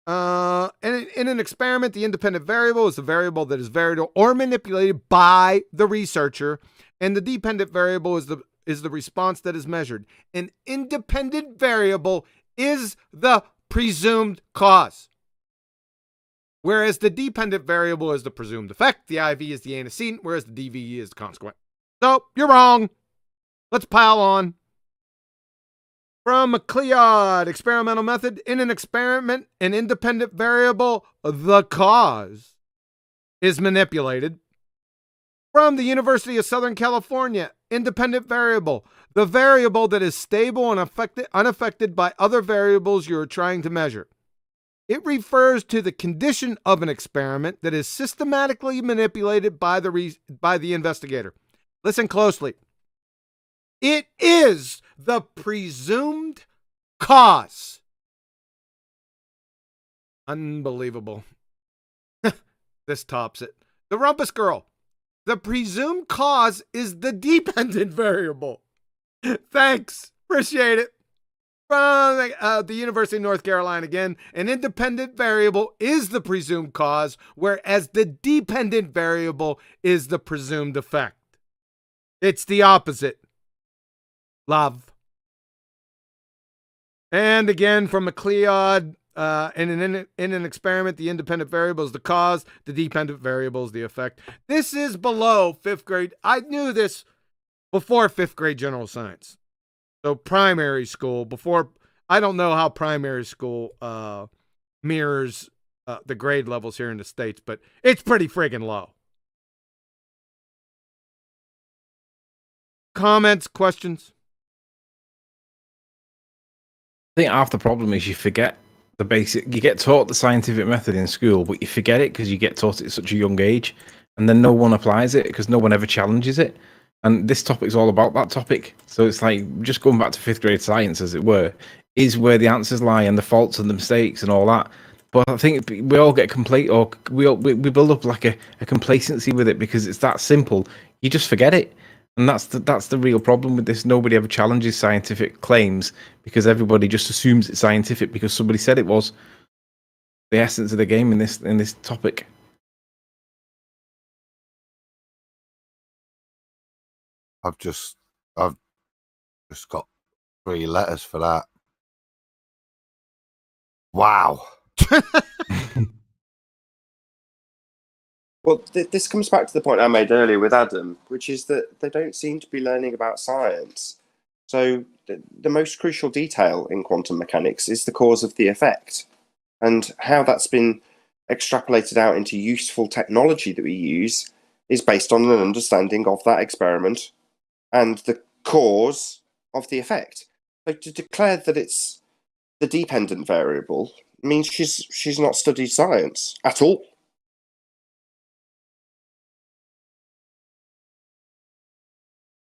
In an experiment, the independent variable is the variable that is varied or manipulated by the researcher, and the dependent variable is the response that is measured. An independent variable is the presumed cause, whereas the dependent variable is the presumed effect. The IV is the antecedent, whereas the DVE is the consequent. So, you're wrong. Let's pile on. From MacLeod, experimental method. In an experiment, an independent variable, the cause, is manipulated. From the University of Southern California, independent variable, the variable that is stable and unaffected by other variables you are trying to measure. It refers to the condition of an experiment that is systematically manipulated by the investigator. Listen closely. It is the presumed cause. Unbelievable. This tops it. The Rumpus Girl. The presumed cause is the dependent variable. Thanks. Appreciate it. From the University of North Carolina again, an independent variable is the presumed cause, whereas the dependent variable is the presumed effect. It's the opposite. Love. And again from MacLeod, in an experiment, the independent variable is the cause, the dependent variable is the effect. This is below 5th grade. I knew this before 5th grade general science. So primary school, I don't know how primary school mirrors the grade levels here in the States, but it's pretty friggin' low. Comments, questions? I think half the problem is you forget the basic. You get taught the scientific method in school, but you forget it because you get taught it at such a young age, and then no one applies it because no one ever challenges it. And this topic's all about that topic. So it's like just going back to 5th grade science, as it were, is where the answers lie and the faults and the mistakes and all that. But I think we all get complete, or we build up like a complacency with it because it's that simple. You just forget it. And that's the real problem with this. Nobody ever challenges scientific claims because everybody just assumes it's scientific because somebody said it was. The essence of the game in this topic. I've just got 3 letters for that. Wow. Well, this comes back to the point I made earlier with Adam, which is that they don't seem to be learning about science. So the most crucial detail in quantum mechanics is the cause of the effect, and how that's been extrapolated out into useful technology that we use is based on an understanding of that experiment and the cause of the effect. So to declare that it's the dependent variable means she's not studied science at all.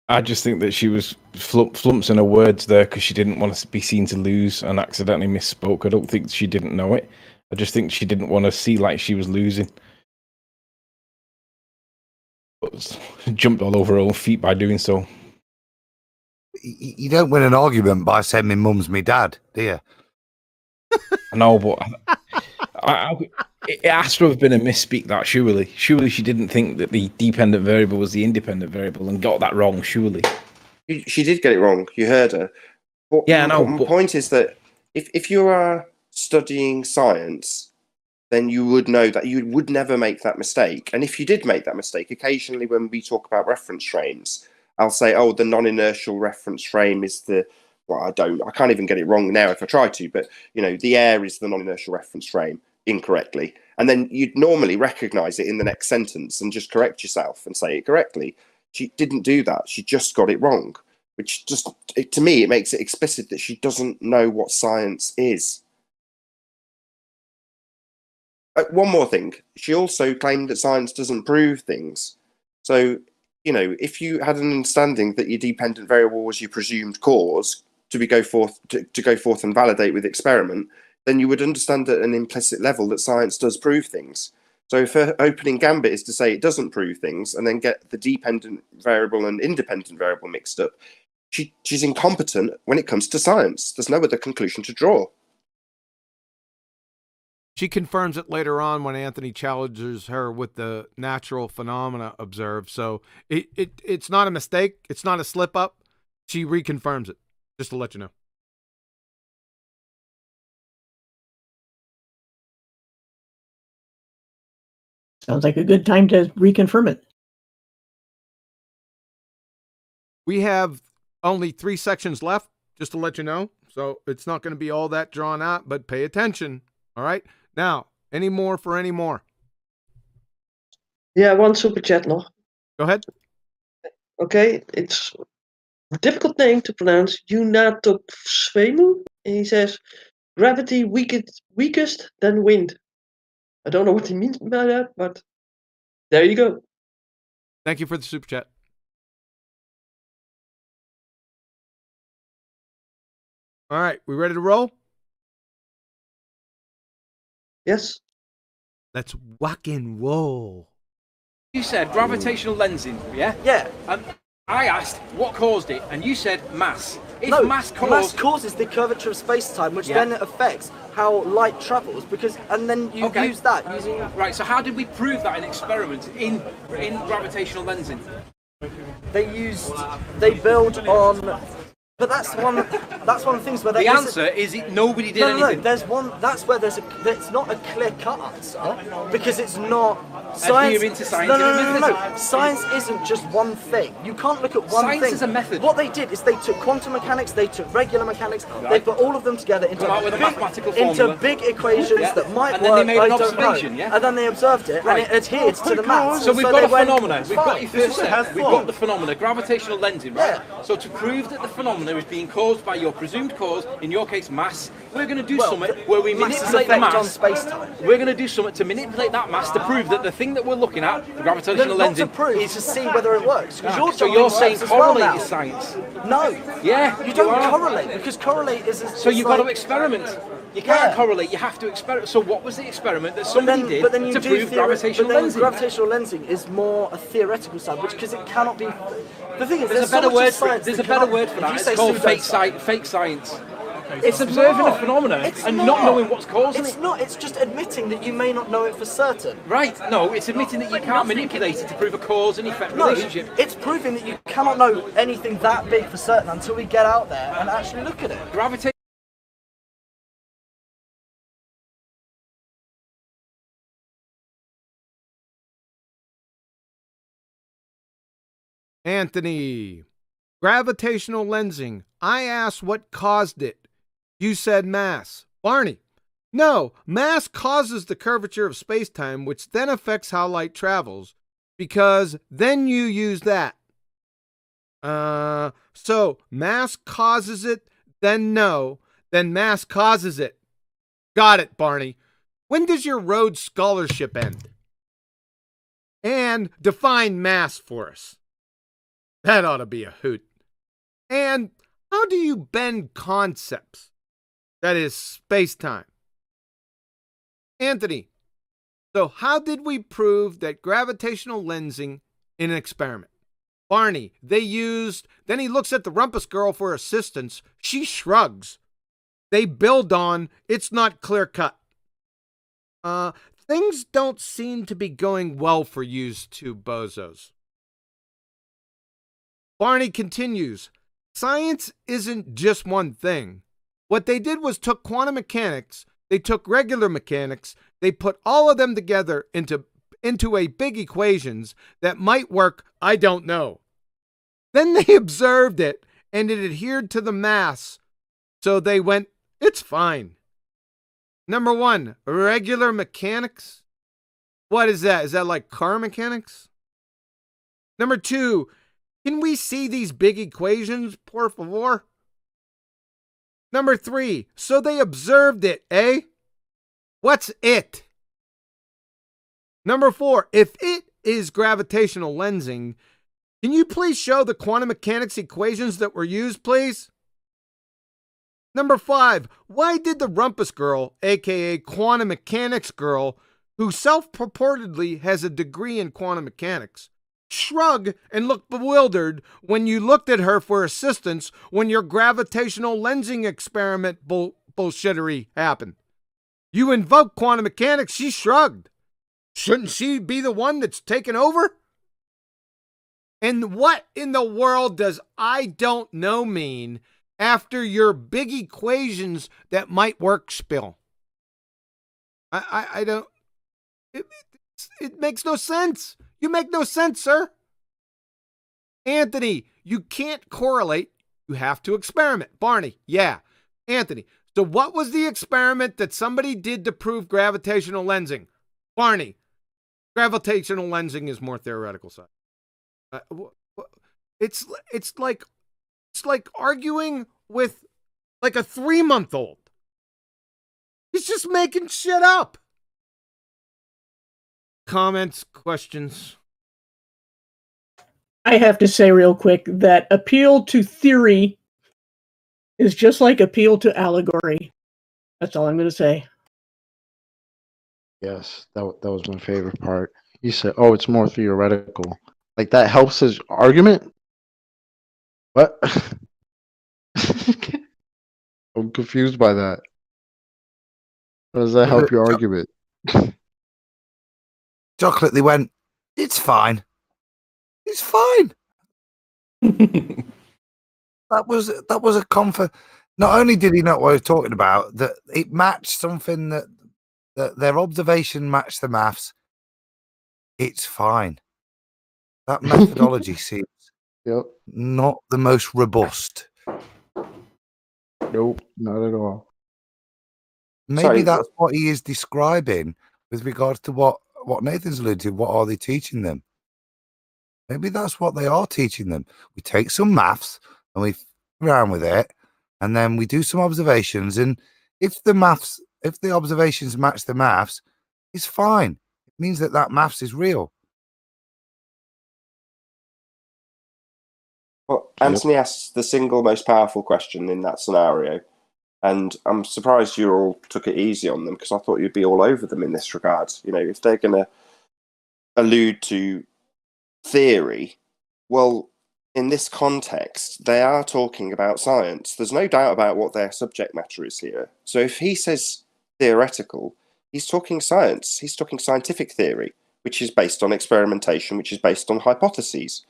I just think that she was flumsing her words there because she didn't want to be seen to lose and accidentally misspoke. I don't think she didn't know it. I just think she didn't want to see like she was losing. But jumped all over her own feet by doing so. You don't win an argument by saying my mum's my dad, do you? I know, but it has to have been a misspeak, that, surely. Surely she didn't think that the dependent variable was the independent variable and got that wrong, surely. She did get it wrong. You heard her. But yeah, I know. My point is that if you are studying science, then you would know that you would never make that mistake. And if you did make that mistake, occasionally when we talk about reference frames, I'll say, oh, the non-inertial reference frame is the... Well, I can't even get it wrong now if I try to, but, you know, the air is the non-inertial reference frame incorrectly. And then you'd normally recognize it in the next sentence and just correct yourself and say it correctly. She didn't do that. She just got it wrong, which just, to me, it makes it explicit that she doesn't know what science is. One more thing. She also claimed that science doesn't prove things. So, you know, if you had an understanding that your dependent variable was your presumed cause to go forth and validate with experiment, then you would understand at an implicit level that science does prove things. So if her opening gambit is to say it doesn't prove things and then get the dependent variable and independent variable mixed up, she's incompetent when it comes to science. There's no other conclusion to draw. She confirms it later on when Anthony challenges her with the natural phenomena observed. So it's not a mistake. It's not a slip up. She reconfirms it, just to let you know. Sounds like a good time to reconfirm it. We have only 3 sections left, just to let you know. So it's not going to be all that drawn out, but pay attention. All right. Now, any more for any more? Yeah, one super chat nog. Go ahead. Okay, it's a difficult name to pronounce. Yunatok Svemu. And he says, gravity weakest than wind. I don't know what he means by that, but there you go. Thank you for the super chat. All right, we ready to roll? Yes. Let's whack and roll. You said gravitational lensing, yeah? Yeah. I asked what caused it, and you said mass. If No, mass mass causes the curvature of space-time, which then affects how light travels, and then you use that using... Right, so how did we prove that in experiments in gravitational lensing? They build on... But that's one of the things where the answer is nobody did anything. No, there's one. That's where it's not a clear-cut answer because it's not science. Adhering to scientific methods. No. Science isn't just one thing. You can't look at one thing. Science is a method. What they did is they took quantum mechanics, they took regular mechanics, they put all of them together into big equations that might and then work. they made an observation, yeah? And then they observed it, and it adhered to the maths. So we've got a phenomena. We've got your first step. We've got the phenomena, gravitational lensing, right? Yeah. So to prove that the phenomena is being caused by your presumed cause, in your case mass, we're going to do something where we manipulate the mass. On space-time. We're going to do something to manipulate that mass to prove that the thing that we're looking at, the gravitational not lensing, to prove, is to see whether it works. So you're saying correlate is science? No. Yeah. You don't correlate because correlate is. So you've got to experiment. You can't correlate. You have to experiment. So what was the experiment that somebody did to prove gravitational lensing? Gravitational lensing is more a theoretical side, because it cannot be. The thing is, there's a better word for it. There's a better word for that. It's called fake science. It's observing a phenomenon and not knowing what's causing it. It's not. It's just admitting that you may not know it for certain. Right. No, it's admitting that you can't manipulate it to prove a cause and effect relationship. It's proving that you cannot know anything that big for certain until we get out there and actually look at it. Gravitation. Anthony, gravitational lensing. I asked what caused it. You said mass. Barney, no, mass causes the curvature of space-time, which then affects how light travels, because then you use that. So mass causes it, then mass causes it. Got it, Barney. When does your Rhodes Scholarship end? And define mass for us. That ought to be a hoot. And how do you bend concepts? That is space-time. Anthony, so how did we prove that gravitational lensing in an experiment? Barney, then he looks at the Rumpus Girl for assistance. She shrugs. They build on, it's not clear-cut. Things don't seem to be going well for you two bozos. Barney continues, science isn't just one thing. What they did was took quantum mechanics, they took regular mechanics, they put all of them together into a big equations that might work, I don't know. Then they observed it, and it adhered to the mass, so they went, it's fine. Number 1, regular mechanics. What is that? Is that like car mechanics? Number 2, can we see these big equations, por favor? Number 3, so they observed it, eh? What's it? Number 4, if it is gravitational lensing, can you please show the quantum mechanics equations that were used, please? Number 5, why did the Rumpus Girl, aka Quantum Mechanics Girl, who self-purportedly has a degree in quantum mechanics, shrug and look bewildered when you looked at her for assistance when your gravitational lensing experiment bullshittery happened? You invoked quantum mechanics, she shrugged. Shouldn't she be the one that's taken over? And what in the world does "I don't know" mean after your big equations that might work spill? I don't. It makes no sense. You make no sense, sir. Anthony, you can't correlate. You have to experiment. Barney, yeah. Anthony, so what was the experiment that somebody did to prove gravitational lensing? Barney, gravitational lensing is more theoretical side. It's like arguing with like a 3-month-old. He's just making shit up. Comments, questions? I have to say real quick that appeal to theory is just like appeal to allegory. That's all I'm going to say. Yes, that was my favorite part. He said, "Oh, it's more theoretical." Like that helps his argument. What? I'm confused by that. How does that help your argument? Chocolate, they went, it's fine. It's fine. That was a comfort. Not only did he know what he was talking about, that it matched something that their observation matched the maths. It's fine. That methodology seems not the most robust. Nope, not at all. Maybe that's what he is describing with regards to what Nathan's alluded to. What are they teaching them? Maybe that's what they are teaching them. We take some maths and we f around with it, and then we do some observations. And if the observations match the maths, it's fine. It means that maths is real. Well, Anthony asks the single most powerful question in that scenario, and I'm surprised you all took it easy on them, because I thought you'd be all over them in this regard. You know, if they're going to allude to theory, well, in this context, they are talking about science. There's no doubt about what their subject matter is here. So if he says theoretical, he's talking science. He's talking scientific theory, which is based on experimentation, which is based on hypotheses.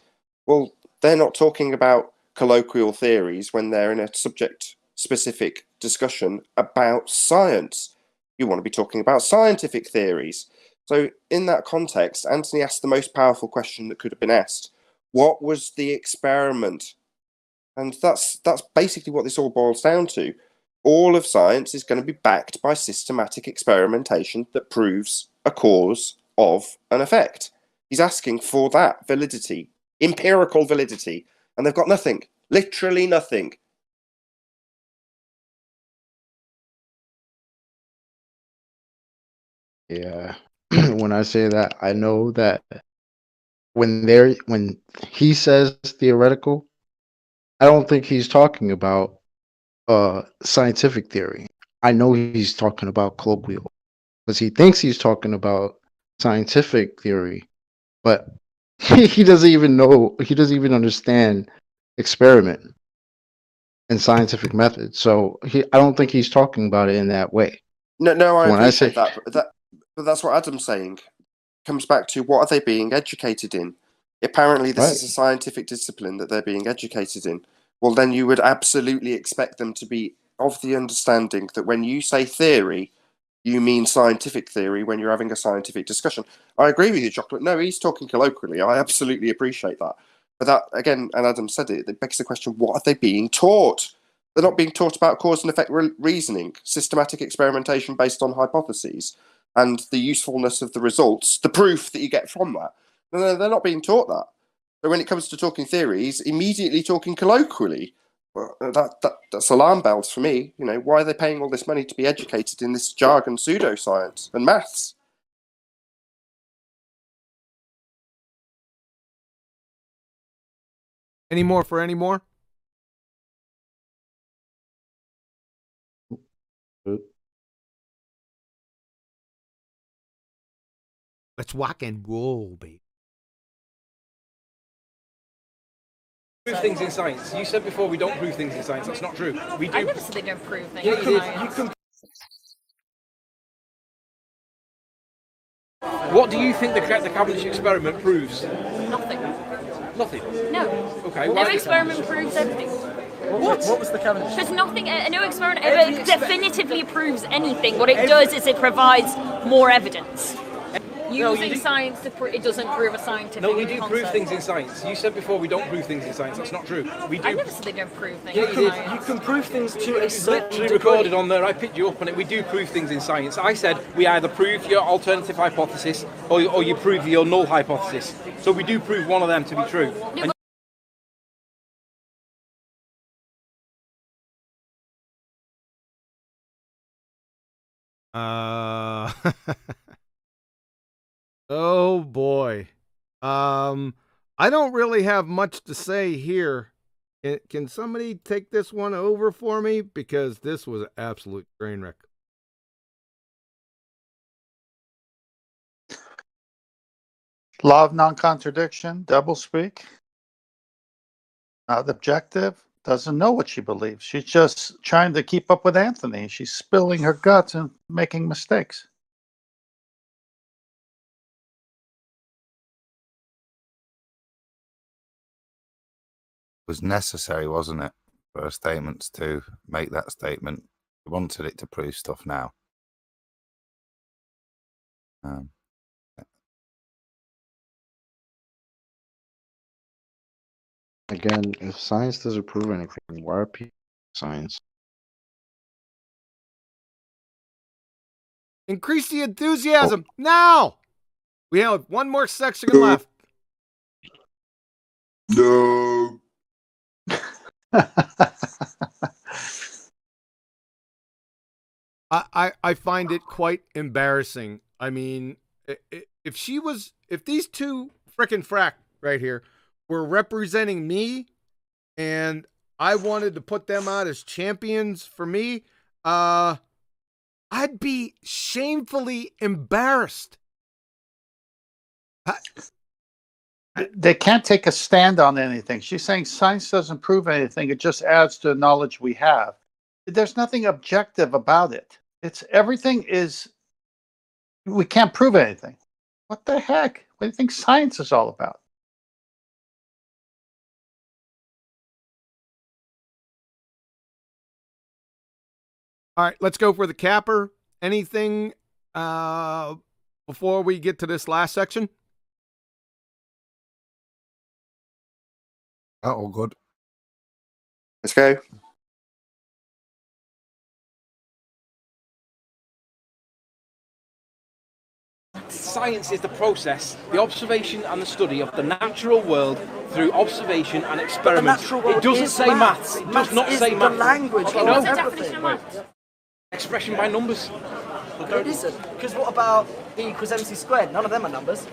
Well, they're not talking about colloquial theories when they're in a subject-specific discussion about science. You want to be talking about scientific theories. So in that context, Anthony asked the most powerful question that could have been asked. What was the experiment? And that's basically what this all boils down to. All of science is going to be backed by systematic experimentation that proves a cause of an effect. He's asking for that validity, empirical validity, and they've got nothing, literally nothing. Yeah. When I say that, I know that when he says theoretical, I don't think he's talking about scientific theory. I know he's talking about colloquial, because he thinks he's talking about scientific theory, but he doesn't even know, he doesn't even understand experiment and scientific method. So I don't think he's talking about it in that way. No, I When appreciate that, but that's what Adam's saying. Comes back to, what are they being educated in? Apparently this is a scientific discipline that they're being educated in. Well, then you would absolutely expect them to be of the understanding that when you say theory, you mean scientific theory when you're having a scientific discussion. I agree with you, Chocolate. No, he's talking colloquially. I absolutely appreciate that. But that, again, and Adam said it begs the question, what are they being taught? They're not being taught about cause and effect reasoning, systematic experimentation based on hypotheses, and the usefulness of the results, the proof that you get from that. No, they're not being taught that. But when it comes to talking theories, immediately talking colloquially. Well, that's alarm bells for me. You know, why are they paying all this money to be educated in this jargon, pseudoscience and maths? Any more for any more? Let's rock and roll, baby. Prove things in science. You said before we don't prove things in science. That's not true. We do. I never said they don't prove things. Yeah, in you did. science. You can. What do you think the Cavendish experiment proves? Nothing. Nothing. No. Okay. No Why? experiment proves everything. What was the Cavendish? There's nothing. No experiment ever definitively proves anything. What it does is it provides more evidence. Using science to it doesn't prove a scientific No, we do concept. prove things in science. You said before we don't prove things in science. That's not true. We do. I never said they don't prove things. Yeah, in you did. science. You can prove things to a It's certain literally degree. recorded on there. I picked you up on it. We do prove things in science. I said we either prove your alternative hypothesis or you prove your null hypothesis. So we do prove one of them to be true. No, Oh boy. I don't really have much to say here. Can somebody take this one over for me? Because this was an absolute train wreck. Law of non-contradiction, doublespeak, not objective, doesn't know what she believes. She's just trying to keep up with Anthony. She's spilling her guts and making mistakes. Was necessary, wasn't it, for her statements to make that statement? We wanted it to prove stuff now. Again, if science doesn't prove anything, why are people science? Increase the enthusiasm now. We have one more section left. No. I find it quite embarrassing. I mean, if these two frickin' frack right here were representing me and I wanted to put them out as champions for me, I'd be shamefully embarrassed. They can't take a stand on anything. She's saying science doesn't prove anything. It just adds to the knowledge we have. There's nothing objective about it. We can't prove anything. What the heck? What do you think science is all about? All right, let's go for the capper. Anything before we get to this last section? All good. Let's go. Science is the process, the observation and the study of the natural world through observation and experiment. It doesn't say maths. It does not say The maths. language Okay, of what's the everything. definition of maths? Expression by numbers. No, it isn't. Because what about E equals MC squared? None of them are numbers.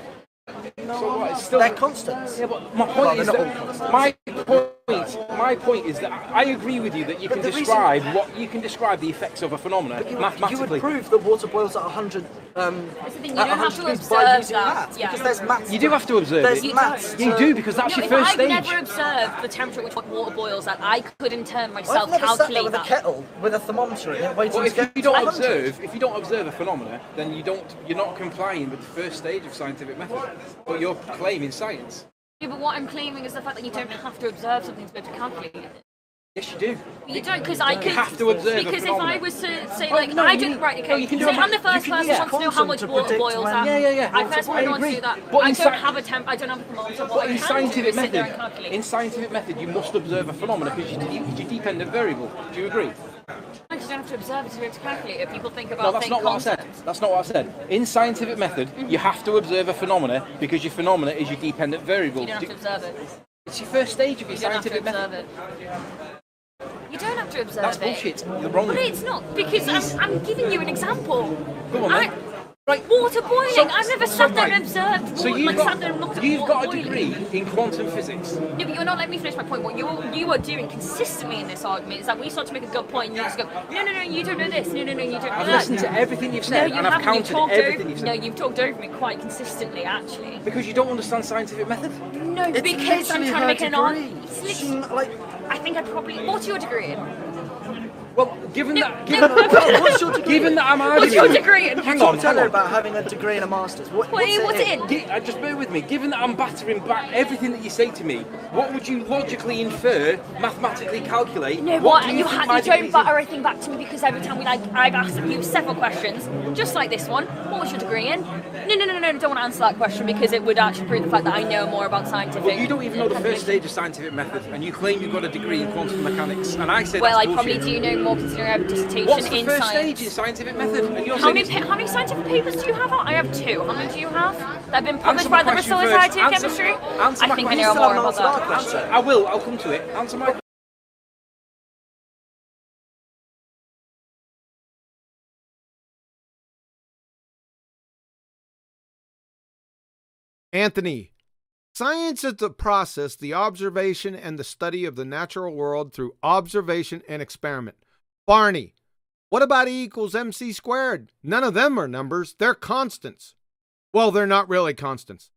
So what? It's still They're constants. Yeah, but my point Well, is they're not that all constants. my point is that I agree with you that you can the reason- describe the effects of a phenomenon You mathematically. would prove that water boils at 100. That's the thing, you at don't have to 100 degrees by observe using that. maths, Yeah. because there's maths. You do have to observe There's it. You maths. You do, because that's No, your if first I've stage. never observed the temperature at which water boils at, I could in turn I've myself never sat there calculate with a that. kettle with a thermometer in it waiting Well, to if get you to don't 100. observe a phenomena, then you're not complying with the first stage of scientific method. But you're claiming science. Yeah, but what I'm claiming is the fact that you don't have to observe something to be able to calculate it. Yes, you do. You don't, because I could. You have to observe a Because if phenomenon. I was to say, Oh, like, no, I you- didn't, right, no, okay, you can say do a I'm the ma- first you can person use who wants to know how quantum much to water predict boils when- at. Yeah. I first want I to know how to agree. do that. But I in don't have a temp, I don't have a thermometer. What I In can do scientific is sit there and method, calculate. in scientific method, you must observe a phenomenon because it's a dependent variable. Do you agree? Because you don't have to observe it to be able to calculate it. People think about No, that's things not what I said. That's not what I said. In scientific method, you have to observe a phenomena because your phenomena is your dependent variable. You don't have to observe it. It's your first stage of your You don't have to scientific observe method. it. You don't have to observe That's it. bullshit. You're wrong. But it's not, because I'm giving you an example. Go on, I, then. Right. Water boiling. I've never sat there right. and observed. So you've sat there and looked at you've water got a boiling. degree in quantum physics. No, but you're not letting me finish my point. What you are doing consistently in this argument is that we start to make a good point and you just go, no, you don't know this. No, you don't know I've that. listened to everything you've No, said, you and I've haven't. You've counted talked everything over, you've said. no, you've talked over me quite consistently, actually. Because you don't understand scientific method? No, It's because I'm literally trying to her make an degree. argument. She, like, I think I probably. What's your degree in? Well, given that, what's your degree? given that I'm arguing, What's your degree in? Hang Talk on, to hang her on. about having a degree and a master's. What's it in? Just bear with me. Given that I'm battering back everything that you say to me, what would you logically infer, mathematically calculate? You know what what? do You think my don't degree is in? batter anything back to me because every time I've asked you several questions, just like this one. What was your degree in? No, don't want to answer that question because it would actually prove the fact that I know more about scientific. Well, you don't even know the first stage of scientific method, and you claim you've got a degree in quantum mechanics, and I say Well, that's I probably bullshit. do know more considering I have a dissertation What's the in first science. stage in scientific method? And you're How saying many scientific papers do you have out? I have 2. How many do you have? That have been Answer published my by the question Bristol first. Society of Answer- Chemistry? answer I my think I question. know still more haven't about answered that. our question. I will. I'll come to it. Answer my. Anthony, science is the process, the observation and the study of the natural world through observation and experiment. Barney, what about E equals MC squared? None of them are numbers. They're constants. Well, they're not really constants.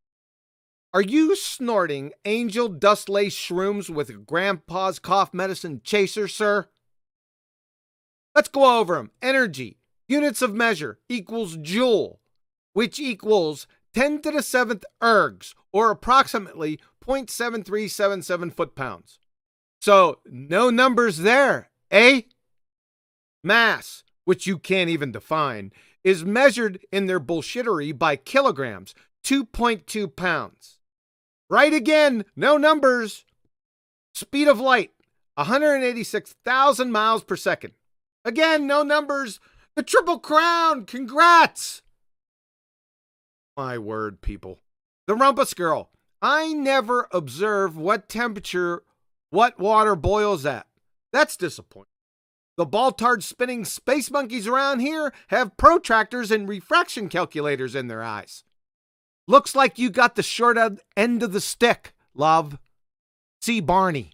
Are you snorting angel dust lace shrooms with grandpa's cough medicine chaser, sir? Let's go over them. Energy, units of measure, equals joule, which equals 10 to the 7th ergs, or approximately 0.7377 foot-pounds. So, no numbers there, eh? Mass, which you can't even define, is measured in their bullshittery by kilograms, 2.2 pounds. Right again, no numbers. Speed of light, 186,000 miles per second. Again, no numbers. The Triple Crown, congrats! My word, people. The Rumpus Girl. I never observe what temperature what water boils at. That's disappointing. The Baltard spinning space monkeys around here have protractors and refraction calculators in their eyes. Looks like you got the short end of the stick, love. See Barney.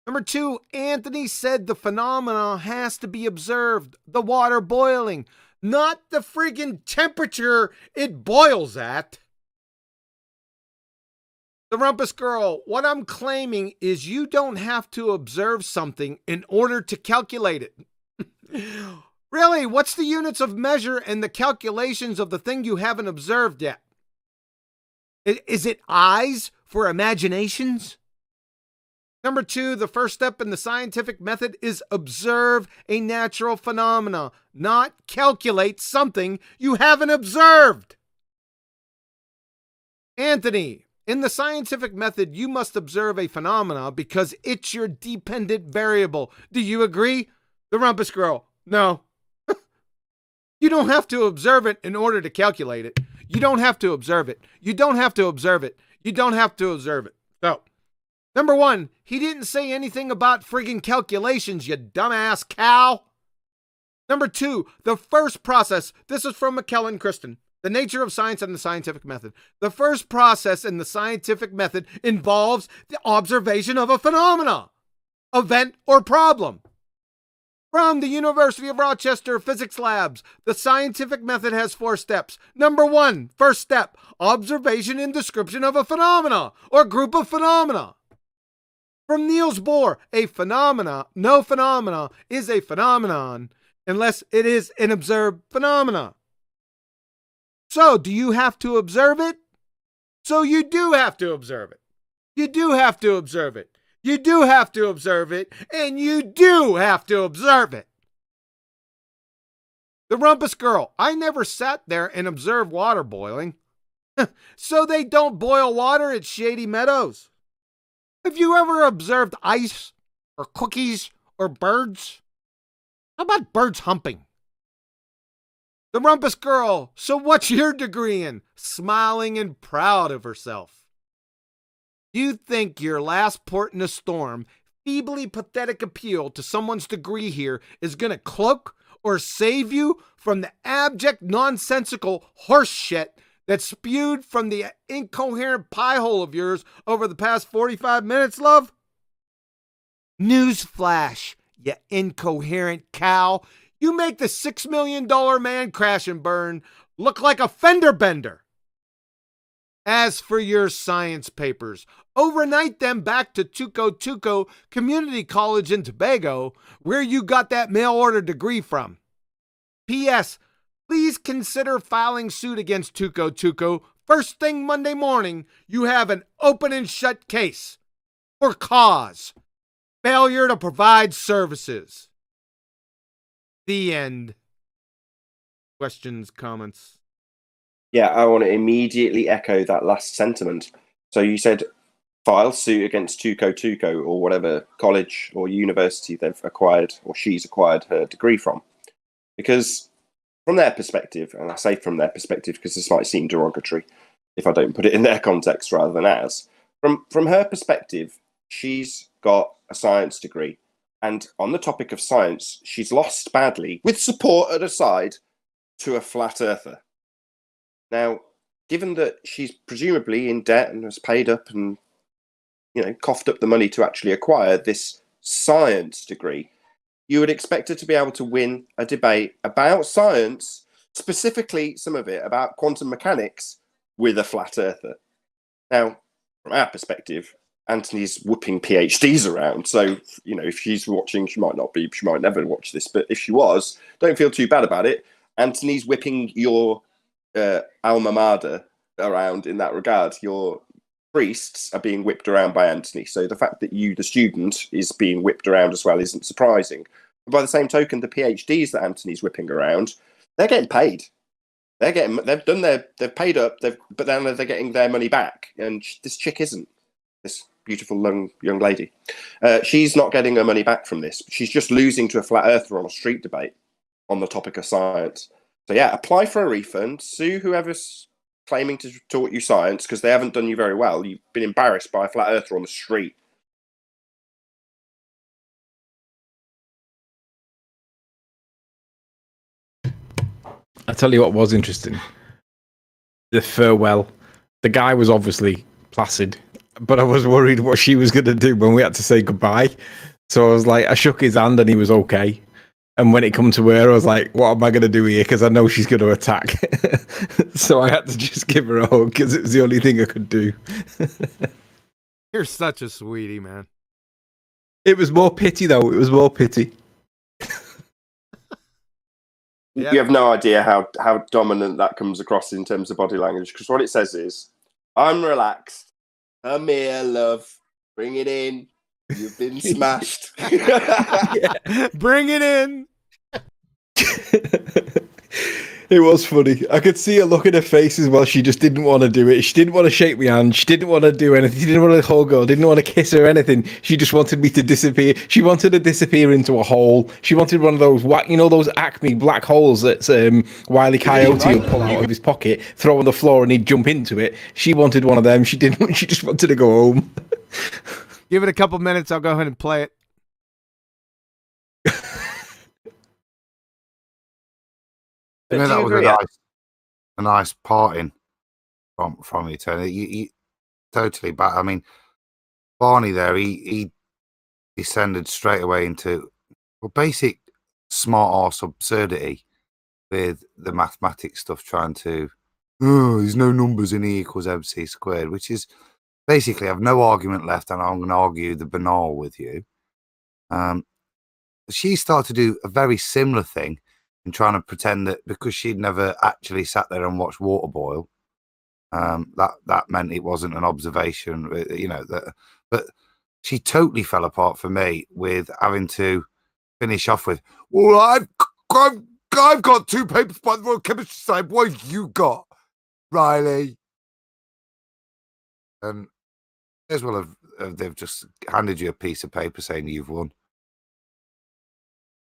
Number 2, Anthony said the phenomena has to be observed. The water boiling. Not the friggin' temperature it boils at. The Rumpus Girl, what I'm claiming is you don't have to observe something in order to calculate it. Really, what's the units of measure and the calculations of the thing you haven't observed yet? Is it eyes for imaginations? Number 2, the first step in the scientific method is observe a natural phenomena, not calculate something you haven't observed. Anthony, in the scientific method, you must observe a phenomena because it's your dependent variable. Do you agree? The Rumpus Girl, no. You don't have to observe it in order to calculate it. You don't have to observe it. You don't have to observe it. You don't have to observe it. So, number 1, he didn't say anything about friggin' calculations, you dumbass cow. Number 2, the first process, this is from McKellen Kristen, The Nature of Science and the Scientific Method. The first process in the scientific method involves the observation of a phenomena, event, or problem. From the University of Rochester Physics Labs, the scientific method has 4 steps. Number 1, first step, observation and description of a phenomena or group of phenomena. From Niels Bohr, no phenomena is a phenomenon unless it is an observed phenomena. So, do you have to observe it? So you do have to observe it. You do have to observe it. You do have to observe it, and you do have to observe it. The Rumpus Girl, I never sat there and observed water boiling. So they don't boil water at Shady Meadows. Have you ever observed ice, or cookies, or birds? How about birds humping? The Rumpus Girl, so what's your degree in? Smiling and proud of herself. You think your last port in a storm, feebly pathetic appeal to someone's degree here is going to cloak or save you from the abject, nonsensical horse shit that's spewed from the incoherent pie hole of yours over the past 45 minutes, love? Newsflash, you incoherent cow. You make the $6 million man crash and burn look like a fender bender. As for your science papers, overnight them back to Tuco Community College in Tobago, where you got that mail-order degree from. P.S. Please consider filing suit against Tuco first thing Monday morning. You have an open and shut case for cause failure to provide services. The end. Questions, comments? Yeah, I want to immediately echo that last sentiment. So you said file suit against Tuco or whatever college or university they've acquired or she's acquired her degree from. Because from their perspective, and I say from their perspective because this might seem derogatory if I don't put it in their context rather than ours. From her perspective, she's got a science degree. And on the topic of science, she's lost badly, with support at her side, to a flat earther. Now, given that she's presumably in debt and has paid up and, coughed up the money to actually acquire this science degree, you would expect her to be able to win a debate about science, specifically some of it about quantum mechanics, with a flat earther. Now, from our perspective, Anthony's whooping PhDs around. So, if she's watching, she might never watch this, but if she was, don't feel too bad about it. Anthony's whipping your alma mater around in that regard. Your priests are being whipped around by Anthony. So the fact that you, the student, is being whipped around as well isn't surprising. But by the same token, the PhDs that Anthony's whipping around, they're getting paid. They've paid up, but then they're getting their money back. And this chick isn't. This beautiful young lady. She's not getting her money back from this. She's just losing to a flat earther on a street debate on the topic of science. So yeah, apply for a refund, sue whoever's claiming to taught you science because they haven't done you very well. You've been embarrassed by a flat earther on the street. I tell you what was interesting. The farewell. The guy was obviously placid, but I was worried what she was going to do when we had to say goodbye. So I was like, I shook his hand and he was okay. And when it come to her, I was like, what am I going to do here? Because I know she's going to attack. So I had to just give her a hug because it was the only thing I could do. You're such a sweetie, man. It was more pity, though. It was more pity. Yeah. You have no idea how dominant that comes across in terms of body language, because what it says is, I'm relaxed. Come here, love. Bring it in. You've been smashed. Bring it in. It was funny. I could see her look at her face as well. She just didn't want to do it. She didn't want to shake my hand. She didn't want to do anything. She didn't want to hug her. Didn't want to kiss her or anything. She just wanted me to disappear. She wanted to disappear into a hole. She wanted one of those, those Acme black holes that Wile E. Coyote would pull out of his pocket, throw on the floor, and he'd jump into it. She wanted one of them. She didn't. She just wanted to go home. Give it a couple minutes. I'll go ahead and play it. That was a nice parting from you, Tony. You totally back. I mean, Barney there, he descended straight away into basic smart arse absurdity with the mathematics stuff, trying to there's no numbers in E equals MC squared, which is basically I've no argument left, and I'm going to argue the banal with you. She started to do a very similar thing and trying to pretend that because she'd never actually sat there and watched water boil, that meant it wasn't an observation, but she totally fell apart for me with having to finish off with, well, I've got 2 papers by the Royal Chemistry Society. What have you got, Riley? And as well have they've just handed you a piece of paper saying you've won.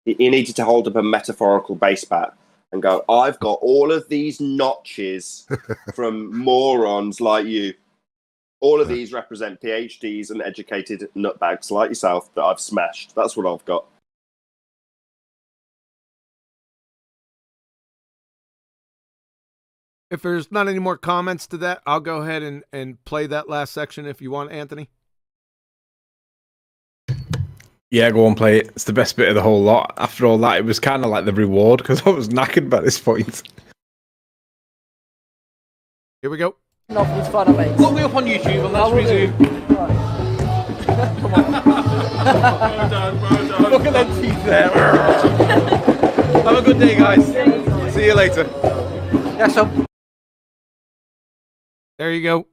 He needed to hold up a metaphorical base bat and go, I've got all of these notches from morons like you. All of these represent PhDs and educated nutbags like yourself that I've smashed. That's what I've got. if there's not any more comments to that, I'll go ahead and play that last section if you want, Anthony. Yeah, go on, play it. It's the best bit of the whole lot. After all that, it was kind of like the reward because I was knackered by this point. Here we go. Nothing's fun, mate. Put me up on YouTube and let's resume. Look at them teeth there. Have a good day, guys. See you later. Yeah, so. There you go.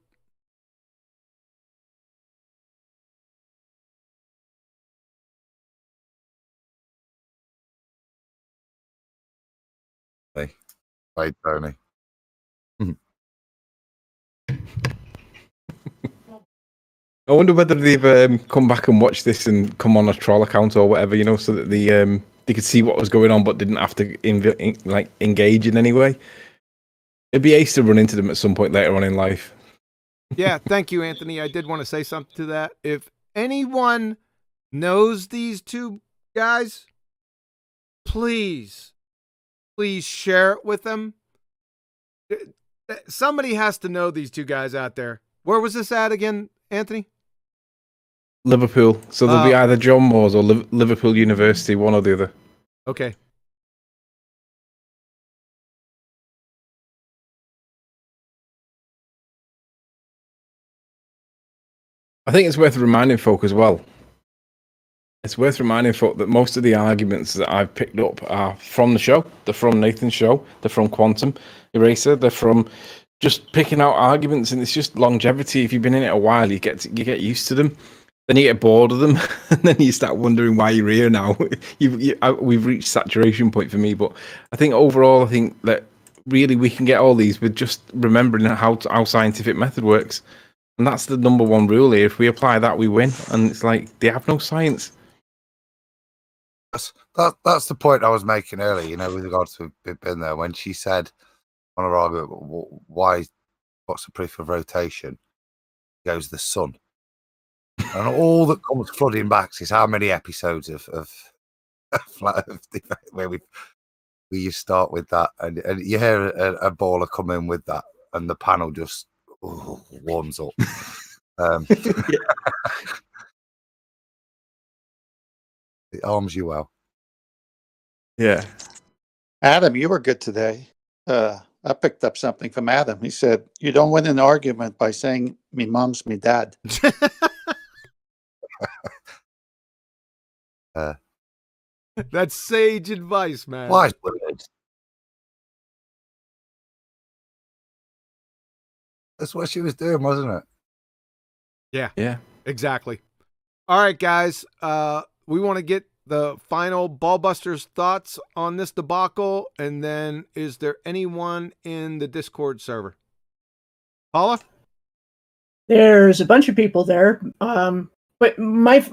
Hey, Tony. I wonder whether they've come back and watched this and come on a troll account or whatever, you know, so that they could see what was going on, but didn't have to engage in any way. It'd be ace to run into them at some point later on in life. Yeah, thank you, Anthony. I did want to say something to that. If anyone knows these two guys, please share it with them. Somebody has to know these two guys out there. Where was this at again, Anthony? Liverpool. So there'll be either John Moores or Liverpool University, one or the other. Okay. I think it's worth reminding folk as well. It's worth reminding folk that most of the arguments that I've picked up are from the show. They're from Nathan's show. They're from Quantum Eraser. They're from just picking out arguments, and it's just longevity. If you've been in it a while, you get used to them. Then you get bored of them, and then you start wondering why you're here now. We've reached saturation point for me, but I think overall, I think that really we can get all these with just remembering how scientific method works, and that's the number one rule here. If we apply that, we win. And it's like they have no science. That's the point I was making earlier. You know, with regards to been there when she said on her argument, why? What's the proof of rotation? Goes the sun. And all that comes flooding back is how many episodes of Flat Earth debate where you start with that, and you hear a baller come in with that, and the panel just warms up. It arms you well. Yeah. Adam, you were good today. I picked up something from Adam. He said, "You don't win an argument by saying me mom's me dad." That's sage advice, man. Wise words. That's what she was doing, wasn't it? Yeah, exactly. All right, guys. We want to get the final BALLBUSTERS thoughts on this debacle, and then is there anyone in the Discord server? Paula? There's a bunch of people there. But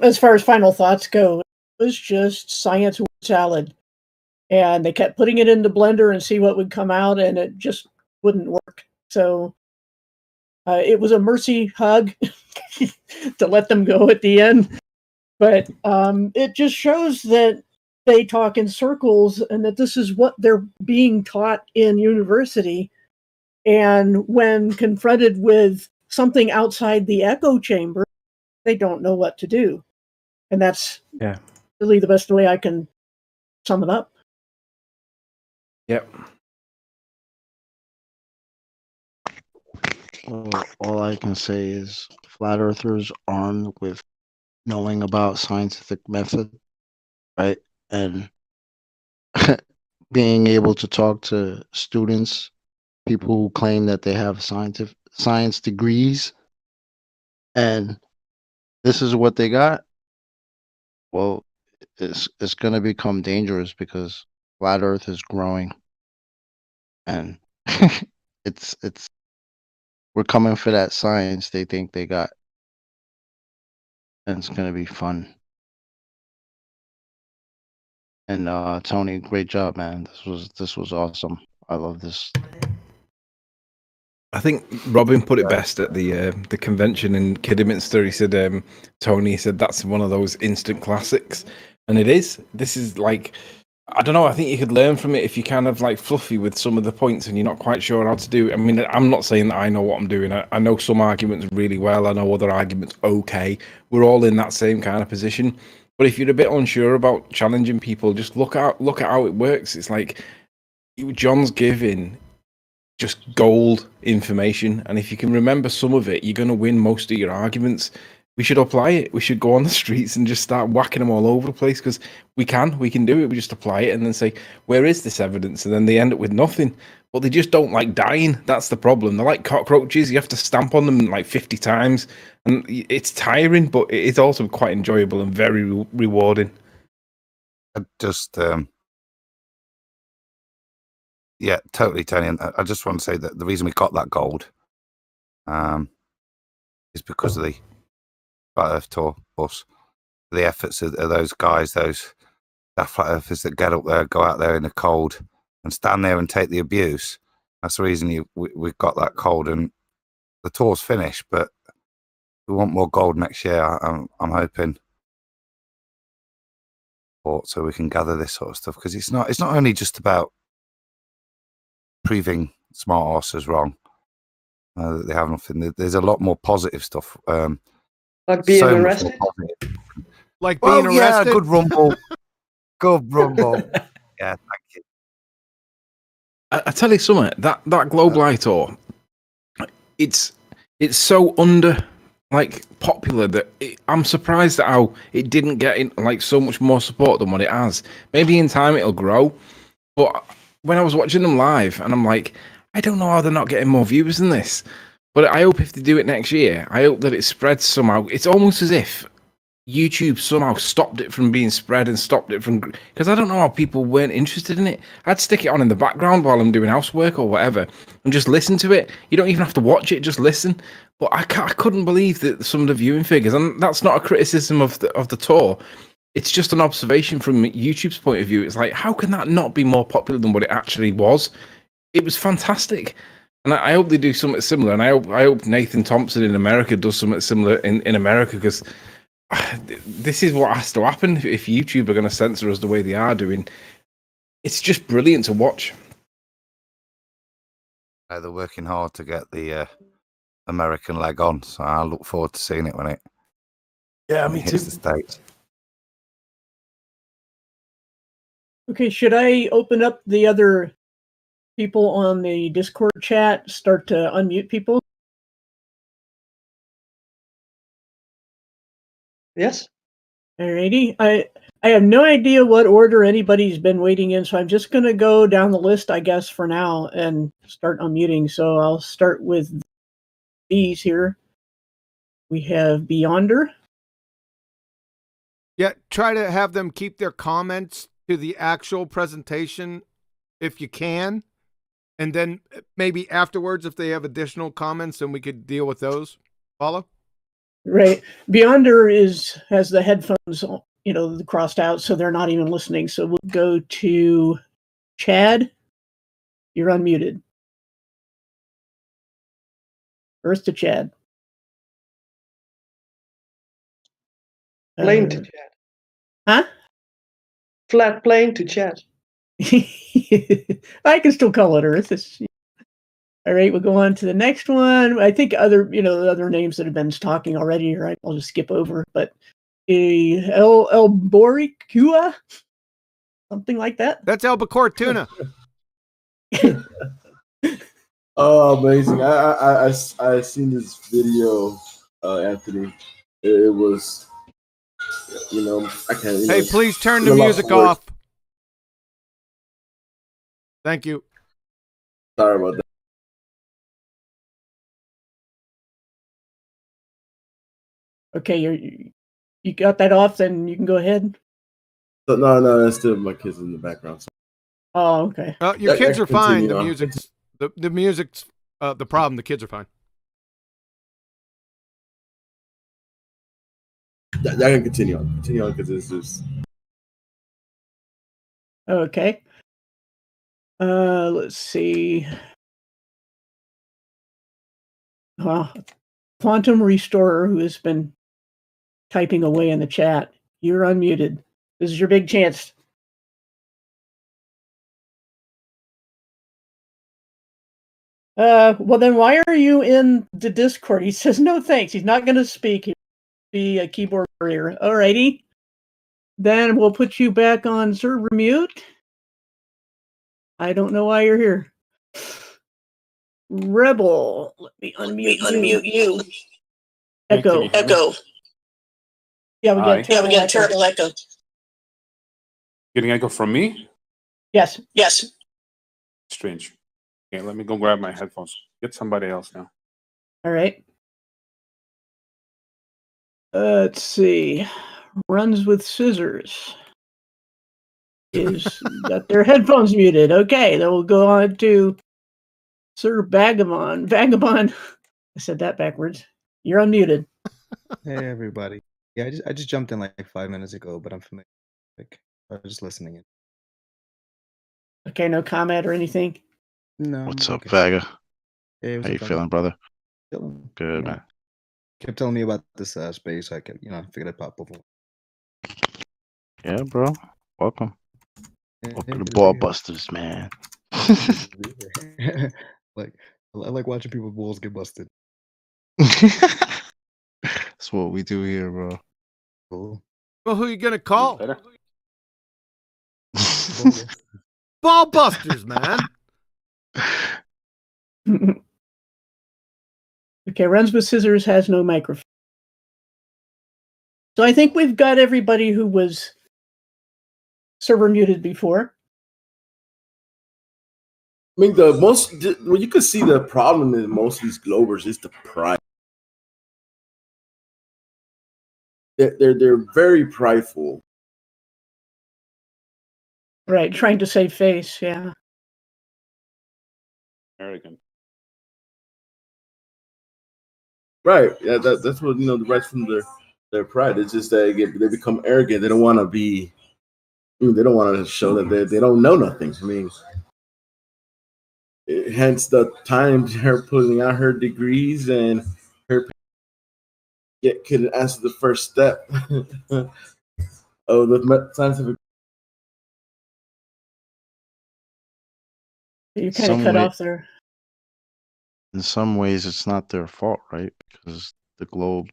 as far as final thoughts go, it was just science with salad. And they kept putting it in the blender and see what would come out, and it just wouldn't work. So it was a mercy hug to let them go at the end. But it just shows that they talk in circles and that this is what they're being taught in university. And when confronted with something outside the echo chamber, they don't know what to do. And that's really the best way I can sum it up. Yep. Well, all I can say is flat earthers armed with knowing about scientific method, right? And being able to talk to students, people who claim that they have science degrees, and this is what they got. Well, it's going to become dangerous because flat Earth is growing, and it's we're coming for that science they think they got, and it's going to be fun. And Tony, great job, man. This was awesome. I love this. I think Robin put it best at the convention in Kidderminster. He said, Tony said that's one of those instant classics, and it is. This is like, I don't know. I think you could learn from it if you're kind of like fluffy with some of the points and you're not quite sure how to do it. I mean, I'm not saying that I know what I'm doing. I know some arguments really well. I know other arguments okay. We're all in that same kind of position. But if you're a bit unsure about challenging people, just look at how it works. It's like John's giving just gold information, and if you can remember some of it, you're going to win most of your arguments. We should apply it. We should go on the streets and just start whacking them all over the place, because we can do it. We just apply it and then say, where is this evidence? And then they end up with nothing. But they just don't like dying. That's the problem. They're like cockroaches. You have to stamp on them like 50 times. And it's tiring, but it is also quite enjoyable and very rewarding. I just, yeah, totally, Tony. And I just want to say that the reason we got that gold is because of the Flat Earth Tour bus, the efforts of those guys, that flat earthers that get up there, go out there in the cold and stand there and take the abuse. That's the reason we've got that gold, and the tour's finished, but we want more gold next year. I'm hoping, so we can gather this sort of stuff, because it's not only just about proving smart horses wrong, that they have nothing. There's a lot more positive stuff. Like being arrested? Like being arrested? Yeah, good rumble. Good rumble. Yeah, thank you. I tell you something, that Globe Light Tour, it's so popular that I'm surprised at how it didn't get so much more support than what it has. Maybe in time it'll grow, but when I was watching them live, and I'm like, I don't know how they're not getting more viewers than this. But I hope if they do it next year, I hope that it spreads somehow. It's almost as if YouTube somehow stopped it from being spread and stopped it from... Because I don't know how people weren't interested in it. I'd stick it on in the background while I'm doing housework or whatever and just listen to it. You don't even have to watch it, just listen. But I couldn't believe that some of the viewing figures, and that's not a criticism of the tour. It's just an observation from YouTube's point of view. It's like, how can that not be more popular than what it actually was? It was fantastic. And I hope they do something similar. And I hope Nathan Thompson in America does something similar in America, because this is what has to happen if YouTube are going to censor us the way they are doing. It's just brilliant to watch. They're working hard to get the American leg on, so I look forward to seeing it when it hits the States. Okay, should I open up the other people on the Discord chat, start to unmute people? Yes. Alrighty. I have no idea what order anybody's been waiting in, so I'm just going to go down the list, I guess, for now and start unmuting. So I'll start with these here. We have Beyonder. Yeah, try to have them keep their comments to the actual presentation if you can. And then maybe afterwards, if they have additional comments, then we could deal with those. Follow? Right. Beyonder has the headphones, crossed out, so they're not even listening. So we'll go to Chad. You're unmuted. Earth to Chad. Plane to Chad. Huh? Flat plane to Chad. I can still call it Earth. All right, we'll go on to the next one. I think other names that have been talking already, right? I'll just skip over. But El Boricua, something like that. That's albacore tuna. Oh, amazing! I seen this video, Anthony. It was, I can't. Hey, please turn the music off. Thank you. Sorry about that. Okay, you got that off, then you can go ahead. No, that's still my kids in the background. Oh, okay. Your kids are fine. The music's the problem. The kids are fine. I can continue on because this is okay. Let's see. Quantum Restorer, who has been typing away in the chat. You're unmuted. This is your big chance. Well, then why are you in the Discord? He says no thanks. He's not going to speak. He'll be a keyboard warrior. Alrighty. Then we'll put you back on server mute. I don't know why you're here. Rebel, let me unmute you. Echo. Echo. Yeah, we Hi. get a terrible echo. Getting echo from me? Yes. Yes. Strange. Okay, let me go grab my headphones. Get somebody else now. All right. Let's see. Runs with scissors. Is got their headphones muted. Okay, then we'll go on to Sir Vagabond. Vagabond. I said that backwards. You're unmuted. Hey everybody. Yeah, I just jumped in like 5 minutes ago, but I'm familiar. Like, I was just listening in. Okay, no comment or anything. No. What's up, okay. Vaga? Hey, what's How you up, Vaga? feeling, brother? Chilling. Good, Yeah. man. Kept telling me about this space, so I kept, figured I'd pop over. Yeah, bro. Welcome. Hey, Welcome to good to Ball be here. Busters, man. Like, I like watching people's balls get busted. That's what we do here, bro. Cool. Well, who are you gonna call? Better? Ballbusters, man. Okay, Runs with Scissors has no microphone. So I think we've got everybody who was server muted before. I mean, well, you can see the problem in most of these Globers is the pride. They're very prideful. Right, trying to save face, yeah. Arrogant. Right. Yeah, that's what right from their pride. It's just that they become arrogant. They don't want to be. They don't want to show that they don't know nothing. I mean, hence the time her putting out her degrees and her couldn't answer the first step of the scientific. You kind of cut off there. In some ways, it's not their fault, right? Because the globe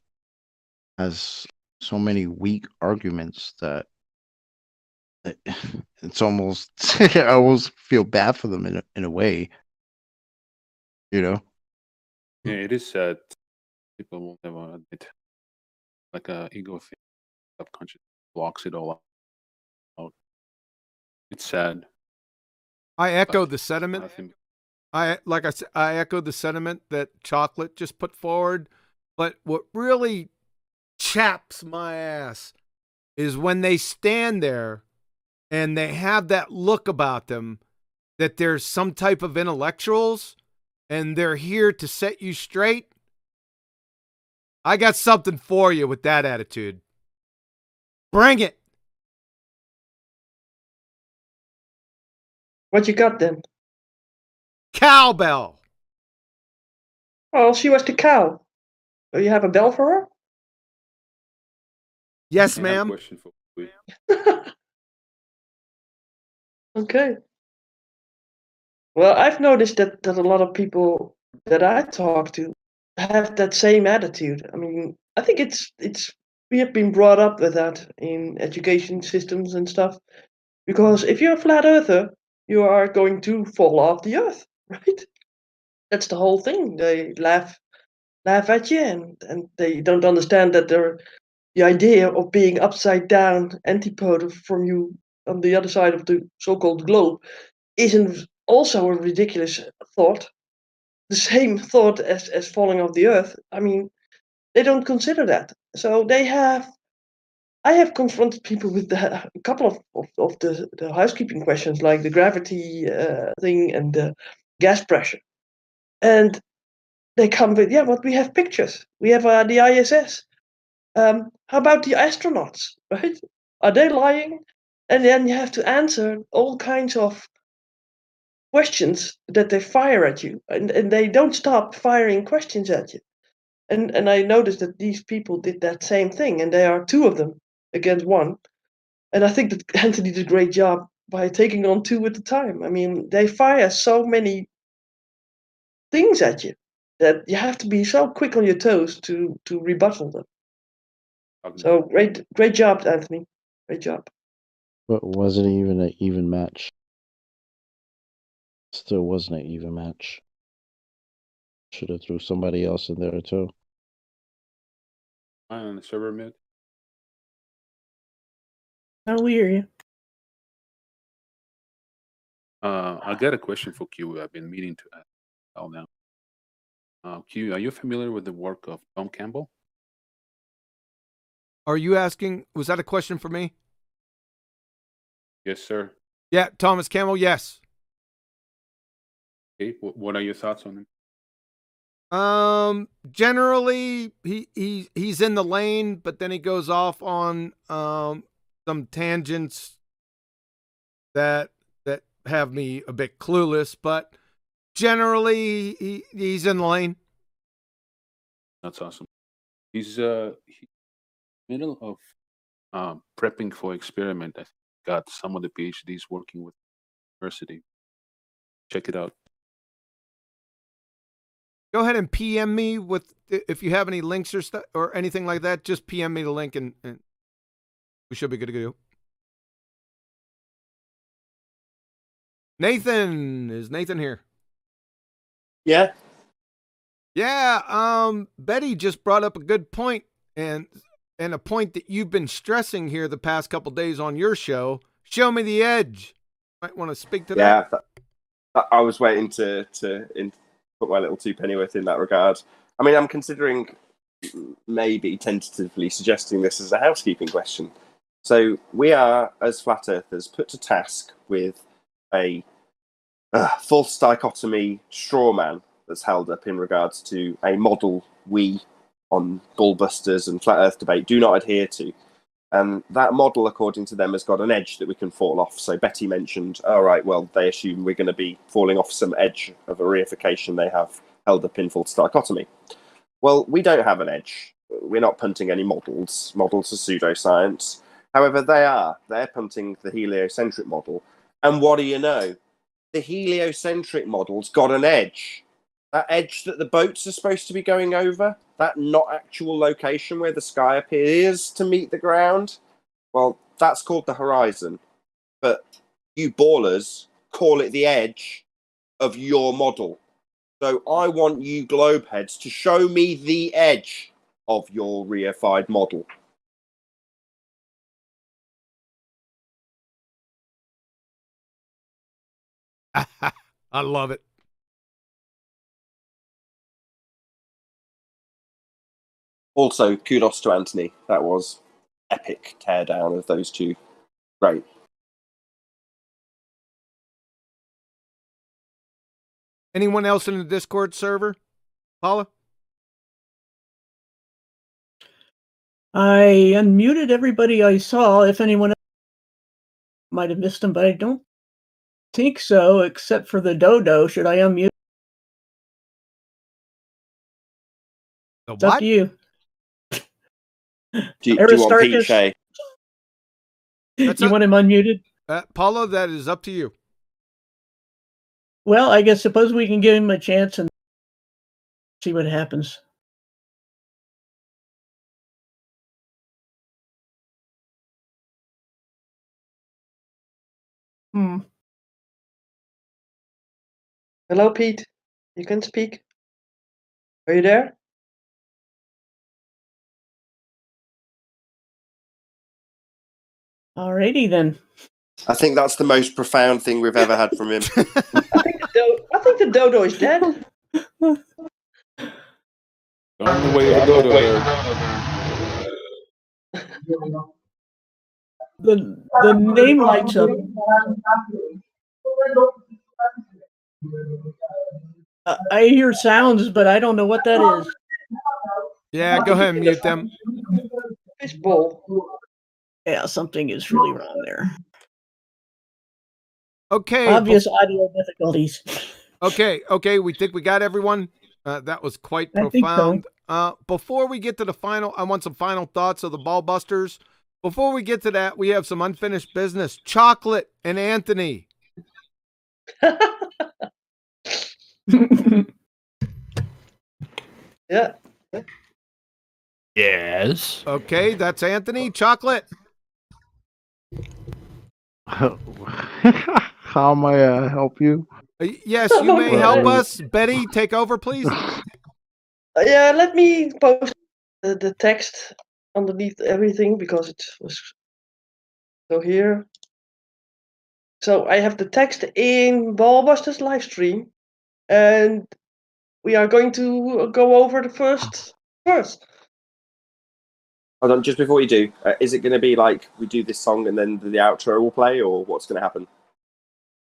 has so many weak arguments that it's almost I almost feel bad for them in a way, you know. Yeah, it is sad. People won't ever admit. Like a ego thing, subconscious blocks it all out. It's sad. I echo the sentiment. I echoed the sentiment that Chocolate just put forward. But what really chaps my ass is when they stand there and they have that look about them that there's some type of intellectuals and they're here to set you straight. I got something for you with that attitude. Bring it. What you got then? Cowbell. Oh, she was the cow. Do you have a bell for her? Yes, I have a ma'am. question for you. Okay. Well, I've noticed that a lot of people that I talk to have that same attitude. I mean, I think it's we have been brought up with that in education systems and stuff. Because if you're a flat earther, you are going to fall off the earth, right? That's the whole thing. They laugh at you, and they don't understand that the idea of being upside down, antipode from you on the other side of the so-called globe, isn't also a ridiculous thought. The same thought as falling off the earth. I mean, they don't consider that. So I have confronted people with a couple of the housekeeping questions, like the gravity thing and the gas pressure. And they come with, yeah, but we have pictures. We have the ISS. How about the astronauts, right? Are they lying? And then you have to answer all kinds of questions that they fire at you. And they don't stop firing questions at you. And I noticed that these people did that same thing. And there are two of them against one. And I think that Anthony did a great job by taking on two at a time. I mean, they fire so many things at you that you have to be so quick on your toes to rebuttal them. So great job, Anthony. Great job. But wasn't even an even match. Still wasn't an even match. Should have threw somebody else in there too. On the server mid. Oh, we hear you. I got a question for Q. I've been meaning to ask all now. Q, are you familiar with the work of Tom Campbell? Are you asking? Was that a question for me? Yes, sir. Yeah, Thomas Campbell. Yes. Okay. What are your thoughts on him? Generally, he's in the lane, but then he goes off on some tangents that have me a bit clueless. But generally, he's in the lane. That's awesome. He's middle of prepping for experiment. I think got some of the PhDs working with university. Check it out. Go ahead and PM me with if you have any links or stuff or anything like that. Just PM me the link and we should be good to go. Nathan, is Nathan here? Yeah. Yeah. Betty just brought up a good point and a point that you've been stressing here the past couple days on your show. Show me the edge. Might want to speak to that. Yeah, I was waiting to put my little two pennyworth in that regard. I mean, I'm considering maybe tentatively suggesting this as a housekeeping question. So we are, as flat earthers, put to task with a false dichotomy straw man that's held up in regards to a model we on BALLBUSTERS and Flat Earth Debate do not adhere to. And that model, according to them, has got an edge that we can fall off. So Betty mentioned, all right, well, they assume we're going to be falling off some edge of a reification they have held up in false dichotomy. Well, we don't have an edge. We're not punting any models. Models are pseudoscience. However, they're punting the heliocentric model. And what do you know? The heliocentric model's got an edge. That edge that the boats are supposed to be going over, that not actual location where the sky appears to meet the ground, well, that's called the horizon. But you ballers call it the edge of your model. So I want you globeheads to show me the edge of your reified model. I love it. Also, kudos to Anthony. That was epic teardown of those two. Great. Anyone else in the Discord server? Paula? I unmuted everybody I saw. If anyone else might have missed them, but I don't think so, except for the dodo. Should I unmute? It's up to you. Do you want Pete Aristarchus? Shea? You want him unmuted? Paula, that is up to you. Well, I guess suppose we can give him a chance and see what happens. Hello, Pete. You can speak. Are you there? Alrighty then. I think that's the most profound thing we've ever had from him. I think the dodo is dead. On the way to dodo there. The name lights up. I hear sounds, but I don't know what that is. Yeah, go ahead and mute them. Fishbowl. Yeah, something is really wrong there. Okay. Obvious audio difficulties. Okay. We think we got everyone. That was quite I think so. profound. Before we get to the final, I want some final thoughts of the BALLBUSTERS. Before we get to that, we have some unfinished business. Chocolate and Anthony. Yeah. Yes. Okay, that's Anthony. Chocolate. How may I help you? Yes, you may Well, help well- us. Betty, take over, please. Yeah, let me post the text underneath everything because it was so here. So I have the text in BALLBUSTERS live stream, and we are going to go over the first verse. Hold on, just before you do, is it going to be like we do this song and then the outro will play, or what's going to happen?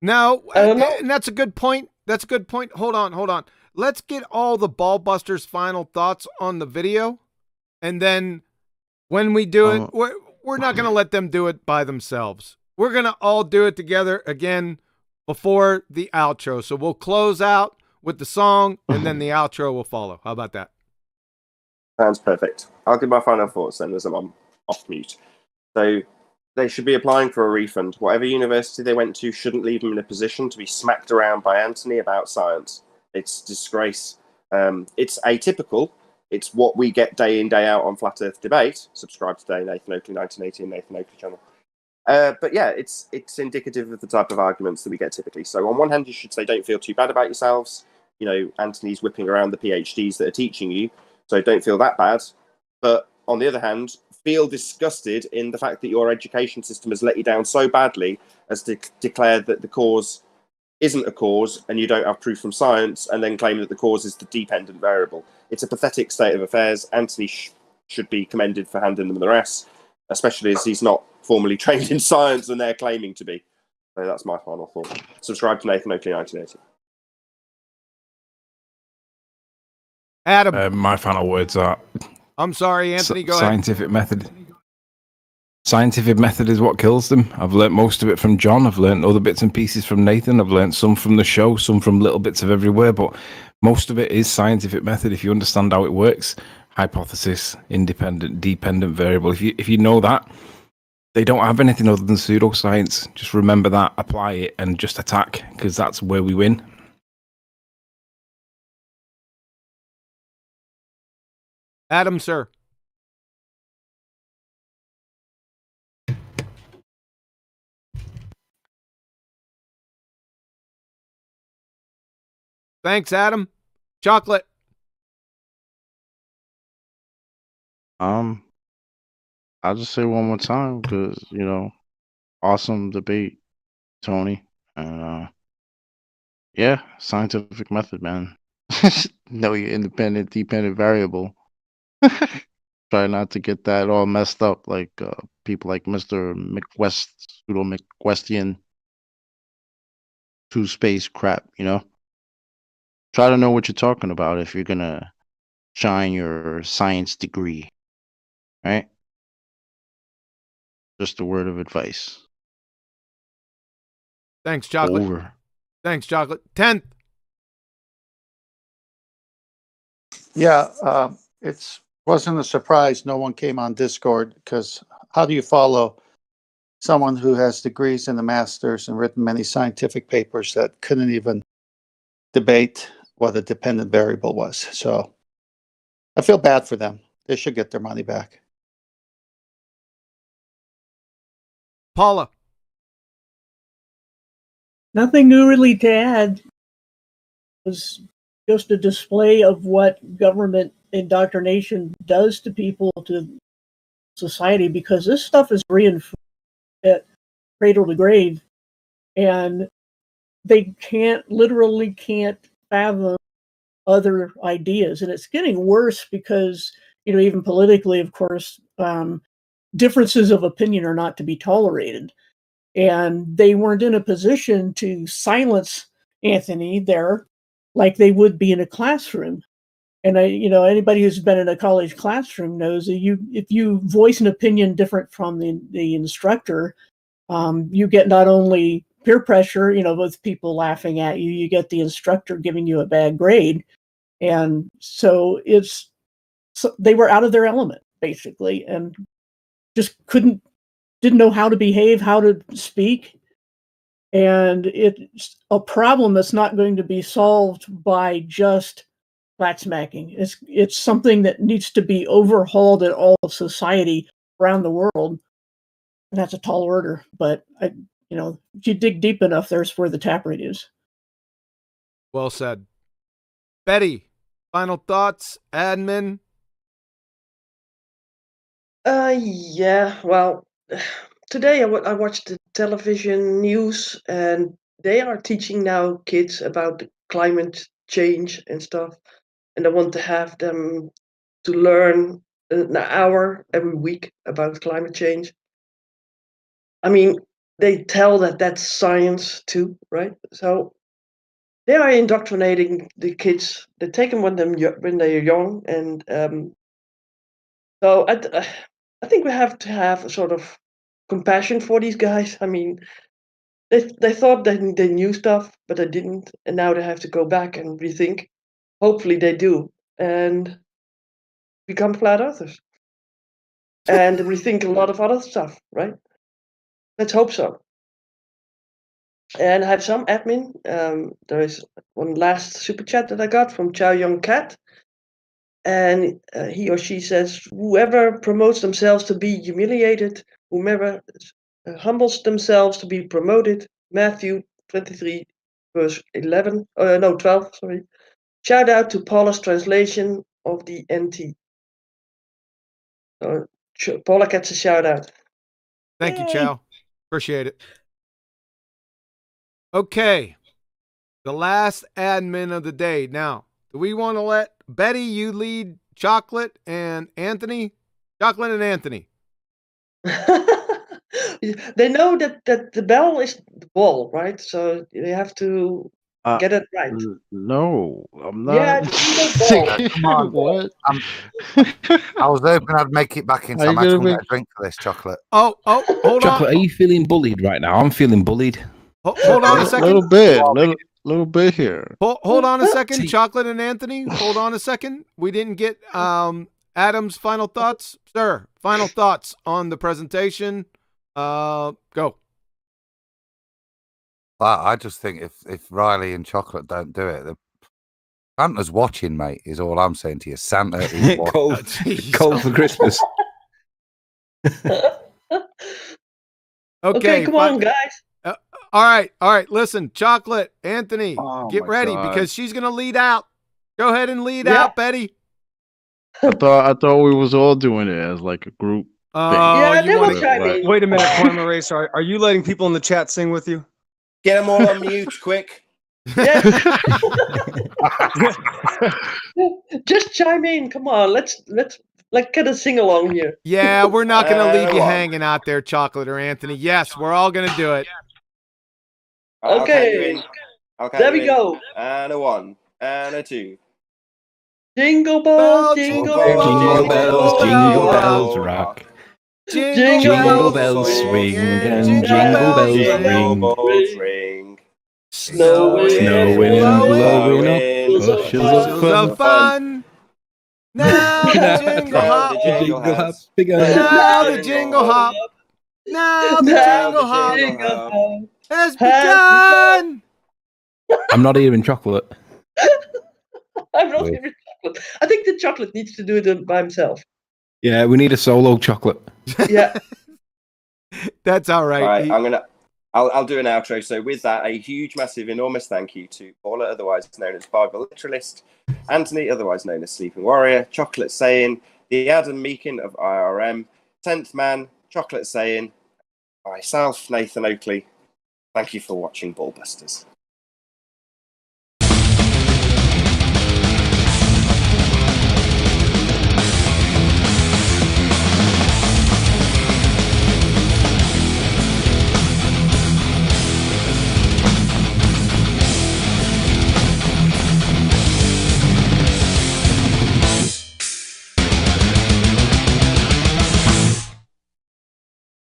No, I don't know. and that's a good point. That's a good point. Hold on. Let's get all the BALLBUSTERS' final thoughts on the video, and then when we do it, we're not going to let them do it by themselves. We're going to all do it together again before the outro. So we'll close out with the song, and then the outro will follow. How about that? Sounds perfect. I'll give my final thoughts then as I'm off mute. So they should be applying for a refund. Whatever university they went to shouldn't leave them in a position to be smacked around by Anthony about science. It's disgrace. It's atypical. It's what we get day in, day out on Flat Earth Debate. Subscribe today, Nathan Oakley 1980 and Nathan Oakley channel. But yeah, it's indicative of the type of arguments that we get typically. So on one hand, you should say, don't feel too bad about yourselves. You know, Anthony's whipping around the PhDs that are teaching you, so don't feel that bad. But on the other hand, feel disgusted in the fact that your education system has let you down so badly as to declare that the cause isn't a cause and you don't have proof from science, and then claim that the cause is the dependent variable. It's a pathetic state of affairs. Anthony should be commended for handing them the rest, especially as he's not formally trained in science and they're claiming to be. So that's my final thought. Subscribe to Nathan Oakley 1980. Adam. My final words are... I'm sorry, Anthony, go ahead. Scientific method. Scientific method is what kills them. I've learnt most of it from John. I've learnt other bits and pieces from Nathan. I've learnt some from the show, some from little bits of everywhere, but most of it is scientific method. If you understand how it works, hypothesis, independent, dependent variable. If you know that, they don't have anything other than pseudoscience. Just remember that, apply it, and just attack, because that's where we win. Adam, sir. Thanks, Adam. Chocolate. I'll just say one more time because awesome debate, Tony, and yeah, scientific method, man. Know your independent, dependent variable. Try not to get that all messed up like people like Mr. McWest, pseudo McWestian, two space crap. Try to know what you're talking about if you're gonna shine your science degree, right? Just a word of advice. Thanks, Chocolate. Over. Thanks, Chocolate. 10th. Yeah, it wasn't a surprise no one came on Discord, because how do you follow someone who has degrees in the masters and written many scientific papers that couldn't even debate what a dependent variable was? So I feel bad for them. They should get their money back. Paula. Nothing new really to add. It was just a display of what government indoctrination does to people, to society, because this stuff is reinforced at cradle to grave, and they literally can't fathom other ideas. And it's getting worse because, even politically, of course, differences of opinion are not to be tolerated. And they weren't in a position to silence Anthony there like they would be in a classroom. And anybody who's been in a college classroom knows that if you voice an opinion different from the instructor, you get not only peer pressure, with people laughing at you, you get the instructor giving you a bad grade. And so they were out of their element, basically, and just didn't know how to behave, how to speak. And it's a problem that's not going to be solved by just flat smacking. It's something that needs to be overhauled in all of society around the world. And that's a tall order, but if you dig deep enough, there's where the taproot is. Well said. Betty, final thoughts, admin? Yeah, well, today I watched the television news, and they are teaching now kids about the climate change and stuff, and I want to have them to learn an hour every week about climate change. I mean, they tell that that's science too, right? So they are indoctrinating the kids. They take them when they're young, and so I think we have to have a sort of compassion for these guys. I mean, they thought they knew stuff, but they didn't, and now they have to go back and rethink. Hopefully, they do and become flat earthers and rethink a lot of other stuff. Right? Let's hope so. And I have some admin. There is one last super chat that I got from Chow Young Cat. And he or she says, whoever promotes themselves to be humiliated, whomever humbles themselves to be promoted. Matthew 23, verse 12, sorry. Shout out to Paula's translation of the NT. Paula gets a shout out. Thank you, Chow. Appreciate it. Okay. The last admin of the day. Now, do we want to let Betty, you lead Chocolate and Anthony? Chocolate and Anthony. They know that the bell is the ball, right? So they have to get it right. No, I'm not. Yeah, Come on. What? I was hoping I'd make it back in How you time. I just gonna want to make- get a drink for this chocolate. Oh, hold Chocolate, on. are you feeling bullied right now? I'm feeling bullied. Hold on a second. Little bit here. Hold on a second, Chocolate and Anthony. Hold on a second. We didn't get Adam's final thoughts. Sir, final thoughts on the presentation. Go. I just think if Riley and Chocolate don't do it, Santa's watching, mate, is all I'm saying to you. Santa is watching. Cold for Christmas. Okay, come on, guys. All right. Listen, Chocolate, Anthony, get my ready God. because she's gonna lead out. Go ahead and lead out, Betty. I thought we was all doing it as like a group. Yeah, they will chime Right. in. Wait a minute, Corn Racer. Are you letting people in the chat sing with you? Get them all on mute, quick. Yeah. Just chime in. Come on, let's get a sing along here. Yeah, we're not gonna leave you on. hanging out there, Chocolate or Anthony. Yes, we're all gonna do it. I'll count you Okay. in. I'll count There you we in. go. And a 1, and a 2. Jingle bell, jingle bell, Jingle bells, jingle bells rock. Jingle bells swing and jingle bells ring. Ring. Snowing and blowing up bushels of fun. Now the jingle hop. Jingle hop begun. Now the jingle hop. Now the jingle hop has begun. I'm not hearing chocolate. I'm not even chocolate. I think the chocolate needs to do it by himself. Yeah, we need a solo chocolate. Yeah. That's all right. Right, I'll do an outro. So with that, a huge, massive, enormous thank you to Paula, otherwise known as Bible Literalist, Anthony, otherwise known as Sleeping Warrior, Chocolate Saying, the Adam Meakin of IRM, 10th Man, Chocolate Saying, myself, Nathan Oakley. Thank you for watching BALLBUSTERS.